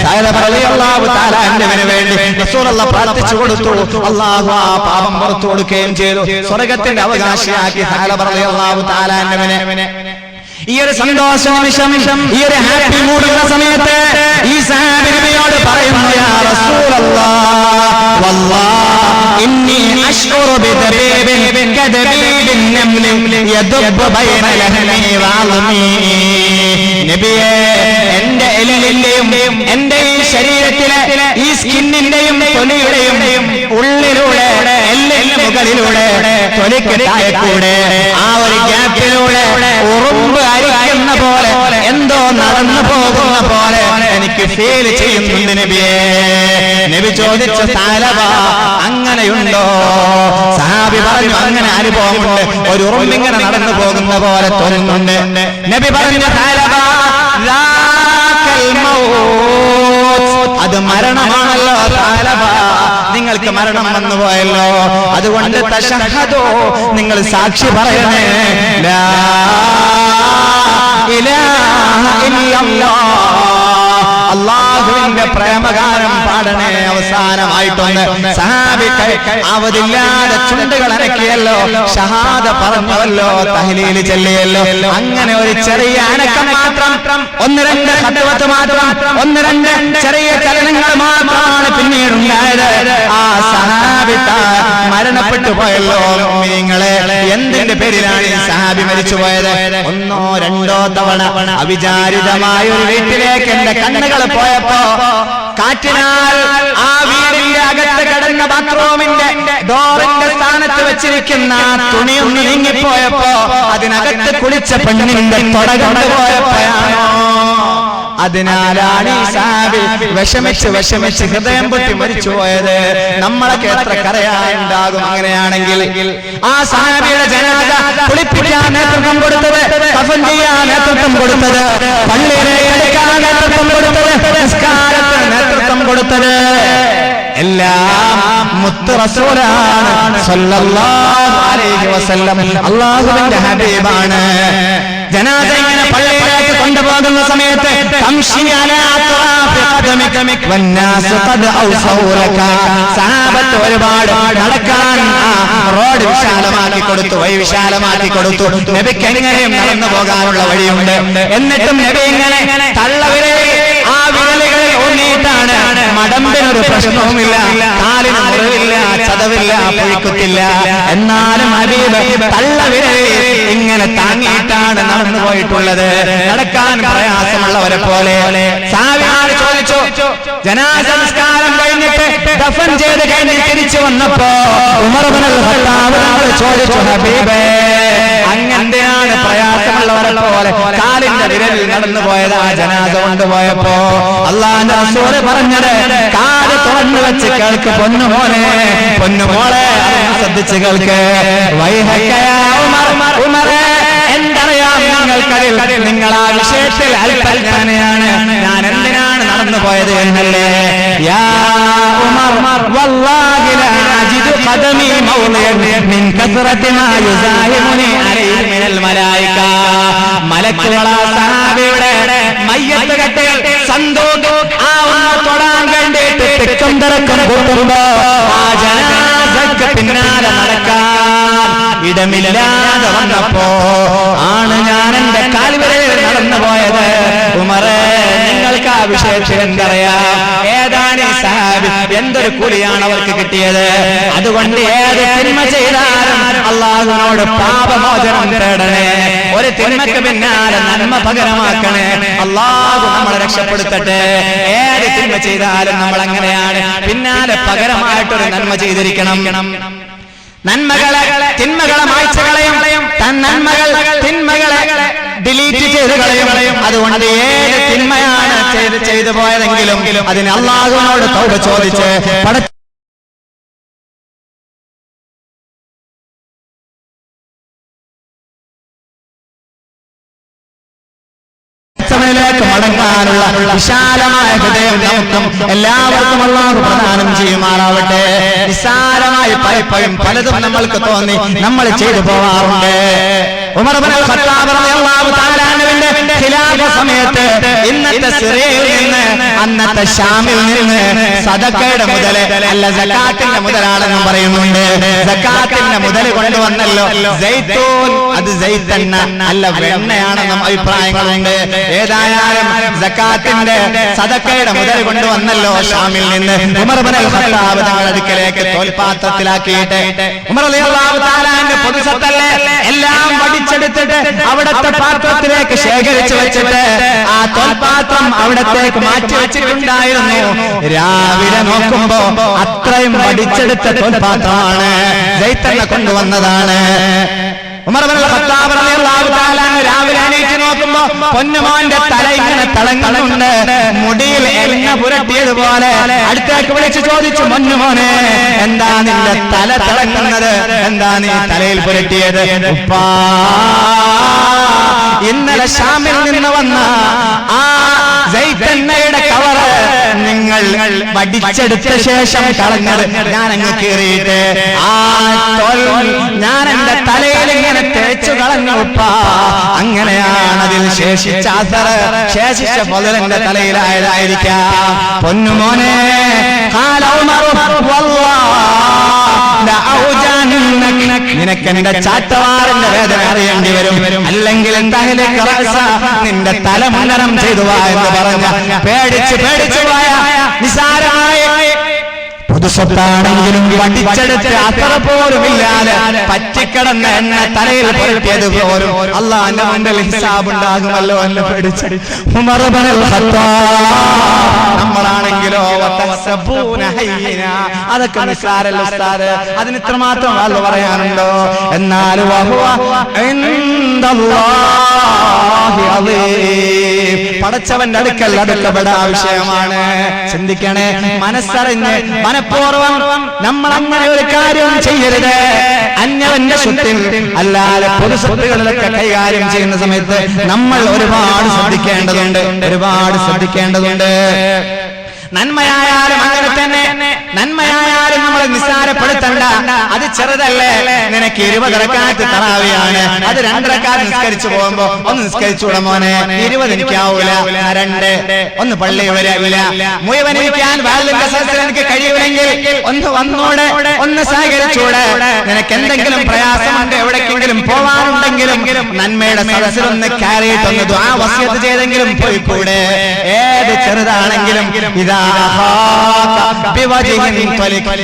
തആല റളിയല്ലാഹു തആല അൻഹുവിന് വേണ്ടി റസൂലുള്ളാഹി പ്രാർത്ഥിച്ചു കൊടുത്തു. അല്ലാഹു ആ പാപം പുറത്തു കൊടുക്കുകയും ചെയ്തു. സ്വർഗ്ഗത്തിന്റെ അവകാശിയാക്കി തആല റളിയല്ലാഹു തആല അൻഹുവിനെ ഈ ഒരു സന്തോഷ നിമിഷം, ഈ ഒരു ഹാപ്പി മൂഡുള്ള സമയത്ത് ഈ സഹാബി നബിയോട് പറയുന്നു യാ റസൂലല്ലാഹ് വല്ലാഹി ഇന്നി അശ്ഉറു ബിദബീബിൻ കദബീബിൻ നംലി യദബ്ബു ബൈന ലഹ്മി വഅളമി. നബിയേ എന്റെ എല്ലിന്റെയും എന്റെ ഈ ശരീരത്തിലെ ഈ സ്കിന്നിന്റെയും തൊലിയുടെയും ഉള്ളിലൂടെ എല്ലിന് മുകളിലൂടെ തൊലിക്ക് താഴെക്കൂടെ ആ ഒരു ഗ്യാപ്പിലൂടെ ഉറുമ്പ് അരിക്കുന്ന പോലെ എന്തോ നടന്നു പോകുന്ന പോലെ എനിക്ക് ഫീൽ ചെയ്യുന്നുണ്ട് നബിയേ. നബി ചോദിച്ച തഅലബ അങ്ങനെയുണ്ടോ? സഹാബി പറഞ്ഞു അങ്ങനെ അനുഭവമുണ്ട്, ഒരു ഉറുമ്പിങ്ങനെ നടന്നു പോകുന്ന പോലെ തോന്നുന്നുണ്ട്. നബി പറഞ്ഞു തഅലബ ദാക്കൽ മൗത്ത്, അത് മരണമാണല്ലോ തഅലബ, നിങ്ങൾക്ക് മരണം വന്നുപോയല്ലോ. അതുകൊണ്ട് തശഹദു, നിങ്ങൾ സാക്ഷി പറയണേ ലാ ഇലാഹ ഇല്ലല്ലാഹ്, അല്ലാഹുവിന്റെ പ്രേമഗാനം പാടണേ. അവസാനമായിട്ടൊന്ന് സഹാബി അവധില്ലാതെ ചുണ്ടുകൾ അനക്കിയല്ലോ, ഷഹാദ പറഞ്ഞവല്ലോ, തഹ്ലീൽ ചൊല്ലിയല്ലോ. അങ്ങനെ ഒരു ചെറിയ അനക്കം മാത്രം, ഒന്ന് രണ്ട് ഖത്വത്ത് മാത്രം, ഒന്ന് രണ്ട് ചെറിയ ചലനങ്ങൾ മാത്രമാണ് പിന്നീടുണ്ടായത്. ആ സഹാബി മരണപ്പെട്ടു പോയല്ലോ. മുഅ്മിനീങ്ങളെ, എന്തിന്റെ പേരിലാണ് ഈ സഹാബി മരിച്ചുപോയത്? ഒന്നോ രണ്ടോ തവണ അവിചാരിതമായ ഒരു വീട്ടിലേക്ക് എന്റെ കണ്ണുകൾ പോയപ്പോ കാറ്റിനാൽ ആ വീടിന്റെ അകത്ത് കിടന്ന ബാത്റൂമിന്റെ ഡോറിന്റെ സ്ഥാനത്ത് വെച്ചിരിക്കുന്ന തുണിയൊന്ന് നീങ്ങിപ്പോയപ്പോ അതിനകത്ത് കുളിച്ച പെണ്ണിന്റെ തുട കൊണ്ടുപോയപ്പോഴാണോ? അതിനാലാണ് ഈ സഹാബി വിഷമിച്ച് ഹൃദയം പൊട്ടി മരിച്ചുപോയത്. നമ്മളൊക്കെ എത്ര കരയാനുണ്ടാകും അങ്ങനെയാണെങ്കിൽ. ആ സഹാബിയുടെ ജനാസ കുളിപ്പിക്കാൻ നേതൃത്വം കൊടുത്തത്, കഫൻ ചെയ്യാൻ നേതൃത്വം കൊടുത്തത്, പള്ളിയിലേക്ക് എടുക്കാൻ നേതൃത്വം കൊടുത്തത്, നിസ്കാരത്തിന് നേതൃത്വം കൊടുത്തത് എല്ലാം മുത്ത് റസൂലാണ് സല്ലല്ലാഹു അലൈഹി വസല്ലം, അല്ലാഹുവിന്റെ ഹബീബാണ്. ജനാസ ഇങ്ങനെ പള്ളിയിലേക്ക് കൊണ്ടുപോകുന്ന സമയത്ത് സഹാബത്ത് ഒരുപാട് നടക്കാൻ റോഡ് വിശാലമാക്കി കൊടുത്തു, വഴി വിശാലമാക്കി കൊടുത്തു. നബിക്ക് എങ്ങനെയും നടന്നു പോകാനുള്ള വഴിയുണ്ട്. എന്നിട്ടും നബി ഇങ്ങനെ തള്ളവിരൽ ആ വിരലുകളിൽ ഊന്നിയിട്ടാണ്. മടമ്പിനൊരു പ്രശ്നവുമില്ല, കാലിന് മുറിവില്ല, ചതവില്ല, പുഴിക്കുത്തില്ല. എന്നാലും ഹബീബ് തള്ളവിരൽ ഇങ്ങനെ താങ്ങിയിട്ടാണ് നടന്നു പോയിട്ടുള്ളത്, നടക്കാൻ പ്രയാസമുള്ളവരെ പോലെ. സഹാബിമാർ ചോദിച്ചു, ജനാസ നിസ്കാരം കഴിഞ്ഞിട്ട് ദഫൻ ചെയ്ത് കഴിഞ്ഞ് തിരിച്ചു വന്നപ്പോ ഉമർ ഇബ്നുൽ ഖത്താബ് ചോദിച്ചു, ഹബീബേ അങ്ങനെയാണ് പ്രയാസമുള്ളവരെ പോലെ കാലിന്റെ വിരലിൽ നടന്നു പോയത് ആ ജനാസ കൊണ്ടുപോയപ്പോ? അല്ലാഹുവിന്റെ റസൂൽ പറഞ്ഞത് കാല് തുറന്നു വെച്ച് കേൾക്ക് പൊന്നുമോനെ, പൊന്നുമോളെ ശ്രദ്ധിച്ച് കേൾക്ക്. വൈഹക യാ ഉമർ, ഉമറേ എന്തറിയാം നിങ്ങൾക്കതിൽ, നിങ്ങൾ ആ വിഷയത്തിൽ അല്പജ്ഞാനിയാണ്. ഞാൻ എന്തിനാണ് നടന്നു പോയത് എന്നല്ലേ? യാ ഉമർ വല്ലാഹി ലാ موضع من كثرة ما يزاحمني عليه من الملائكة മലക്കുകളാ സഹാബിയുടെ മയ്യത്ത് കെട്ടുകൾ സന്തോഷം ആ ഒന്ന് തൊടാൻ വേണ്ടിയിട്ട് തെക്കും തിരക്കും കൂട്ടുമ്പോ ആ ജനാസക്ക് പിന്നാലെ നടക്കാൻ ഇടമില്ലാതെ വന്നപ്പോ ആണ് ഞാൻ എന്റെ കാൽവരയിൽ നടന്നു പോയത്. ഉമറേ, നിങ്ങൾക്ക് ആ വിഷയത്തിൽ എന്തറിയാം? ഏതാണ് ഈ സഹാബി? എന്തൊരു കൂലിയാണ് അവർക്ക് കിട്ടിയത്? അതുകൊണ്ട് ഏത് തിന്മ ചെയ്താലും അല്ലാഹുവിനോട് പാപമോചനം തേടണേ. ഒരു തിന്മയ്ക്ക് പിന്നാലെ നന്മ പകരമാക്കണേ. അല്ലാഹു നമ്മളെ രക്ഷപ്പെടുത്തട്ടെ. ഏത് തിന്മ ചെയ്താലും നമ്മൾ അങ്ങനെയാണ്, പിന്നാലെ പകരമായിട്ടൊരു നന്മ ചെയ്തിരിക്കണം. നന്മകളെ തിന്മകളെ മായ്ച്ചു കളയും, തിന്മകളെ ഡിലീറ്റ് ചെയ്ത് കളയും. അതുകൊണ്ട് ഏത് തിന്മയാണ് ചെയ്തു പോയതെങ്കിലും അതിന് അല്ലാഹുവിനോട് തൗബ ചോദിച്ച് ിലേക്ക് മടങ്ങാനുള്ള വിശാലമായ ഹൃദയം നമുക്കും എല്ലാവർക്കും അല്ലാഹു പ്രദാനം ചെയ്യുമാറാവട്ടെ. നിസ്സാരമായ പലതും നമ്മൾക്ക് തോന്നി നമ്മൾ ചെയ്തു പോവാറുണ്ട്. ഉമർ ഇബ്നുൽ ഖത്താബ് റളിയല്ലാഹു തആല അൻഹുവിന്റെ ഖിലാഫ സമയത്ത് ഇന്നത്തെ സിറിയയിൽ നിന്ന് അന്നത്തെ ഷാമിൽ നിന്ന് സദഖയുടെ മുതൽ അല്ല സകാത്തിന്റെ മുതലാണെന്ന് പറയുന്നുണ്ട്. സകാത്തിന്റെ മുതൽ കൊണ്ടുവന്നല്ലോ സൈത്തൂൻ, അത് സൈത്തണ്ണ അല്ല വെണ്ണയാണെന്നും അഭിപ്രായങ്ങളുണ്ട്. ഏതായാലും സകാത്തിന്റെ സദഖയുടെ മുതൽ കൊണ്ടുവന്നല്ലോ ഷാമിൽ നിന്ന്. ഉമർ ഇബ്നുൽ ഖത്താബ് തങ്ങളുടെ അടുക്കലേക്ക് തോൽപാത്രത്തിലാക്കിയിട്ട് ഉമർ റളിയല്ലാഹു തആല അൻഹു പൊതുസത്തല്ലേ എല്ലാം വടിച്ചെടുത്തിട്ട് അവിടത്തെ പാത്രത്തിലേക്ക് ശേഖരിച്ചു വെച്ചിട്ട് ആ തോൽപാത്രം അവിടത്തേക്ക് മാറ്റി വെച്ചിട്ടുണ്ടായിരുന്നു. രാവിലെ നോക്കുമ്പോ അത്രയും വടിച്ചെടുത്ത തോൽപാത്രമാണ്, സൈത്തണ്ണ കൊണ്ടുവന്നതാണ്. ഉമർ ഇബ്നുൽ ഖത്താബ് റളിയല്ലാഹു തആല രാവിലെ എണീറ്റ് നോക്കുമ്പോ പൊന്നുമോന്റെ തല ഇങ്ങനെ തിളങ്ങുന്നുണ്ട്, മുടിയിൽ എണ്ണ പുരട്ടിയതുപോലെ. അടുത്തേക്ക് വിളിച്ചു ചോദിച്ചു, പൊന്നുമോനെ എന്താ നിന്റെ തല തിളങ്ങുന്നത്? എന്താ നീ തലയിൽ പുരട്ടിയത്? ഉപ്പാ, ഇന്നലെ ഷാമിൽ നിന്ന് വന്ന ആ സൈത്തണ്ണയുടെ കവറ് നിങ്ങൾ വടിച്ചെടുത്ത ശേഷം കളഞ്ഞത് ഞാൻ അങ്ങ് കീറിയിട്ട് ആ ഞാൻ എന്റെ തലയിൽ ഇങ്ങനെ തേച്ചു കളഞ്ഞു. ഉപ്പാ, അങ്ങനെയാണ് അതിൽ ശേഷിച്ച അസർ, ശേഷിച്ച പൊതൽ എന്റെ തലയിലായതായിരിക്കാം. പൊന്നുമോനെ, നിനക്ക് എന്റെ ചാട്ടവാറിന്റെ വേദന അറിയേണ്ടി വരും, അല്ലെങ്കിൽ നിന്റെ തല മണ്ഡനം ചെയ്തു എന്ന് പറഞ്ഞ പേടിച്ചു പോയ നിസാരമായ പൊതുസ്വത്താണെങ്കിലും വടിച്ചെടുത്ത് അത്ര പോലും ഇല്ലാതെ പറ്റിക്കിടന്ന എണ്ണ തലയിൽ പുരട്ടിയത് പോലും അല്ലാഹുവിന്റെ മുന്നിൽ ഹിസാബ് ഉണ്ടാകുമല്ലോ എന്ന് പേടിച്ച് ഉമർ ഇബ്നുൽ ഖത്താബ്. നമ്മളാണെങ്കിലോ അതൊക്കെ നിസ്സാരല്ല ഉസ്താദ്, അതിന് ഇത്രമാത്രം വാല് പറയാനുണ്ടോ? എന്നാൽ പടച്ചവന്റെ അടുക്കൽ അടുക്കപ്പെട്ട വിഷയമാണ്. ചിന്തിക്കണേ, മനസ്സറിഞ്ഞ് മനഃപൂർവ്വം നമ്മൾ അങ്ങനെ ഒരു കാര്യം ചെയ്യരുത്. അന്യവന്റെ സ്വത്തിൽ അല്ലാതെ പൊതു സ്വത്തുകളിലൊക്കെ കൈകാര്യം ചെയ്യുന്ന സമയത്ത് നമ്മൾ ഒരുപാട് ശ്രദ്ധിക്കേണ്ടതുണ്ട്. നന്മയായാലും അങ്ങനെ തന്നെ, നന്മയായാലും നമ്മൾ നിസ്സാരപ്പെടുത്തണ്ട. അത് ചെറുതല്ലേ, നിനക്ക് 20 റക്അത്ത് തറാവിയാണ്, അത് 2 റക്അത്ത് നിസ്കരിച്ചു പോകുമ്പോ ഒന്ന് നിസ്കരിച്ചൂടെ മോനെ? 20 എനിക്കാവൂല, 2 ഒന്ന് പള്ളി വരില്ല, മുഴുവൻ ഇരിക്കാൻ വാലിന്റെ സദസ്സിൽ എനിക്ക് കഴിയൂലെങ്കിൽ ഒന്ന് വന്നൂടെ, ഒന്ന് സഹകരിച്ചൂടെ? നിനക്ക് എന്തെങ്കിലും പ്രയാസമുണ്ട്, എവിടേക്കെങ്കിലും പോവാനുണ്ടെങ്കിലും നന്മയുടെ സദസ്സിലൊന്ന് കയറിയിട്ടൊന്ന് ദുആ വസിയത്ത് ചെയ്തെങ്കിലും പോയിക്കൂടെ? ഏത് ചെറുതാണെങ്കിലും ഇതാ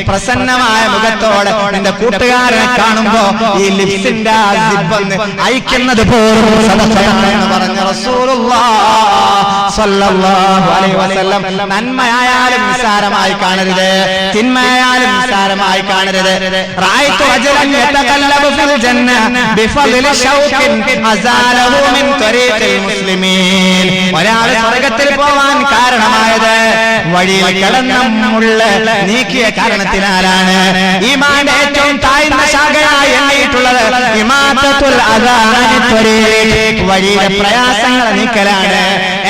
പ്രസന്നമായ മുഖത്തോടെ എന്റെ കൂട്ടുകാരനെ കാണുമ്പോ ഈ ലിപ്സിന്റെ സിബ്ബ് അയക്കുന്നത് പോലും സദഖയാണ് പറഞ്ഞ റസൂലുള്ളാഹി സ്വല്ലല്ലാഹു അലൈഹി വസല്ലം. നന്മയായാലും നിസ്സാരമായി കാണരുത്, തിന്മയായാലും നിസ്സാരമായി കാണരുത്. റഅയ്തു റജുലൻ യതകല്ലബു ഫിൽ ജന്ന ബിഫദ്ലി ശൗഖിൻ അസാലഹു മിൻ ത്വരീഖിൽ മുസ്ലിമീൻ. ഒരാൾ സ്വർഗ്ഗത്തിൽ പോവാൻ കാരണമായത് വഴിയിൽ കിടന്ന മുള്ള നീക്കിയ കാരണത്തിനാലാണ്. ഈമാന്റെ ഏറ്റവും താഴ്ന്ന ശാഖയായി എണ്ണിയിട്ടുള്ളത് ഇമാതത്തുൽ അദാനി ത്വരീഖ്, വഴിയിലെ പ്രയാസങ്ങൾ നീക്കലാണ്.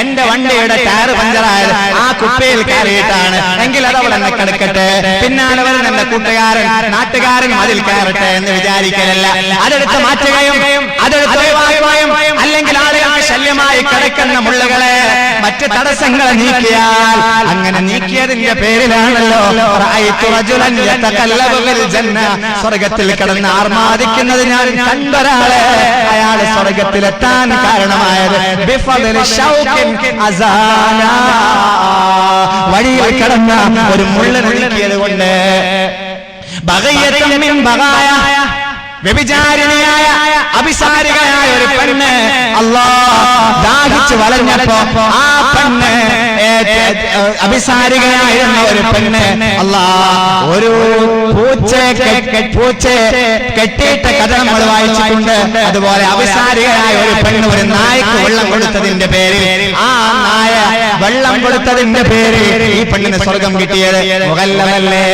എന്റെ വണ്ടിയുടെ ടയർ പഞ്ചറായത് ആ കുപ്പയിൽ കയറിയിട്ടാണ് എങ്കിൽ അതവിടെ എന്നെ കിടക്കട്ടെ, പിന്നാലെ വരുന്ന എന്റെ കൂട്ടുകാരൻ നാട്ടുകാരൻ അതിൽ കയറട്ടെ എന്ന് വിചാരിക്കലല്ല. അതെടുത്ത് മാറ്റുകയും അതെടുത്ത് ഒഴിവാക്കുകയും അല്ലെങ്കിൽ ആളുകൾ ശല്യമായി കിടക്കുന്ന മുള്ളുകളെ മറ്റ് തടസ്സങ്ങളെ നീക്കിയാൽ, അങ്ങനെ നീക്കിയതിന്റെ പേരിലാണല്ലോ സ്വർഗത്തിൽ കിടന്ന് ആർമാദിക്കുന്നത് ഞാൻ കണ്ടൊരാളെ, അയാൾ സ്വർഗത്തിലെത്താൻ കാരണമായത് വഴിയിൽ കിടന്ന ഒരു മുള്ള് നീക്കിയത് കൊണ്ട്. വ്യഭിചാരിണിയായ അഭിസാരികയായ ഒരു പെണ്ണ് ദാഹിച്ച് വലഞ്ഞപ്പോ ആ പെണ്ണ് അഭിസാരികയായിരുന്ന ഒരു പെണ്ണ് ഒരു പൂച്ചയെ കെട്ടിയിട്ട കഥ നമ്മൾ വായിച്ചിട്ടുണ്ട്. അതുപോലെ അഭിസാരികയായ ഒരു പെണ്ണ് ഒരു നായക്ക് വെള്ളം കൊടുത്തതിന്റെ പേരിൽ, ആ നായ വെള്ളം കൊടുത്തതിന്റെ പേരിൽ ഈ പെണ്ണിന് സ്വർഗം കിട്ടിയത് മുകല്ലമല്ലേ?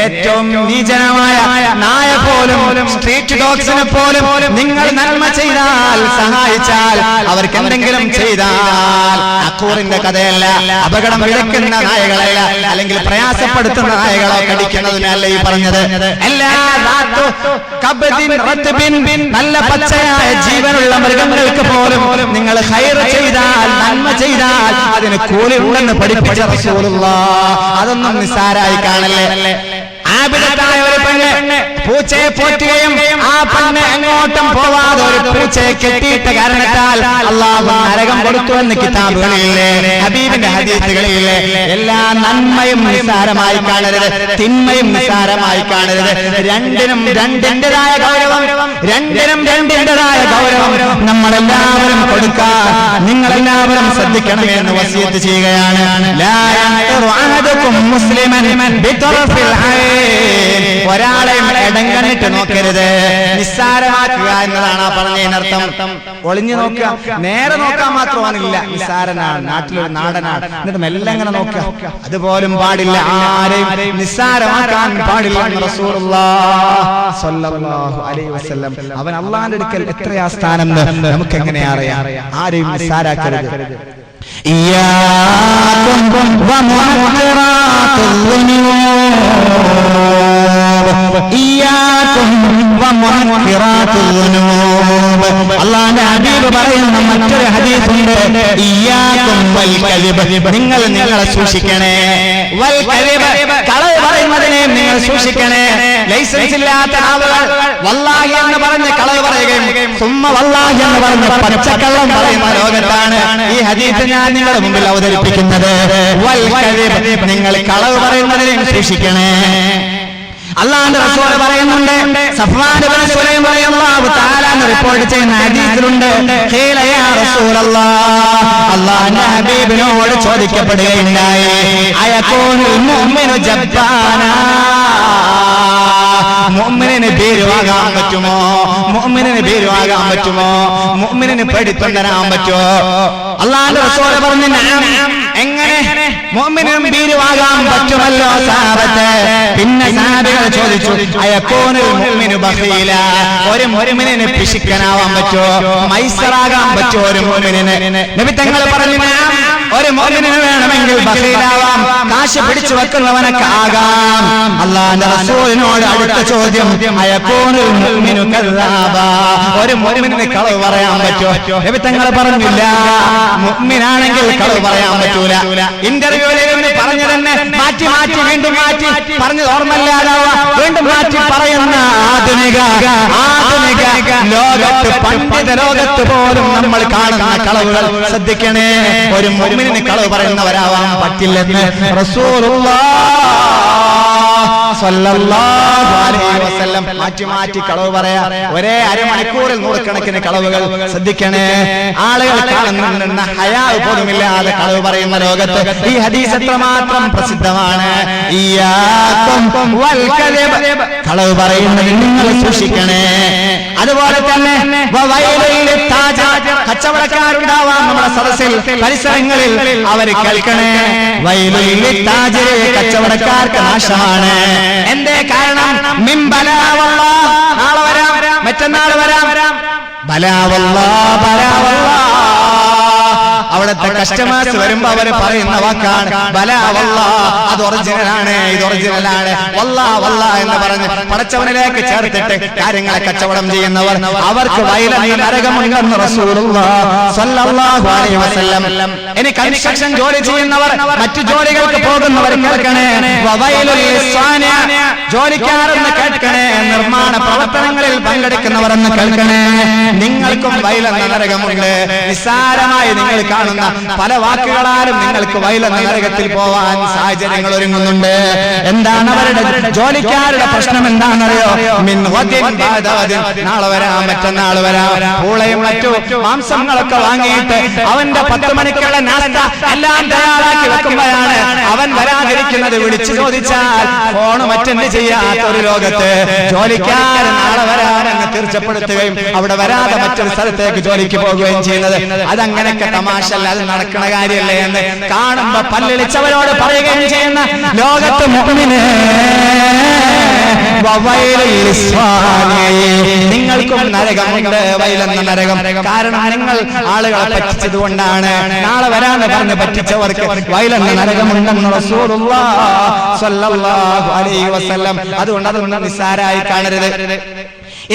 ഏറ്റവും നീചനമായ നായ പോലും, സ്ട്രീറ്റ് ഡോഗ്സിനെ പോലും നിങ്ങൾ നന്മ ചെയ്താൽ, സഹായിച്ചാൽ, അവർക്ക് എന്തെങ്കിലും ചെയ്താൽ, അക്കൂറിന്റെ കഥയല്ല, അപകടം വിതയ്ക്കുന്ന നായകളല്ല, അല്ലെങ്കിൽ പ്രയാസപ്പെടുത്തുന്ന നായകളോ കടിക്കുന്നതിനല്ല ഈ പറഞ്ഞത്. നല്ല പച്ചയായ ജീവനുള്ള മൃഗങ്ങൾക്ക് പോലും നിങ്ങൾ ഖൈർ ചെയ്താൽ, നന്മ ചെയ്താൽ അതിന് കൂലി ഉണ്ടെന്ന് പഠിപ്പിച്ച റസൂലുള്ളാഹ്. അതൊന്നും നിസ്സാരായി കാണല്ലേ. ആബിദത്തായ ഒരു പെണ്ണ് പൂച്ചയെ പോറ്റുകയും ആ പെണ്ണ് എങ്ങോട്ടും പോവാതെ ഒരു പൂച്ചയെ കെട്ടിയിട്ട കാരണത്താൽ അല്ലാഹു നരകം കൊടുത്തു എന്ന് കിതാബുകളിലെ ഹബീബിന്റെ ഹദീസുകളിലെ. എല്ലാ നന്മയും നിസ്സാരമായി കാണരുത്, തിന്മയും നിസ്സാരമായി കാണരുത്. രണ്ടിനും രണ്ടിന്റേതായ ഗൗരവം, രണ്ടിനും രണ്ടിന്റേതായ ഗൗരവം നമ്മളെല്ലാവരും കൊടുക്കാൻ നിങ്ങളെല്ലാവരും ശ്രദ്ധിക്കണമേ എന്ന് വസിയത്ത് ചെയ്യുകയാണ്. ലാ യൻഖുറു അഹദുകും മുസ്ലിമൻ ബിതർഫിൽ ഐൻ, ഒരാളെയും ഇടങ്കണിട്ട് നോക്കരുത്, നിസ്സാരമാക്കുക എന്നതാണ് ആ പറഞ്ഞതിനർത്ഥം. ഒളിഞ്ഞു നോക്കുക, നേരെ നോക്കാൻ മാത്രമാണില്ല, നിസ്സാരനാണ്, നാട്ടിലൊരു നാടനാണ്, എന്നിട്ട് മെല്ലെ അങ്ങനെ നോക്കുക, അതുപോലും പാടില്ല. ആരെയും നിസ്സാരമാക്കാൻ പാടില്ല. റസൂലുള്ളാഹി സ്വല്ലല്ലാഹു അലൈഹി വസല്ലം അവൻ അല്ലാഹുവിന്റെ അടുക്കൽ എത്രയാ സ്ഥാനം നമുക്ക് എങ്ങനെ അറിയാം? ആരെയും നിസ്സാരാക്കരുത്. ഇയ്യാകും വമുഹ്തിറാത്തുൽ ദുനൂബ്, ഇയ്യാകും വമുഹ്തിറാത്തുൽ ദുനൂബ്. അല്ലാഹുവിന്റെ ഹബീബ് പറയുന്ന മറ്റൊരു ഹദീസുണ്ട്, ഇയ്യാകും വൽ കദിബ്, നിങ്ങൾ നിങ്ങളെ സൂക്ഷിക്കണേ. വൽ കദിബ്, കളവ് പറയുന്നതിനെ നിങ്ങൾ സൂക്ഷിക്കണേ. ലൈസൻസ് ഇല്ലാത്ത ആളുകൾ വല്ലാഹി എന്ന് പറഞ്ഞ് കളവ് പറയുകയും സുമ്മ വല്ലാഹി എന്ന് പറഞ്ഞ് പച്ചക്കള്ളം പറയുന്ന ലോകത്താണ് ഈ ഹദീസ് ഞാൻ നിങ്ങളുടെ മുമ്പിൽ അവതരിപ്പിക്കുന്നത്. വൽ കദിബ്, നിങ്ങൾ കളവ് പറയുന്നതിനെ സൂക്ഷിക്കണേ. അല്ലാഹുവിന്റെ റസൂൽ പറയുന്നുണ്ട്, സഫ്വാൻ ഇബ്നു സുലൈം റളിയല്ലാഹു തആല റിപ്പോർട്ട് ചെയ്യുന്ന ഹദീസിലുണ്ട്, ഖീല യാ റസൂലല്ലാഹ്, അല്ലാഹുവിന്റെ ഹബീബിനോട് ചോദിക്കപ്പെടുകയുണ്ടായി, അയകൂനുൽ മുഅ്മിനു ജബ്ബാനാ, മുഅ്മിനിന് ഭീരുവാകാൻ പറ്റുമോ? മുഅ്മിനിന് ഭീരുവാകാൻ പറ്റുമോ? മുഅ്മിനിന് പേടിത്തൊണ്ടരാൻ പറ്റുമോ? അല്ലാഹുവിന്റെ റസൂൽ പറഞ്ഞു, നഅം. എങ്ങനെ? മുഅ്മിനും ഭീരുവാകാൻ പറ്റുമല്ലോ സഹാബത്തെ. പിന്നെ സഹാബികൾ ചോദിച്ചു, അയകൂനുൽ മുഅ്മിനു ബഖീല, ഒരു മുഅ്മിനിന് പിശുക്കനാവാൻ പറ്റുമോ? മൈസറാകാൻ പറ്റുമോ ഒരു മുഅ്മിനിന്? നബി തങ്ങൾ പറഞ്ഞു, നഅം. ഒരു മുഅ്മിനിന് വേണമെങ്കിൽ ബഖീലാവാം, കാശ് പിടിച്ചു വെക്കുന്നവനൊക്കെ ആകാം. അല്ലാഹുവിന്റെ റസൂലിനോട് അടുത്ത ചോദ്യം, അയകൂനുൽ മുഅ്മിനു കദ്ദാബ, ഒരു മുഅ്മിനിന് കളവ് പറയാൻ പറ്റുമോ? നബി തങ്ങൾ പറഞ്ഞില്ല, മുഅ്മിനാണെങ്കിൽ കളവ് പറയാൻ പറ്റൂല. ഇന്റർവ്യൂവിൽ പറഞ്ഞു തന്നെ മാറ്റി മാറ്റി വീണ്ടും മാറ്റി പറഞ്ഞത് ഓർമ്മല്ലാതാവുക, വീണ്ടും മാറ്റി പറയുന്ന ആധുനിക ലോകത്ത്, പണ്ഡിത ലോകത്ത് പോലും നമ്മൾ കാണുന്ന കളവുകൾ ശ്രദ്ധിക്കണേ. ഒരു മുഅ്മിനിന് കളവ് പറയുന്നവരാവാൻ പറ്റില്ലെന്ന് റസൂലുള്ളാഹി സ്വല്ലല്ലാഹു അലൈഹി വസല്ലം മാറ്റി മാറ്റി കളവ് പറയാ. ഒരേ അരമണിക്കൂറിൽ നൂറുകണക്കിന് കളവുകൾ. ശ്രദ്ധിക്കണേ, ആളുകൾ കാണുന്ന ഹയാ പോലുമില്ലാതെ കളവ് പറയുന്ന ലോകത്ത് ഈ ഹദീസ് എത്രമാത്രം പ്രസിദ്ധമാണ്. ഇയ്യാകും വൽ കദിബ്, കളവ് പറയുന്നത് നിങ്ങൾ സൂക്ഷിക്കണേ. അതുപോലെ തന്നെ കച്ചവടക്കാരുണ്ടാവാം നമ്മുടെ സദസ്സിൽ പരിസരങ്ങളിൽ അവർ കേൾക്കണേ, വൈലുൽ താജിർ, കച്ചവടക്കാർക്ക് നാശമാണ്. എന്തേ കാരണം? നാളെ വരാം, മറ്റന്നാൾ വരാം, അവിടുത്തെ കസ്റ്റമേഴ്സ് വരുമ്പോ അവര് പറയുന്ന വാക്കാണ് ബലാ വല്ലാ, അത് ഒറിജിനലാണ്, ഇത് ഒറിജിനലാണ്, വല്ലാ വല്ലാ എന്ന് പറഞ്ഞ് പടച്ചവനിലേക്ക് ചേർത്തിട്ട് കാര്യങ്ങളെ കച്ചവടം ചെയ്യുന്നവർ അവർക്ക് വയലിൽ നരകമുണ്ടെന്ന് റസൂലുള്ളാഹി സ്വല്ലല്ലാഹു അലൈഹി വസല്ലം. ഇനി കൺസ്ട്രക്ഷൻ ജോലി ചെയ്യുന്നവർ, മറ്റു ജോലികൾക്ക് പോകുന്നവർ കേൾക്കണേ, വവൈലുൽ ലിസ്സാനിയ, ജോലിക്കാരെന്ന് കേൾക്കണേ, നിർമ്മാണ പ്രവർത്തനങ്ങളിൽ പങ്കെടുക്കുന്നവരെന്ന് കേൾക്കണേ, നിങ്ങൾക്കും വയലെന്ന നരകമുണ്ട്. നിസ്സാരമായി നിങ്ങൾ കാണുന്ന പല വാക്കുകളാലും നിങ്ങൾക്ക് വയലെന്ന നരകത്തിൽ പോവാൻ സാഹചര്യങ്ങൾ ഒരുങ്ങുന്നുണ്ട്. എന്താണ് അവരുടെ ജോലിക്കാരുടെ പ്രശ്നം? എന്താണെന്നറിയോ? നാളെ വരാം, മറ്റന്നാൾ വരാം, പൂളയും മറ്റു മാംസങ്ങളൊക്കെ വാങ്ങിയിട്ട് അവന്റെ 10 മണിക്കുള്ള നാസ്ത എല്ലാം തയ്യാറാക്കി വെക്കുമ്പോഴാണ് അവൻ വരാതിരിക്കുന്നത്. വിളിച്ചു ചോദിച്ചാൽ ഫോണ് മറ്റെന്ത് ചെയ്യാത്ത ഒരു ലോകത്ത് ജോലിക്കാരൻ നാളെ വരാനെന്ന് തീർച്ചപ്പെടുത്തുകയും അവിടെ വരാതെ മറ്റൊരു സ്ഥലത്തേക്ക് ജോലിക്ക് പോകുകയും ചെയ്യുന്നത് അതങ്ങനെയൊക്കെ തമാശല്ല, അത് നടക്കുന്ന കാര്യമല്ലേ എന്ന് കാണുമ്പോ പല്ലിളിച്ചവരോട് പറയുകയും ചെയ്യുന്ന ലോകത്ത് മുഅ്മിനേ നിങ്ങൾക്കും നരകമുണ്ട്, വയലെന്ന നരകം. കാരണം നിങ്ങൾ ആളുകളെ പറ്റിച്ചത് കൊണ്ടാണ്. നാളെ വരാന്ന് പറഞ്ഞ് പറ്റിച്ചവർക്ക് വയലെന്ന നരകമുണ്ടെന്ന് റസൂലുള്ളാഹി സ്വല്ലല്ലാഹു അലൈഹി വസല്ലം. അതുകൊണ്ട് അതൊന്നും നിസ്സാരമായി കാണരുത്.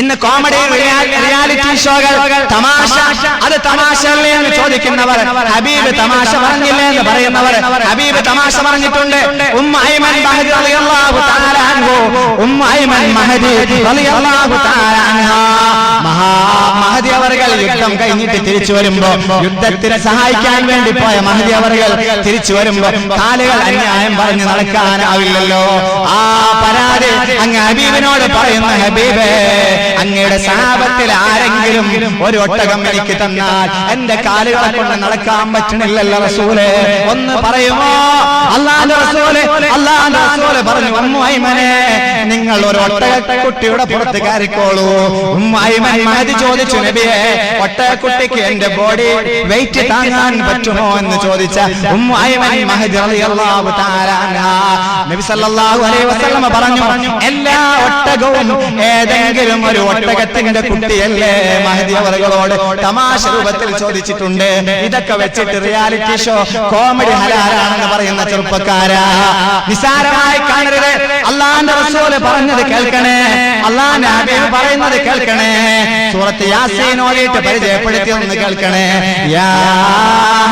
ഇന്ന് കോമഡി റിയാലിറ്റി ഷോകൾ, തമാശ, അത് തമാശയല്ലേ എന്ന് ചോദിക്കുന്നവർ, ഹബീബ് തമാശ പറഞ്ഞില്ലേ എന്ന് പറയുന്നവർ, ഹബീബ് തമാശ പറഞ്ഞിട്ടുണ്ട്. ഉമ്മു ഐമൻ മഹദി റളിയല്ലാഹു തആല അൻഹു, ഉമ്മു ഐമൻ മഹദി റളിയല്ലാഹു തആല അൻഹാ, മഹദി അവர்கள் യുദ്ധം കഴിഞ്ഞിട്ട് തിരിച്ചു വരുമ്പോ, യുദ്ധത്തിന് സഹായിക്കാൻ വേണ്ടി പോയ മഹദി അവர்கள் തിരിച്ചു വരുമ്പോ കാലുകൾ അന്യായം പറഞ്ഞ് നടക്കാനാവില്ലല്ലോ. ആ പരാതി അങ്ങ് ഹബീബിനോട് പറയുന്ന, ഹബീബേ, അങ്ങയുടെ സഹാബത്തിൽ ആരെങ്കിലും ഒരു ഒട്ടകം എനിക്ക് തന്നാൽ എന്റെ കാലുകളെ കൊണ്ട് നടക്കാൻ പറ്റണില്ലല്ലോ റസൂലേ, ഒന്ന് പറയുമോ? അല്ലാഹുവിന്റെ റസൂല് പറഞ്ഞു, ഉമ്മു ഐമനെ, നിങ്ങൾ ഒരു ഒട്ടകക്കുട്ടിയുടെ പുറത്ത് കയറിക്കോളൂ. ഉമ്മു ഐമൻ മഹദി ചോദിച്ചു, നബിയെ, ഒട്ടകക്കുട്ടിക്ക് എന്റെ ബോഡി വെയിറ്റ് താങ്ങാൻ പറ്റുമോ എന്ന് ചോദിച്ച ഉമ്മു ഐമൻ മഹദി റളിയല്ലാഹു തആല അൻഹാ, നബി സല്ലല്ലാഹു അലൈഹി വസല്ലം പറഞ്ഞു, എല്ലാ ഒട്ടകവും ഏതെങ്കിലും ഒരു ഒട്ടകത്തിന്റെ കുട്ടിയല്ലേ? മഹദി അവറുകളോട് തമാശ രൂപത്തിൽ ചോദിച്ചിട്ടുണ്ട്. ഇതൊക്കെ വെച്ചിട്ട് റിയാലിറ്റി ഷോ, കോമഡി ഹലാലാണെന്ന് പറയുന്ന ചെറുപ്പക്കാരാ, നിസാരമായി കാണരുത്. അല്ലാഹുവിന്റെ റസൂല് പറഞ്ഞത് കേൾക്കണേ, അല്ലാഹുവിന്റെ ഹബീബ് പറയുന്നത് കേൾക്കണേ. സൂറത്ത് യാസീൻ ഓതിയിട്ട് പരിചയപ്പെടുത്തിയൊന്ന് കേൾക്കണേ. യാ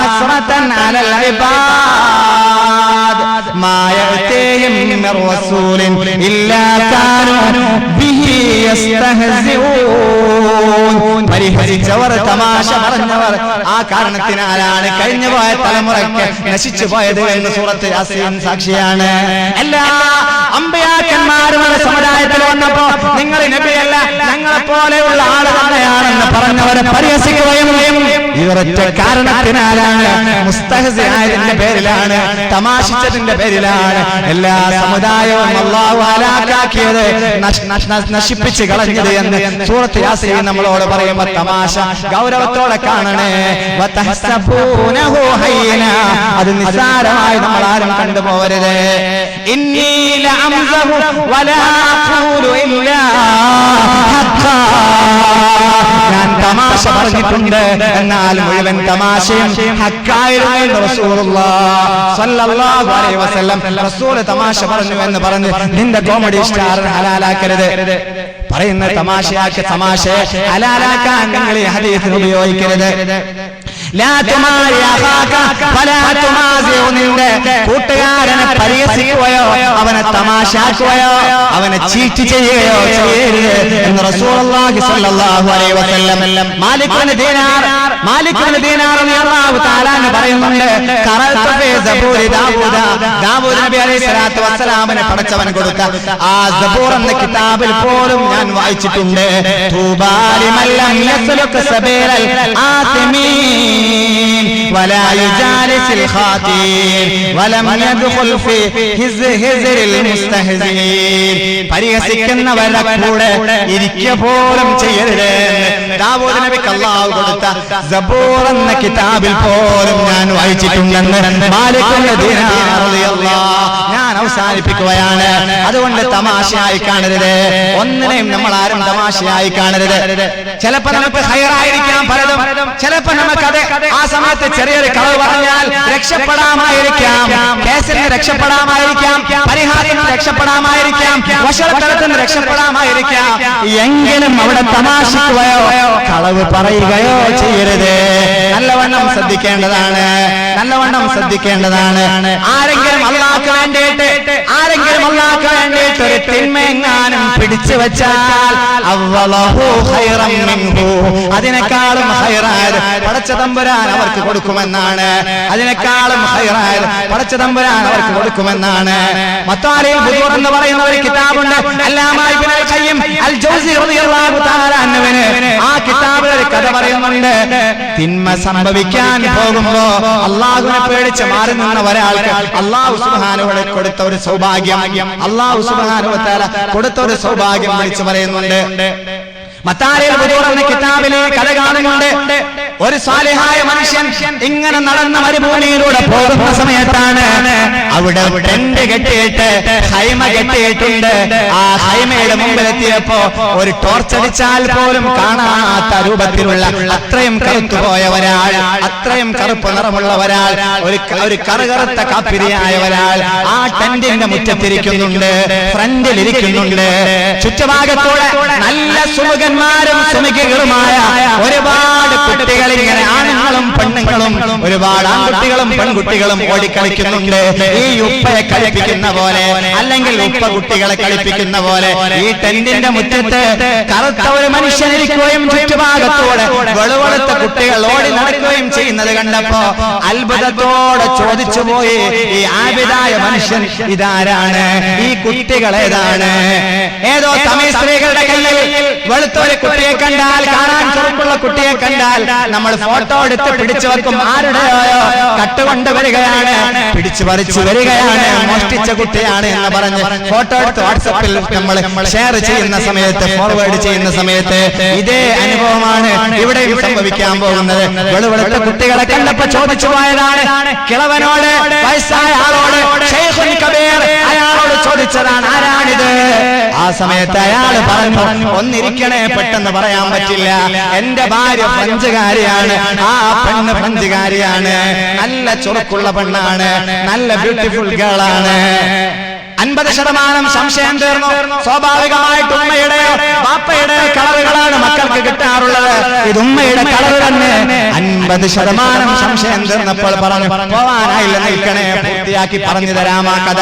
ഹസ്റതൻ അലൽ ഇബാദ് മാ യഅതീഹിം മിർ റസൂലിൻ ഇല്ലാ കാനൂ ബിഹി യസ്തഹ്സിഊൻ. പരിഹസിച്ചവർ, തമാശ പറഞ്ഞവർ, ആ കാരണത്തിനാലാണ് കഴിഞ്ഞുപോയ തലമുറയ്ക്ക് നശിച്ചു പോയത് എന്ന് സൂറത്ത് യാസീൻ സാക്ഷിയാണ്. എല്ലാ അമ്പിയാക്കന്മാരുടെ സമുദായത്തിൽ വന്നപ്പോ നിങ്ങൾ നബിയല്ല, ഞങ്ങളെ പോലെയുള്ള ആള് തന്നെയാണെന്ന് പറഞ്ഞവരെ പരിഹസിക്കുകയും ഇവരൊറ്റ കാരണത്തിനാലാണ്, മുസ്തഹ്സിയായതിന്റെ പേരിലാണ്, തമാശിച്ചതിന്റെ പേരിലാണ് എല്ലാ സമുദായവും അല്ലാഹു ഹലാക്കാക്കിയത്, നശിപ്പിച്ച് കളഞ്ഞത് എന്ന് സൂറത്ത് യാസീൻ നമ്മളോട് പറയുമ്പോൾ തമാശ ഗൗരവത്തോടെ കാണണേ. വതഹ്സബൂനഹു ഹയ്യന, അത് നിസ്സാരമായി നമ്മൾ ആരും കണ്ടുപോകരുത്. ഇന്നി ലഅംസഹു വലാ അഖൂലു ഇല്ലാ ഹഖ്ഖാ, ഞാൻ തമാശ പറഞ്ഞിട്ടുണ്ട്, എന്നാൽ മുഴുവൻ തമാശയും ഹക്കായിരുന്നു. റസൂലുള്ളാഹി സ്വല്ലല്ലാഹു അലൈഹി വസല്ലം റസൂൽ തമാശ പറഞ്ഞു എന്ന് പറഞ്ഞ് നിന്റെ കോമഡി സ്റ്റാർ ഹലാലാക്കരുത്. പറയുന്ന തമാശയാക്കി തമാശ ഹലാലാക്കാൻ നിങ്ങൾ ഈ ഹദീസ് ഉപയോഗിക്കരുത്. നിന്റെ കൂട്ടുകാരനെ പരിഹസിക്കുകയോ അവനെ തമാശാക്കുകയോ അവനെ ചീറ്റ് ചെയ്യുകയോ ചെയ്യരുത് എന്ന് റസൂലുള്ളാഹി സ്വല്ലല്ലാഹു അലൈഹി വസല്ലം. മാലിക് ഇബ്നു ദീനാർ റളിയല്ലാഹു തആല പറയുന്നുണ്ട്, ദാവൂദ് നബി അലൈഹി സ്വലാത്തു വസ്സലാമിനെ പടച്ചവൻ കൊടുത്ത ആ സബൂർ എന്ന കിതാബിൽ പോലും ഞാൻ വായിച്ചിട്ടുണ്ട്. തൂബാ ലിമൻ ലം യസ്ലുക സബീലൽ ആതിമീൻ ولا يجالس الخاطين ولم يدخل في حزر المستهزئين പരിഹസിക്കുന്നവരുടെ കൂടെ ഇരിക്കുക പോലും ചെയ്യരുത്. ദാവൂദ് നബിക്ക് അല്ലാഹു കൊടുത്ത സബൂർ എന്ന കിതാബിൽ പോലും ഞാൻ വായിച്ചിട്ടുണ്ടെന്ന് മാലിക് ഇബ്നു ദീനാർ റളിയല്ലാഹു. ഞാൻ അവസാനിപ്പിക്കുകയാണ്. അതുകൊണ്ട് തമാശയായി കാണരുത്, ഒന്നിനെയും നമ്മൾ ആരും തമാശയായി കാണരുത്. ചിലപ്പോൾ നമുക്ക് ഹൈറായിരിക്കാം പലതും, ചിലപ്പോൾ നമുക്കത് ആ സമയത്ത് ചെറിയൊരു കളവ് പറഞ്ഞാൽ രക്ഷപ്പെടാമായിരിക്കാം, കേസിൽ നിന്ന് രക്ഷപ്പെടാമായിരിക്കാം, പരിഹാരത്തിൽ നിന്ന് രക്ഷപ്പെടാമായിരിക്കാം, വഷളത്തരത്തിൽ നിന്ന് രക്ഷപ്പെടാമായിരിക്കാം. എങ്കിലും അവിടെ തമാശിക്കുകയോ കളവ് പറയുകയോ ചെയ്യരുത്. നല്ലവണ്ണം ശ്രദ്ധിക്കേണ്ടതാണ്, നല്ലവണ്ണം ശ്രദ്ധിക്കേണ്ടതാണ്. ആരെങ്കിലും അല്ലാഹുവിന് വേണ്ടിയിട്ട് ഒരു തിന്മയെങ്ങാനും പിടിച്ചു വെച്ചാൽ അവ്വലഹു ഖൈറൻ മിൻഹു, അതിനേക്കാളും ഹൈറായത് പടച്ച തമ്പുരാൻ അവർക്ക് കൊടുക്കുമെന്നാണ്. അതിനേക്കാളും ഹൈറായത് പടച്ച തമ്പുരാൻ അവർക്ക് കൊടുക്കുമെന്നാണ്. മത്താലിൽ ബുദൂർ എന്ന് പറയുന്ന ഒരു കിതാബുണ്ട്. അല്ലാമ ഇബ്നുൽ ഖയ്യിം അൽ ജൗസി റളിയല്ലാഹു തആല അൻഹുവിന് ആ കിതാബിൽ ഒരു കഥ പറയുന്നുണ്ട്. തിന്മ സംഭവിക്കാൻ പോകുമ്പോ അല്ലാഹുവിനെ പേടിച്ച് മാറി നിന്ന ഒരാൾക്ക് അല്ലാഹു സുബ്ഹാനഹു വ തആല കൊടുത്ത ഒരു സൗഭാഗ്യം, അല്ലാഹു സുബ്ഹാനഹു വ തആല കൊടുത്ത ഒരു സൗഭാഗ്യം വിളിച്ചു പറയുന്നുണ്ട്. മത്താലിൽ ബുദൂർ എന്ന കിതാബിലെ കഥ കാണുന്നുണ്ട്. ഒരു സാലിഹായ മനുഷ്യൻ ഇങ്ങനെ നടന്ന മരുഭൂമിയിലൂടെ പോകുന്ന സമയത്താണ് അവിടെ ടെന്റ് കെട്ടിയിട്ട് ഹൈമ കെട്ടിയിട്ടുണ്ട്. ആ ഹൈമയുടെ മുമ്പിലെത്തിയപ്പോ ഒരു ടോർച്ച് അടിച്ചാൽ പോലും കാണാത്ത രൂപത്തിലുള്ള അത്രയും കറുത്തുപോയ ഒരാൾ, അത്രയും കറുപ്പ് നിറമുള്ള ഒരാൾ, ഒരു കറുകറുത്ത കാപ്പിരിയായ ഒരാൾ ആ ടെന്റിന്റെ മുറ്റത്തിരിക്കുന്നുണ്ട്, ഫ്രണ്ടിലിരിക്കുന്നുണ്ട്. ചുറ്റുഭാഗത്തോടെ നല്ല സുമുഖന്മാരും സുമുഖികളുമായ ഒരുപാട് കുട്ടികൾ, ഇങ്ങനെ ആണുങ്ങളും പെണ്ണുങ്ങളും, ഒരുപാട് ആൺകുട്ടികളും പെൺകുട്ടികളും ഓടിക്കളിക്കുന്നുണ്ട്. ഈ ഉപ്പയെ കളിപ്പിക്കുന്ന പോലെ, അല്ലെങ്കിൽ ഉപ്പ കുട്ടികളെ കളിപ്പിക്കുന്ന പോലെ ഈ ടെന്റിന്റെ മുറ്റത്ത് കറുത്ത ഒരു മനുഷ്യനിരിക്കുകയും ചുറ്റുഭാഗത്തോടെ വെളുവെളുത്ത കുട്ടികൾ ഓടി നടക്കുകയും ചെയ്യുന്നത് കണ്ടപ്പോ അത്ഭുതത്തോടെ ചോദിച്ചുപോയി, ഈ ആബിദായ മനുഷ്യൻ ഇതാരാണ്? ഈ കുട്ടികൾ ഏതാണ്? ഏതോ തമിഴ് സ്ത്രീകളുടെ കയ്യിൽ വെളുത്തൊരു കുട്ടിയെ കണ്ടാൽ, കാണാൻ ചെറുപ്പുള്ള കുട്ടിയെ കണ്ടാൽ നമ്മൾ ഫോട്ടോ എടുത്ത് പിടിച്ചു വെക്കും. ആരുടെയോ കട്ടുകൊണ്ട് വരികയാണ്, പിടിച്ചു പറിച്ചു വരികയാണ്, മോഷ്ടിച്ച കുട്ടിയാണ് എന്ന് പറഞ്ഞ് ഫോട്ടോ എടുത്ത് വാട്സപ്പിൽ നമ്മൾ ഷെയർ ചെയ്യുന്ന സമയത്ത്, ഫോർവേഡ് ചെയ്യുന്ന സമയത്ത് ഇതേ അനുഭവമാണ് ഇവിടെയും സംഭവിക്കാൻ പോകുന്നത്. വെളുവെളുത്ത കുട്ടികളെ കണ്ടപ്പോ ചോദിച്ചു പോയതാണ്. കിളവനോട്, വയസ്സായ ആളോട്, ശൈഖുൻ കബീർ അയാളോട് ചോദിച്ചതാണ്, ആരാണിത്? ആ സമയത്ത് അയാൾ പറഞ്ഞു, ഒന്നിരിക്കണേ, പെട്ടെന്ന് പറയാൻ പറ്റില്ല, എന്റെ ഭാര്യ ഫ്രഞ്ചുകാരിയാണ്, ആ പെണ്ണ് ഫ്രഞ്ചുകാരിയാണ്, നല്ല ചുറുക്കുള്ള പെണ്ണാണ്, നല്ല ബ്യൂട്ടിഫുൾ ഗേളാണ്. 50% സംശയം തീർന്നു. സ്വാഭാവികമായിട്ട് ഉമ്മയുടെയോ ബാപ്പയുടെയോ കളറുകളാണ് മക്കൾക്ക് കിട്ടാറുള്ളത്. ഇത് ഉമ്മയുടെ കളർ തന്നെ. 50% സംശയം തീർന്നപ്പോൾ പറഞ്ഞു, പോവാനായില്ല, നിൽക്കണേ, പൂർത്തിയാക്കി പറഞ്ഞു തരാം ആ കഥ.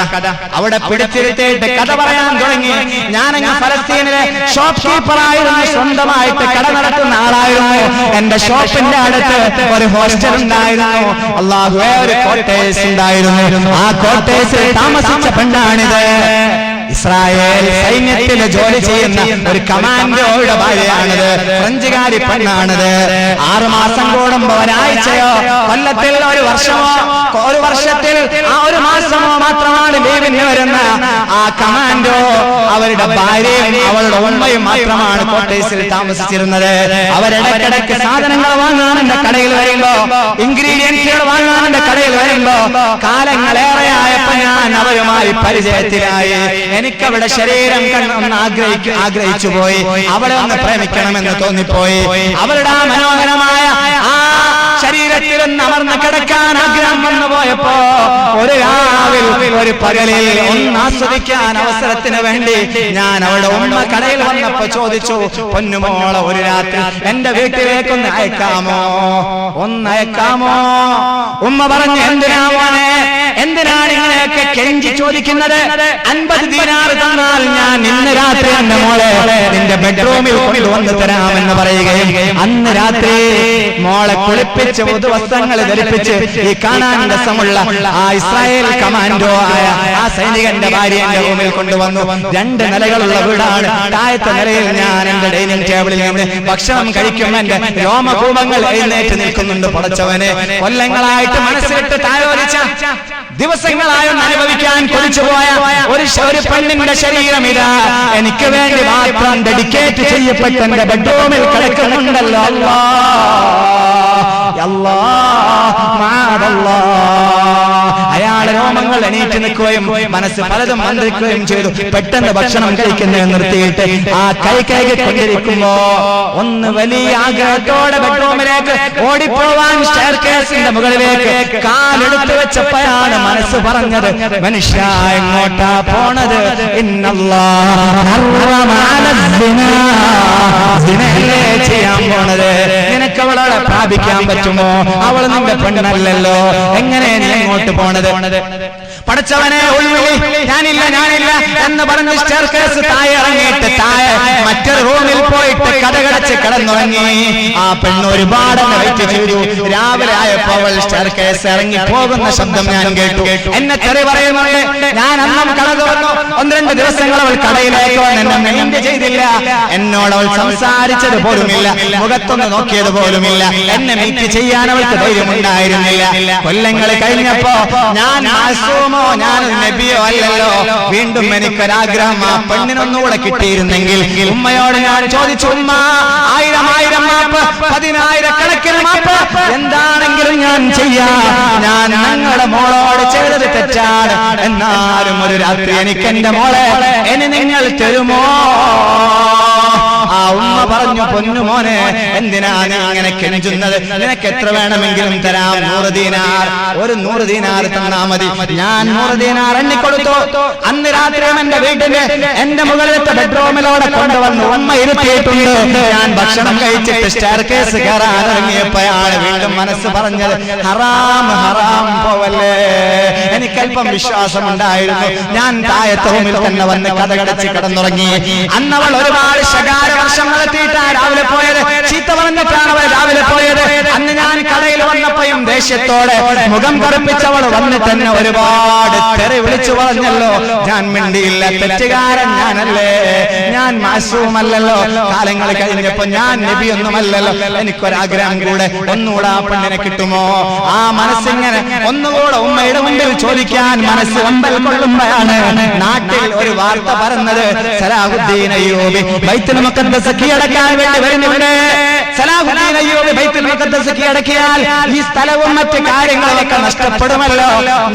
അവിടെ പിടിച്ചിരുത്തിയിട്ട് കഥ പറയാൻ തുടങ്ങി. ഞാനങ്ങ് ഫലസ്തീനിലെ ഷോപ്പ് കീപ്പറായിരുന്നു, സ്വന്തമായിട്ട് കട നടത്തുന്ന ആളായിരുന്നു. എന്റെ ഷോപ്പിന്റെ അടുത്ത് ഒരു ഹോസ്റ്റൽ ഉണ്ടായിരുന്നു, അല്ലാഹുവേ, ഒരു കോട്ടേഴ്സ് ഉണ്ടായിരുന്നു. ആ കോട്ടേഴ്സിൽ താമസിച്ച പെണ്ണാണിത്. ഇസ്രായേൽ സൈന്യത്തിൽ ജോലി ചെയ്യുന്ന ഒരു കമാൻഡോയുടെ ഭാര്യയാണിത്, ഫ്രഞ്ചുകാരി പെണ്ണാണിത്. 6 മാസം കൂടുമ്പോ, ഒരാഴ്ചയോ കൊല്ലത്തിൽ ഒരു വർഷമോ, ഒരു വർഷത്തിൽ ആ 1 മാസമോ മാത്രമാണ് ലീവിന് വരുന്ന ആ കമാൻഡോ അവരുടെ ഭാര്യയും അവളുടെ ഉമ്മയും മാത്രമാണ് കോട്ടേഴ്സിൽ താമസിച്ചിരുന്നത്. അവരിടക്കിടക്ക് സാധനങ്ങൾ വാങ്ങാൻ എന്റെ കടയിൽ വരുമ്പോ, ഇൻഗ്രീഡിയൻസുകൾ വാങ്ങാൻ എന്റെ കടയിൽ വരുമ്പോ, കാലങ്ങളേറെയായപ്പോ ഞാൻ അവരുമായി പരിചയത്തിലായി. എനിക്കവിടെ ശരീരം കണ്ടൊന്ന് ആഗ്രഹിച്ചു പോയി, അവളെ ഒന്ന് പ്രേമിക്കണമെന്ന് തോന്നിപ്പോയി. അവരുടെ ആ മനോഹരമായ ആ ശരീരത്തിൽ ഒന്ന് അമർന്ന് കിടക്കാൻ ആഗ്രഹം വന്നു പോയപ്പോ, ഒരു രാവിൽ ഒരു പകലിൽ ഒന്ന് ആസ്വദിക്കാൻ അവസരത്തിന് വേണ്ടി ഞാൻ അവളുടെ ഉമ്മ കടയിൽ വന്നപ്പോ ചോദിച്ചു, പൊന്നുമോളെ, ഒരു രാത്രി എന്റെ വീട്ടിലേക്കൊന്ന് അയക്കാമോ, ഒന്ന് അയക്കാമോ? ഉമ്മ പറഞ്ഞു, എന്തിനാ മോനെ, എന്തിനാണ് ഇങ്ങനെയൊക്കെ കെഞ്ചി ചോദിക്കുന്നത്? 50 ദീനാർ തന്നാൽ ഞാൻ ഞാൻ ഇന്ന് രാത്രി എന്റെ മോളെ നിന്റെ ബെഡ്റൂമിൽ കൊണ്ടുവന്ന് തരാമെന്ന് പറയുകയും അന്ന് രാത്രി മോളെ കുളിപ്പിച്ച് പുതുവസ്ത്രങ്ങൾ ധരിപ്പിച്ച് ഈ കാണാൻ രസമുള്ള ആ ഇസ്രായേൽ കമാൻഡോ ആയ ആ സൈനികന്റെ ഭാര്യ എന്റെ റൂമിൽ കൊണ്ടുവന്നു. 2 നിലകളുള്ള വീടാണ്. താഴത്തെ നിലയിൽ ഞാൻ എന്റെ ഡൈനിങ് ടേബിളിൽ നിന്ന് ഭക്ഷണം കഴിക്കും. എന്റെ രോമകൂപങ്ങൾ എഴുന്നേറ്റ് നിൽക്കുന്നുണ്ട്. പടച്ചവനെ, കൊല്ലങ്ങളായിട്ട് മനസ്സിലിട്ട് താലോലിച്ച, ദിവസങ്ങളായൊന്ന് അനുഭവിക്കാൻ കൊതിച്ചുപോയ ഒരു പെണ്ണിന്റെ ശരീരം ഇതാ എനിക്ക് വേണ്ടി മാത്രം ഡെഡിക്കേറ്റ് ചെയ്യപ്പെട്ട എന്റെ ബെഡ്റൂമിൽ കിടക്കുന്നുണ്ടല്ലോ. അയാളെ രോമങ്ങൾ എണീറ്റ് നിൽക്കുകയും മനസ്സ് പലതും മന്ത്രിക്കുകയും ചെയ്തു. പെട്ടെന്ന് ഭക്ഷണം കഴിക്കുന്നത് നിർത്തിയിട്ട് ആ കൈകൊണ്ടിരിക്കുമ്പോ ഒന്ന് വലിയ ആഗ്രഹത്തോടെ ബെഡ്റൂമിലേക്ക് ഓടിപ്പോവാൻ സ്റ്റെയർകേസിന്റെ മുകളിലേക്ക് കാലെടുത്ത് വെച്ചപ്പോഴാണ് മനസ്സ് പറഞ്ഞത്, മനുഷ്യ എങ്ങോട്ടാ പോണത്? ചെയ്യാൻ പോണത്. നിനക്ക് അവളെ പ്രാപിക്കാൻ പറ്റുമോ? അവൾ നിന്റെ പെണ്ണല്ലല്ലോ. എങ്ങനെ നീ എങ്ങോട്ട് പോണത്? പടച്ചവനെ, ഉൾവിളി, ഞാനില്ല എന്ന് പറഞ്ഞ് സ്റ്റെയർകേസ് താഴെ ഇറങ്ങിയിട്ട് താഴെ മറ്റൊരു റൂമിൽ പോയിട്ട് കടകടച്ച് കിടന്നുറങ്ങി. ആ പെണ്ണ് ഒരുപാട് വെയിറ്റ് ചെയ്തു. രാവിലെ ആയപ്പോൾ അവൾ സ്റ്റെയർകേസ് ഇറങ്ങി പോകുന്ന ശബ്ദം ഞാൻ കേട്ടു. എന്നെ തെറി പറയുന്നുണ്ട്. ഞാൻ അന്നും കട തുറന്നു. 1-2 ദിവസങ്ങൾ അവൾ കടയിലേക്ക് വന്ന് എന്നെ മൈൻഡ് ചെയ്തില്ല. എന്നോട് അവൾ സംസാരിച്ചത് പോലുമില്ല, മുഖത്തൊന്ന് നോക്കിയത് പോലുമില്ല. എന്നെ മീറ്റ് ചെയ്യാൻ അവൾക്ക് ധൈര്യമുണ്ടായിരുന്നില്ല. കൊല്ലങ്ങൾ കഴിഞ്ഞപ്പോ ഞാൻ മാസൂമോ ഞാൻ നബിയോ അല്ലല്ലോ. വീണ്ടും എനിക്കൊരാഗ്രഹം, ആ പെണ്ണിനൊന്നുകൂടെ കിട്ടിയിരുന്നെങ്കിൽ. ഉമ്മയോട് ഞാൻ ചോദിച്ചു, ഉമ്മ, 1000 മാപ്പ്, 10,000 മാപ്പ്, എന്താണെങ്കിലും ഞാൻ ചെയ്യാം. ഞാൻ ഞങ്ങളുടെ മോളോട് ചെയ്തത് തെറ്റാണ്. എന്നാലും ഒരു രാത്രി എനിക്ക് എന്റെ മോളെ ഇനി നിങ്ങൾ തരുമോ? ആ ഉമ്മ പറഞ്ഞു, പൊന്നുമോനെ, എന്തിനാ നീ അങ്ങനെ കെഞ്ചുന്നത്? നിനക്ക് എത്ര വേണമെങ്കിലും തരാം. 100 ദീനാർ, ഒരു 100 ദീനാർ തന്നാ മതി. ഞാൻ 100 ദീനാർ എണ്ണിക്കൊടുത്തു. അന്ന് രാത്രിയും എന്റെ വീട്ടില് എന്റെ മുകളിലത്തെ ബെഡ്റൂമിലൂടെ കൊണ്ടുവന്നു ഉമ്മ ഇരുത്തിയിട്ടുണ്ട്. ഞാൻ ഭക്ഷണം കഴിച്ചിട്ട് സ്റ്റെയർകേസ് കയറാൻ ഇറങ്ങിയപ്പോഴാണ് വീണ്ടും മനസ്സ് പറഞ്ഞത്, ഹറാം പോവല്ലേ. എനിക്കല്പം വിശ്വാസമുണ്ടായിരുന്നു. ഞാൻ താഴത്തെ റൂമിൽ തന്നെ വന്ന് കഥകടച്ച് കിടന്നുറങ്ങി. അന്നവൾ ഒരുപാട് ശകാര വർഷം നടത്തിയിട്ടാണ് രാവിലെ പോയത്. ചീത്ത പറഞ്ഞിട്ടാണ് അവൾ രാവിലെ പോയത്. അന്ന് ഞാൻ കടയിൽ വന്നപ്പോഴും ദേഷ്യത്തോടെ മുഖം കറുപ്പിച്ചവൾ വന്ന് തന്നെ ഒരുപാട് തെറി വിളിച്ചു പറഞ്ഞല്ലോ. ഞാൻ മിണ്ടിയില്ല. തെറ്റുകാരൻ ഞാനല്ലേ, ഞാൻ മാസൂമല്ലല്ലോ. കാലങ്ങൾ കഴിഞ്ഞപ്പോ ഞാൻ നബിയൊന്നുമല്ലല്ലോ. എനിക്കൊരാഗ്രഹം കൂടെ, ഒന്നുകൂടെ ആ പെണ്ണിനെ കിട്ടുമോ? ആ മനസ്സിങ്ങനെ ഒന്നുകൂടെ ഉമ്മയുടെ മുമ്പിൽ ചോദിക്കാൻ മനസ്സ് അമ്പൽ കൊള്ളുമ്പോഴാണ് നാട്ടിൽ ഒരു വാർത്ത പറഞ്ഞത്, സലാഹുദ്ദീൻ അയ്യൂബി ബൈത്തുൽ മുഖദ്ദസ് കീഴടക്കാൻ വേണ്ടി വരുന്നുണ്ട്. സലാഹുദ്ദീൻ അയ്യൂബി ബൈത്തുൽ മുഖദ്ദസ് കീഴടക്കിയാൽ ഈ സ്ഥലവും മറ്റ് കാര്യങ്ങളൊക്കെ നഷ്ടപ്പെടുമല്ലോ.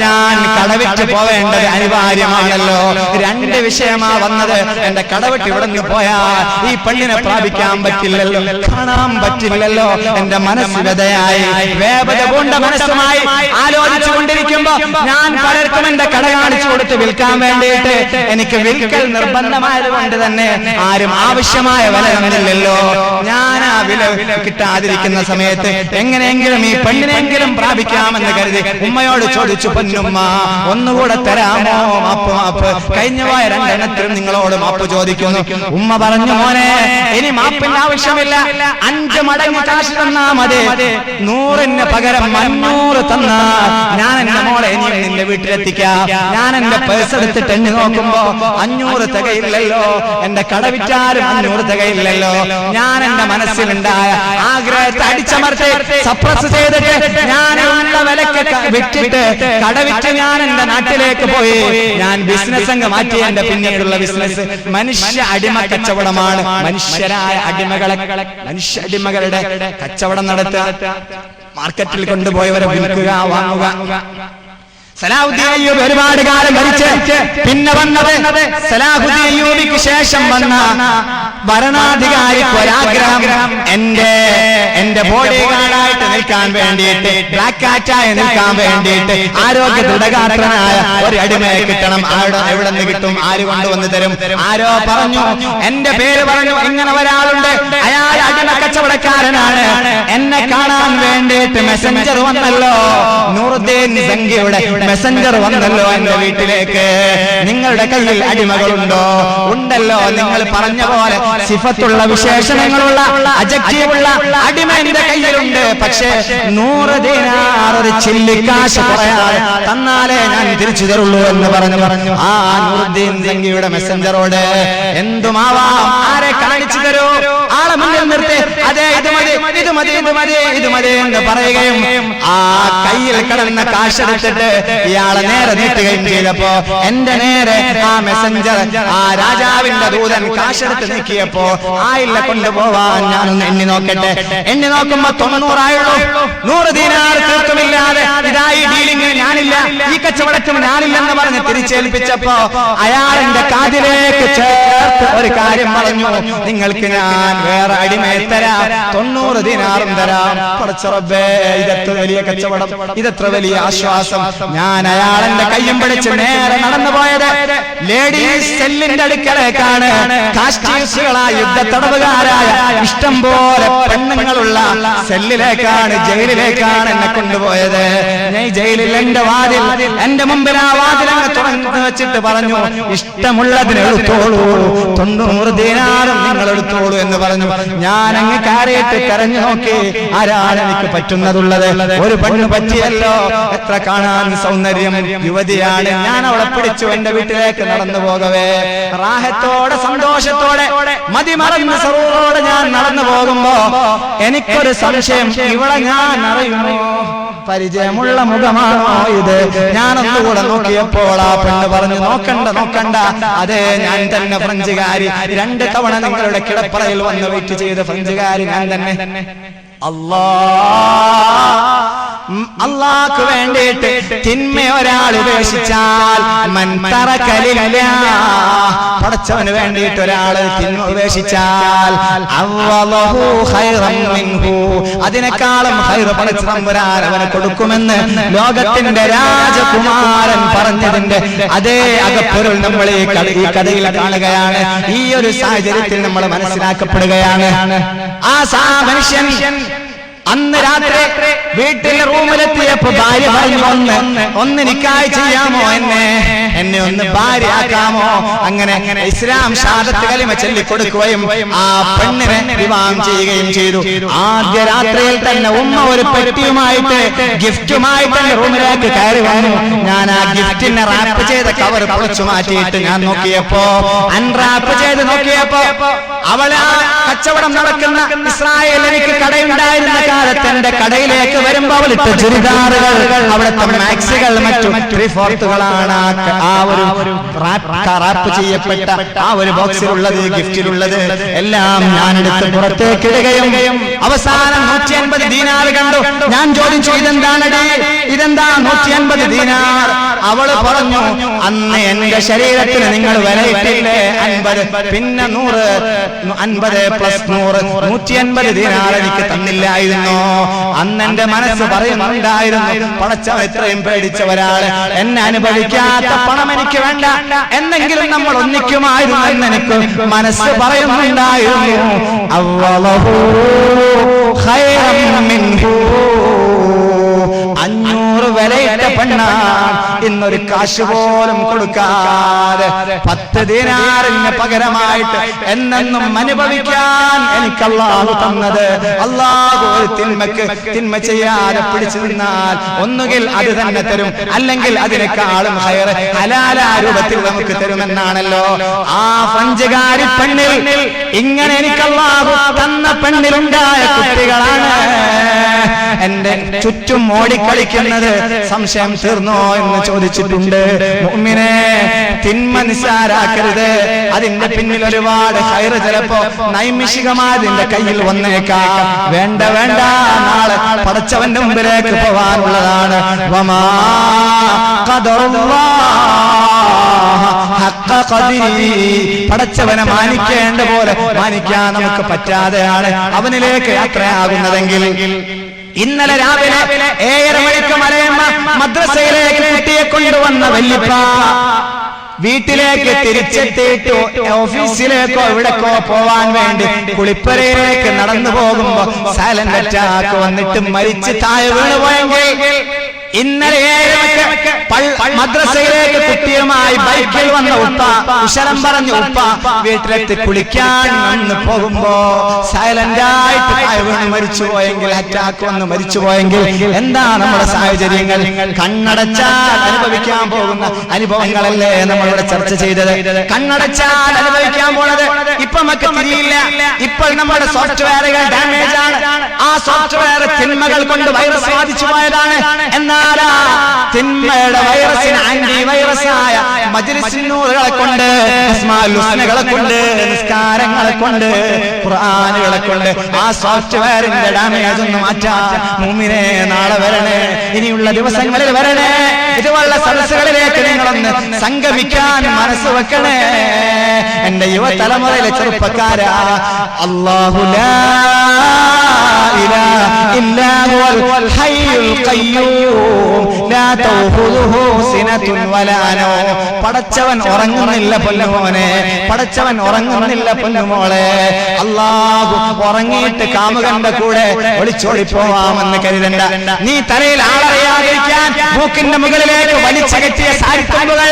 ഞാൻ കടവിട്ട് പോവേണ്ടത് അനിവാര്യമാണല്ലോ. 2 വിഷയമാ വന്നത്. എന്റെ കടവിട്ട് ഇവിടെ നിന്ന് പോയാൽ ഈ പെണ്ണിനെ പ്രാപിക്കാൻ പറ്റില്ലല്ലോ, കാണാൻ പറ്റില്ലല്ലോ. എന്റെ മനസ്സ് വ്യതയായി, വേദന പൂണ്ട മനസ്സുമായി ആലോചിച്ചു കൊണ്ടിരിക്കുമ്പോ ഞാൻ പലർക്കും എന്റെ കട കാണിച്ചു കൊടുത്ത് വിൽക്കാൻ വേണ്ടിയിട്ട് എനിക്ക് വിൽക്കൽ നിർബന്ധമായത് കൊണ്ട് തന്നെ ആരും ആവശ്യമായ വില തന്നില്ലല്ലോ. ഞാൻ ആ വില കിട്ടാതിരിക്കുന്ന സമയത്ത് എങ്ങനെയെങ്കിലും ഈ പെണ്ണിനെങ്കിലും പ്രാപിക്കാമെന്ന് കരുതി ഉമ്മയോട് ചോദിച്ചു, പൊന്നുമ്മ, ഒന്നുകൂടെ തരാമോ മാപ്പ്? കഴിഞ്ഞ പോയ 2 എണ്ണത്തിലും നിങ്ങളോട് മാപ്പ് ചോദിക്കുന്നു. ഉമ്മ പറഞ്ഞു, മോനെ, ഇനി മാപ്പിന്റെ ആവശ്യമില്ല. 5 മടങ്ങ് കാശ് തന്നാ മതി. 100-ന് പകരം 500 തന്നാ ഞാൻ എന്റെ മോളെ ഇനിയും നിന്റെ വീട്ടിലെത്തിക്കാം. ഞാൻ എന്റെ പേഴ്സ് എടുത്തിട്ട് എണ്ണി നോക്കുമ്പോ 500 തികയില്ലല്ലോ. എന്റെ കടവിറ്റാലും 500 തികയില്ലല്ലോ. ഞാൻ എന്റെ മനസ്സിലുണ്ടായ ആഗ്രഹത്തെ അടിച്ചമർത്തി സപ്രസ് ചെയ്തിട്ട് ഞാൻ ഉള്ള വിലക്ക് വിറ്റിട്ട് കടവിറ്റ് ഞാൻ എന്റെ നാട്ടിലേക്ക് പോയി. ഞാൻ ബിസിനസ് അങ്ങ് മാറ്റി. എന്റെ പിന്നീടുള്ള ബിസിനസ് മനുഷ്യ അടിമ കച്ചവടമാണ്. മനുഷ്യരായ മനുഷ്യ അടിമകളുടെ കച്ചവടം നടത്തുക, മാർക്കറ്റിൽ കൊണ്ടുപോയവരെ വിൽക്കുക, വാങ്ങുക. സലാഹുദ്ദീൻ അയ്യൂബി ഒരുപാട് കാലം ഭരിച്ച് പിന്നെ വന്നത് സലാഹുദ്ദീൻ അയ്യൂബിക്ക് ശേഷം വന്ന ഭരണാധികാരിക്ക് ഒരാഗ്രഹം, എന്റെ ബോഡി ഗാർഡായിട്ട് നിൽക്കാൻ വേണ്ടിയിട്ട്, ബ്ലാക്ക് കാറ്റായി നിൽക്കാൻ വേണ്ടിയിട്ട് ആരോഗ്യ ദൃഢഗാത്രനായ ഒരു അടിമയെ കിട്ടണം. എവിടെ നിന്ന് കിട്ടും? ആര് കൊണ്ടുവന്ന് തരും? ആരോ പറഞ്ഞു, എന്റെ പേര് പറഞ്ഞു, ഇങ്ങനെ ഒരാളുണ്ട്, അയാൾ അടിമ കച്ചവടക്കാരനാണ്. എന്നെ കാണാൻ വേണ്ടിയിട്ട് മെസ്സഞ്ചർ വന്നല്ലോ. നൂറുദ്ദീൻ സംഖ്യയുടെ മെസഞ്ചർ വന്നല്ലോ എന്റെ വീട്ടിലേക്ക്. നിങ്ങളുടെ കയ്യിൽ അടിമകളുണ്ടോ? ഉണ്ടല്ലോ. നിങ്ങൾ പറഞ്ഞ പോലെ സിഫത്തുള്ള വിശേഷണങ്ങളുള്ള അജക്റ്റീവുള്ള അടിമ എന്റെ കയ്യിലുണ്ട്. പക്ഷേ 100 ദിനാർ ഒരു ചില്ലിക്കാശ് പറയാതെ തന്നാലേ ഞാൻ തിരിച്ചു തരുള്ളൂ എന്ന് പറഞ്ഞു. ആ നൂറുദ്ദീൻ സംഘിയുടെ മെസ്സഞ്ചറോട് എന്തുമാവാം, ആരെ കാണിച്ചു തരൂ, ആളെ മുന്നിൽ നിർത്തി അതെ ഇത് മതി ഇത് മതി ഇത് മതി ഇത് മതി എന്ന് പറയുകയും ആ കയ്യിൽ കിടന്ന കാശെടുത്തിട്ട് ഇയാളെ നേരെ നീട്ടുകയും ചെയ്തപ്പോ എന്റെ നേരെ ആ മെസ്സഞ്ചർ, ആ രാജാവിന്റെ ദൂതൻ കാശെടുത്ത് നീക്കിയപ്പോ ആയില്ല കൊണ്ടുപോവാൻ ഞാനൊന്ന് എണ്ണി നോക്കട്ടെ. എണ്ണി നോക്കുമ്പോ 90 ആയുള്ളൂ. 100 ദിനാർ തീർത്തുമില്ലാതെ ഇതായി ഡീലിംഗ് ഞാനില്ല, ഈ കച്ചവടത്തിന് ഞാനില്ലെന്ന് പറഞ്ഞ് തിരിച്ചേൽപ്പിച്ചപ്പോ അയാളെന്റെ കാതിലേക്ക് ചേർത്ത് ഒരു കാര്യം പറഞ്ഞു, നിങ്ങൾക്ക് ഞാൻ വേറെ അടിമയെ തരാം, 90 ദിനാറും തരാം. പടച്ച റബ്ബേ, ഇതെത്ര വലിയ കച്ചവടം, ഇതെത്ര വലിയ ആശ്വാസം. ഞാൻ അയാളെന്റെ കയ്യും പിടിച്ച് നേരെ നടന്നു പോയത് ലേഡീസ് സെല്ലിന്റെ അടുക്കലേക്കാണ്. കാസ്റ്റീസുകളായ യുദ്ധ തടവുകാരായ ഇഷ്ടം പോലെ പെണ്ണുങ്ങളുള്ള സെല്ലിലേക്കാണ്, ജയിലിലേക്കാണ് എന്നെ കൊണ്ടുപോയത്. ഞാൻ ജയിലിൽ എന്റെ വാതിൽ, എന്റെ മുമ്പിൽ ആ വാതിൽ അങ്ങ് തുറന്നു വെച്ചിട്ട് പറഞ്ഞു, ഇഷ്ടമുള്ളതിന് എടുത്തോളൂ, 90 ദിനാറും നിങ്ങൾ എടുത്തോളൂ എന്ന് പറഞ്ഞു. ഞാൻ അങ്ങ് കയറിയിട്ട് കരഞ്ഞു നോക്കി, ആരാണ് എനിക്ക് പറ്റുന്നതുള്ളത്? ഒരു പെണ്ണ് പറ്റിയല്ലോ, എത്ര കാണാൻ സൗന്ദര്യം, യുവതിയാണ്. ഞാൻ അവളെ പിടിച്ചു എന്റെ വീട്ടിലേക്ക് നടന്നു പോകവേ റാഹത്തോടെ സന്തോഷത്തോടെ മതിമറന്ന സർവ്വത്തോടെ ഞാൻ നടന്നു പോകുമ്പോ എനിക്കൊരു സംശയം, ഇവിടെ ഞാൻ അറിയുമോ, പരിചയമുള്ള മുഖമാണോ ഇത്? ഞാനൊന്നുകൂടെ നോക്കിയപ്പോൾ ആ പെണ്ണ് പറഞ്ഞു, നോക്കണ്ട നോക്കണ്ട, അതെ ഞാൻ തന്നെ ഫ്രഞ്ചുകാരി, 2 തവണ നിങ്ങളുടെ കിടപ്പറയിൽ വന്ന് വെയിറ്റ് ചെയ്ത ഫ്രഞ്ചുകാരി ഞാൻ തന്നെ. അള്ളാഹ്ക്ക് വേണ്ടിയിട്ട് തിന്മ ഒരാൾ ഉപേക്ഷിച്ചാൽ, പടച്ചവന് വേണ്ടിയിട്ട് ഒരാൾ തിന്മ ഉപേക്ഷിച്ചാൽ അതിനേക്കാളും ഹൈർ പടച്ച തമ്പുരാൻ അവന് കൊടുക്കുമെന്ന് ലോകത്തിന്റെ രാജകുമാരൻ പറഞ്ഞതിന്റെ അതേ അകപ്പൊരുൾ നമ്മൾ ഈ കഥയിൽ കാണുകയാണ്. ഈ ഒരു സാഹചര്യത്തിൽ നമ്മൾ മനസ്സിലാക്കപ്പെടുകയാണ്. ആ മനുഷ്യൻ അന്ന് രാത്രി വീട്ടിലെ റൂമിലെത്തിയപ്പോ ഭാര്യ പറഞ്ഞു, ഒന്ന് നിക്കാഹ് ചെയ്യാമോ, എന്നെ ഒന്ന് ഭാര്യയാക്കാമോ? അങ്ങനെ ഇസ്ലാം ഷഹാദത്ത് കലിമ ചൊല്ലിക്കൊടുക്കുകയും ആ പെണ്ണിനെ വിവാഹം ചെയ്യുകയും ചെയ്തു. ആദ്യ രാത്രിയിൽ തന്നെ ഉമ്മ ഒരു പെട്ടിയുമായിട്ട് ഗിഫ്റ്റുമായിട്ട് എന്റെ റൂമിലേക്ക് കയറി വന്നു. ഞാൻ ആ ഗിഫ്റ്റിനെ റാപ്പ് ചെയ്ത കവർ പൊളിച്ചു മാറ്റിയിട്ട് ഞാൻ നോക്കിയപ്പോ, അൺറാപ്പ് ചെയ്ത് നോക്കിയപ്പോ അവളെ കച്ചവടം നടക്കുന്ന ഇസ്രായേൽ എനിക്ക് കടയുണ്ടായിരുന്ന കാലത്ത് എന്റെ കടയിലേക്ക് വരുമ്പോ അവളിട്ട് ചുരിദാറുകൾ, അവിടുത്തെ മാക്സികൾ, മറ്റു 3/4കളാണ് ആ ഒരു റാപ്പ് ചെയ്യപ്പെട്ട ആ ഒരു ബോക്സിലുള്ളത്, ഗിഫ്റ്റിലുള്ളത് എല്ലാം ഞാനെടുത്ത് പുറത്തേക്ക് ഇടുകയും അവസാനം 150 ദീനാർ കണ്ടു. ഞാൻ ചോദിച്ചു, ഇതെന്താണടി, ഇതെന്താ 150 ദീനാർ? അവള് പറഞ്ഞു, അന്ന് എന്റെ ശരീരത്തിന് നിങ്ങൾ വിലയിട്ടില്ലേ 50, പിന്നെ 100, 50 + 100, 150 ദീനാർ എനിക്ക് തന്നില്ലായിരുന്നു. അന്ന് എന്റെ മനസ്സ് പറയുന്നുണ്ടായിരുന്നു, പടച്ചവൻ ഇത്രയും പേടിച്ച ഒരാള്, എന്നെ അനുഭവിക്കാത്ത പണം എനിക്ക് വേണ്ട, എന്നെങ്കിലും നമ്മൾ ഒന്നിക്കുമായിരുന്നു എന്ന് എനിക്ക് മനസ്സ് പറയുന്നുണ്ടായിരുന്നു. അവ്വലഹു ഖൈറൻ മിൻഹു, 500 വിലയിട്ട പെണ്ണാണ്, ഇന്നൊരു കാശ് പോലും കൊടുക്കാതെ 10 ദിനാറിന് പകരമായിട്ട് എന്നെന്നും അനുഭവിക്കാൻ എനിക്ക് അല്ലാഹു തന്നത്. അല്ലാഹു ഒരു തിന്മക്ക് തിന്മ ചെയ്യാതെ പിടിച്ചു നിന്നാൽ ഒന്നുകിൽ അത് തന്നെ തരും, അല്ലെങ്കിൽ അതിനേക്കാളും ഹൈർ ഹലാല രൂപത്തിൽ നമുക്ക് തരുമെന്നാണല്ലോ. ആ ഫ്രഞ്ചുകാരി പെണ്ണിൽ ഇങ്ങനെ എനിക്ക് അല്ലാഹു തന്ന പെണ്ണിലുണ്ടായ കുട്ടികളാണ് എന്റെ ചുറ്റും ഓടിക്കളിക്കുന്നത്. സംശയം തീർന്നോ എന്ന് ചോദിച്ചിട്ടുണ്ട്. മുഅ്മിനേ, തിന്മ നിസ്സാരാക്കരുത്. അതിന്റെ പിന്നിൽ ഒരുപാട് ഹൈർ ചിലപ്പോ നൈമിഷികമായതിന്റെ കയ്യിൽ വന്നേക്കാം. വേണ്ട വേണ്ട, നാളെ പടച്ചവന്റെ മുമ്പിലേക്ക് പോവാനുള്ളതാണ്. വമാ ഖദറുല്ലാഹ ഹഖ്ഖ ഖദ്രി, പടച്ചവനെ മാനിക്കേണ്ട പോലെ മാനിക്കാൻ നമുക്ക് പറ്റാതെയാണ് അവനിലേക്ക് യാത്രയാകുന്നതെങ്കിൽ. ഇന്നലെ രാവിലെ 7:30 മണിക്ക് മലയമ്മ മദ്രസയിലേക്ക് കുട്ടിയെ കൊണ്ടുവന്ന വല്യപ്പ വീട്ടിലേക്ക് തിരിച്ചെത്തിയിട്ട് ഓഫീസിലേക്കോ എവിടേക്കോ പോവാൻ വേണ്ടി കുളിപ്പരയിലേക്ക് നടന്നു പോകുമ്പോ സൈലന്റ് അറ്റാക്ക് വന്നിട്ട് മരിച്ച് താഴെ വീണുപോയെങ്കിൽ ഇന്നലെ 7 മണിക്ക് മദ്രസയിലേക്ക് കുട്ടിയുമായി ബൈക്കിൽ വന്ന ഉപ്പ കുശലം പറഞ്ഞു ഉപ്പ വീട്ടിലെത്തി കുളിക്കാൻ വന്ന് പോകുമ്പോ സൈലന്റായിട്ട് വീണ് മരിച്ചുപോയെങ്കിൽ, അറ്റാക്ക് വന്ന് മരിച്ചുപോയെങ്കിൽ എന്താ നമ്മുടെ സാഹചര്യങ്ങൾ? കണ്ണടച്ചാൽ അനുഭവിക്കാൻ പോകുന്ന അനുഭവങ്ങളല്ലേ നമ്മളിവിടെ ചർച്ച ചെയ്തത്. കണ്ണടച്ചാൽ അനുഭവിക്കാൻ പോണത് ഇപ്പൊ നമുക്ക് തിരിയില്ല. ഇപ്പോൾ നമ്മുടെ സോഫ്റ്റ്വെയറുകൾ ഡാമേജ് ആണ്. ആ സോഫ്റ്റ്വെയർ തിന്മകൾ കൊണ്ട് വൈറസ് ബാധിച്ചു പോയതാണ്. എന്നാൽ തിന്മയുടെ വൈറസിന് ആന്റി വൈറസായ മജ്‌ലിസുൻ നൂറുകളെ കൊണ്ട്, അസ്മാഉൽ ഹുസ്നകളെ കൊണ്ട്, നിസ്കാരങ്ങളെ കൊണ്ട്, ഖുർആനുകളെ കൊണ്ട് ആ സോഫ്റ്റ്വെയറിന്റെ ഡാമേജ് ഒന്ന് മാറ്റാൻ മുഅ്മിനേ നാളെ വരണേ, ഇനിയുള്ള ദിവസങ്ങളിൽ വരണേ. ഇതുപോലുള്ള സദസ്സുകളിലേക്ക് നിങ്ങളൊന്ന് സംഗമിക്കാൻ മനസ്സ് വെക്കണേ. എന്റെ യുവതലമുറയിലെ ചെറുപ്പക്കാരാ, അല്ലാഹു ലാ ഇലാഹ ഇല്ലാ ഹുവൽ ഹയ്യുൽ ഖയ്യൂം ലാ തൗഖുദുഹു സിനതുൻ വലാ നൗം. പടച്ചവൻ ഉറങ്ങുന്നില്ല പൊന്നുമോനെ, പടച്ചവൻ ഉറങ്ങുന്നില്ല പൊന്നുമോളെ. അല്ലാഹു ഉറങ്ങിയിട്ട് കാമുകന്റെ കൂടെ ഒളിച്ചോടി പോവാമെന്ന് കരുതണ്ട. നീ തലയിൽ ആളറിയാതിരിക്കാൻ മൂക്കിന്റെ മുകളിലേക്ക് വലിച്ചു കെട്ടിയ സാരിത്തുമ്പുകൾ,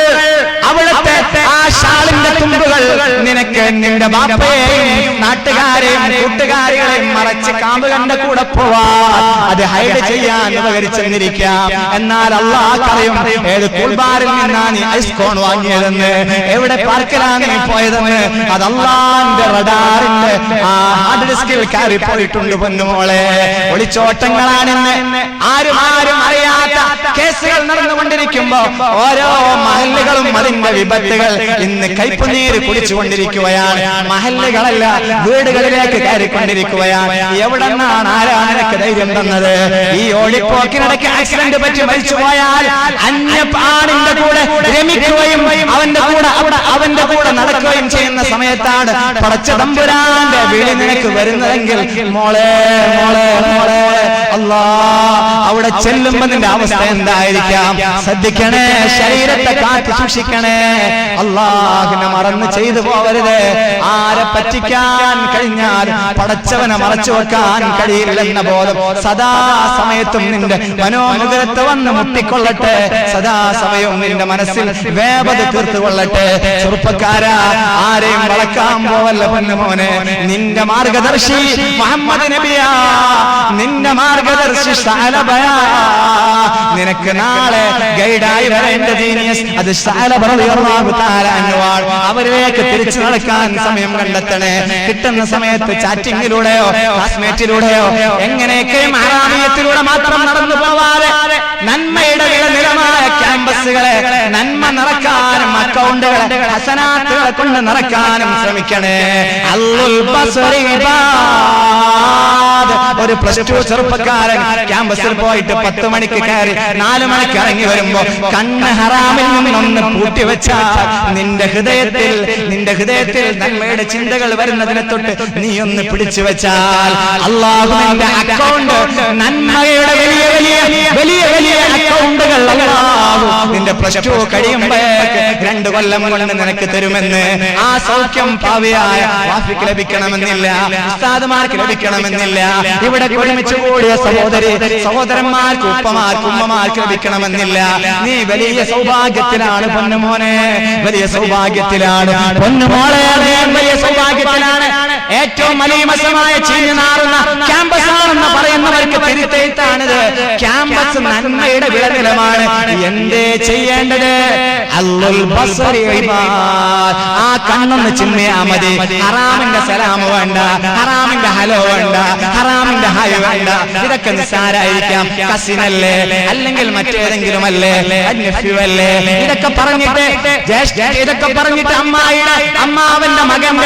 അവിടുത്തെ ആ ഷാളിന്റെ തുമ്പുകൾ നിനക്ക് നിന്റെ ബാപ്പയെയും നാട്ടുകാരെയും കൂട്ടുകാരികളെയും മറച്ച് കാമുകന്റെ കൂടെ പോവാൻ അത് ഹൈഡ് ചെയ്യാൻ ഉപകരിച്ചെന്നിരിക്കാം. എന്നാൽ അല്ലാഹ് അറിയും ഏത് കൂൾബാറിൽ നിന്നാണ് നീ ഐസ്കോൺ വാങ്ങിയതെന്ന്, എവിടെ പാർക്കിലാണ് നീ പോയതെന്ന്. അത് അല്ലാഹുവിന്റെ റഡാറിന്റെ ആ ഹാർഡ് ഡിസ്കിൽ കയറി പോയിട്ടുണ്ട് പൊന്നുമോളെ. ഒളിച്ചോട്ടങ്ങളാണെന്ന് ആരും അറിയാത്ത കേസുകൾ നടന്നുകൊണ്ടിരിക്കുമ്പോ ഓരോ മഹല്ലുകളും അതിന്റെ വിപത്തുകൾ ഇന്ന് കൈപ്പുനീര് കുടിച്ചുകൊണ്ടിരിക്കുകയാണ്. മഹല്ലുകളല്ല, വീടുകളിലേക്ക് കയറിക്കൊണ്ടിരിക്കുകയാണ്. എവിടെന്നാണ് ആരാനക്ക് ധൈര്യം തന്നത്? ഈ ഓടിപ്പോക്കിനിടയ്ക്ക് ആക്സിഡന്റ് പറ്റി മരിച്ചു പോയാൽ അന്യ ആണിന്റെ കൂടെ രമിക്കുകയും അവന്റെ കൂടെ നടക്കുകയും ചെയ്യുന്ന സമയത്താണ് പടച്ച തമ്പുരാന്റെ വിളി നിനക്ക് വരുന്നതെങ്കിൽ മോളെ മോളെ മോളെ അവിടെ ചെല്ലുമ്പോ നിന്റെ അവസ്ഥ എന്തായിരിക്കാം? ശ്രദ്ധിക്കണേ, ശരീരത്തെ കാത്തു സൂക്ഷിക്കണേ. അല്ലാഹുവിനെ മറന്ന് ചെയ്തു പോകരുത്. ആരെ പറ്റിക്കാൻ കഴിഞ്ഞാൽ പടച്ചവനെ മറച്ചു വെക്കാൻ കഴിയില്ലെന്ന ബോധം സദാ സമയത്തും നിന്റെ മനോമുഖത്ത് വന്ന് മുട്ടിക്കൊള്ളട്ടെ. സദാ സമയവും നിന്റെ മനസ്സിൽ വേവത് തീർത്തുകൊള്ളട്ടെ. ചെറുപ്പക്കാരാ, ആരെയും വളക്കാൻ പോവല്ല പൊന്നുമോനെ. നിന്റെ മാർഗദർശി മുഹമ്മദ് നബിയാ, നിന്റെ മാർഗദർശി സഅലബയാ. നിനക്ക് നാളെ ഗൈഡായി വരേണ്ട ജീനിയസ് അത് സഅലബ റളിയല്ലാഹു തആല അൻഹു. അവരിലേക്ക് തിരിച്ചു നടക്കാൻ സമയം കണ്ടെത്തണേ. കിട്ടുന്ന സമയത്ത് ചാറ്റിങ്ങിലൂടെയോ ക്ലാസ്മേറ്റിലൂടെയോ എങ്ങനെയൊക്കെയും ഹറാമിയത്തിലൂടെ മാത്രം നടന്നു പോവാതെ നന്മയുടെ നിലമായ ക്യാമ്പസുകളെ നന്മ നിറക്കാനും അക്കൗണ്ടുകളെ ഹസനാത്തുകളെ കൊണ്ട് നിറക്കാനും ശ്രമിക്കണേ. അല്ലുൽ ബസറി ഒരു +2 ചെറുപ്പക്കാരൻ ക്യാമ്പസിൽ പോയിട്ട് 10 മണിക്ക് കയറി 4 മണിക്ക് ഇറങ്ങി വരുമ്പോ കണ്ണ് ഹറാമിൽ നിന്നൊന്ന് പൂട്ടിവെച്ചാൽ നിന്റെ ഹൃദയത്തിൽ നന്മയുടെ ചിന്തകൾ വരുന്നതിനെ തൊട്ട് നീ ഒന്ന് പിടിച്ചു വെച്ചാൽ അല്ലാഹുവിന്റെ അക്കൗണ്ട് നന്മയുടെ വലിയ വലിയ അക്കൗണ്ടുകൾ അല്ലാഹു നിന്റെ +2 കഴിയുമ്പോഴേക്ക് 2 കൊല്ലം കൊണ്ട് നിനക്ക് തരുമെന്ന്. ആ സൗഖ്യം പാവിയായ വാഫിക്ക് ലഭിക്കണമെന്നില്ല, ഉസ്താദുമാർക്ക് ലഭിക്കണമെന്നില്ല, ഇവിടെ ഒരുമിച്ച് കൂടിയ സഹോദരന്മാർക്ക് ഉമ്മമാർക്ക് ലഭിക്കണമെന്നില്ല. നീ വലിയ സൗഭാഗ്യത്തിലാണ് പൊന്നുമോനെ, വലിയ സൗഭാഗ്യത്തിലാണ് പൊന്നുമോളെ, വലിയ സൗഭാഗ്യത്തിലാണ്. ഏറ്റവും മലീമസമായ ചീഞ്ഞു നാറുന്ന ക്യാമ്പസ് ആണെന്ന് പറയുന്നവർക്ക് തിരുത്തേത്താണിത്. ക്യാമ്പസ് നന്മയുടെ വിളനിലമാണ്. എന്തേ ചെയ്യേണ്ടത്? അല്ലുൽ ബസറി ഇബാദ്. ആ കണ്ണൊന്ന് ചിമ്മിയാ മതി. ഹറാമിന്റെ സലാമ് വേണ്ട, ഹറാമിന്റെ ഹലോ വേണ്ട, ഹറാമിന്റെ ഹായ് വേണ്ട. ഇതൊക്കെ നിസ്സാരായിരിക്കാം. കസിനല്ലേ, അല്ലെങ്കിൽ മറ്റേതെങ്കിലും അല്ലേ, അന്യഫ്യുവല്ലേ, ഇതൊക്കെ പറഞ്ഞിട്ട് അമ്മാവന്റെ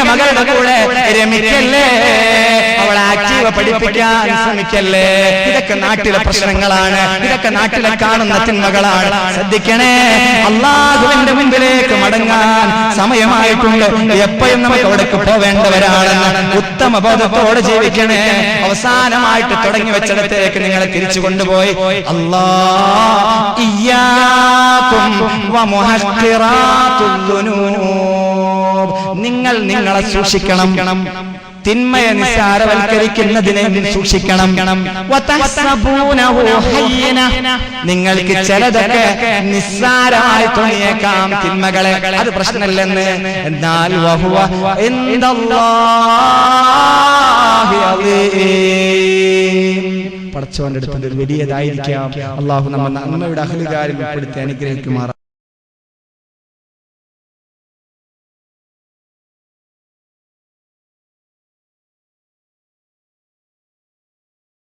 മകളുടെ കൂടെ രമിക്കല്ലേ, അവളെ ആക്റ്റീവ് പഠിപ്പിക്കാൻ ശ്രമിക്കല്ലേ. ഇതൊക്കെ നാട്ടിലെ പ്രശ്നങ്ങളാണ്, ഇതൊക്കെ നാട്ടിലെ കാണുന്ന തിന്മകളാണ്. ശ്രദ്ധിക്കണേ, അല്ലാഹുവിന്റെ മുമ്പിലേക്ക് മടങ്ങാൻ സമയമായിട്ടുണ്ട്. എപ്പോഴും നമുക്ക് അവിടേക്ക് പോവേണ്ടവരാണെന്ന് ഉത്തമ ബോധത്തോടെ ജീവിക്കണേ. അവസാനമായിട്ട് തുടങ്ങി വെച്ചിടത്തേക്ക് നിങ്ങളെ തിരിച്ചു കൊണ്ടുപോയി അല്ലാഹ് ഇയ്യാകും വമുഹഖിറാത്തുൽ ദുനൂബ്. നിങ്ങൾ നിങ്ങളെ സൂക്ഷിക്കണം. തിന്മയെ നിസ്സാരവൽക്കരിക്കുന്നതിനെ സൂക്ഷിക്കണം. നിങ്ങൾക്ക് ചിലതൊക്കെ നിസ്സാരമായി തോന്നിയേക്കാം തിന്മകളെ, അത് പ്രശ്നമല്ലെന്ന്. എന്നാൽ പടച്ചവന്റെ അടുത്ത് ഒരു വലിയതായിരിക്കാം. അള്ളാഹു നമ്മെ നന്മയുടെ അഹ്ലുകാരിൽ ഉൾപ്പെടുത്തി അനുഗ്രഹിക്കുമാറാകട്ടെ.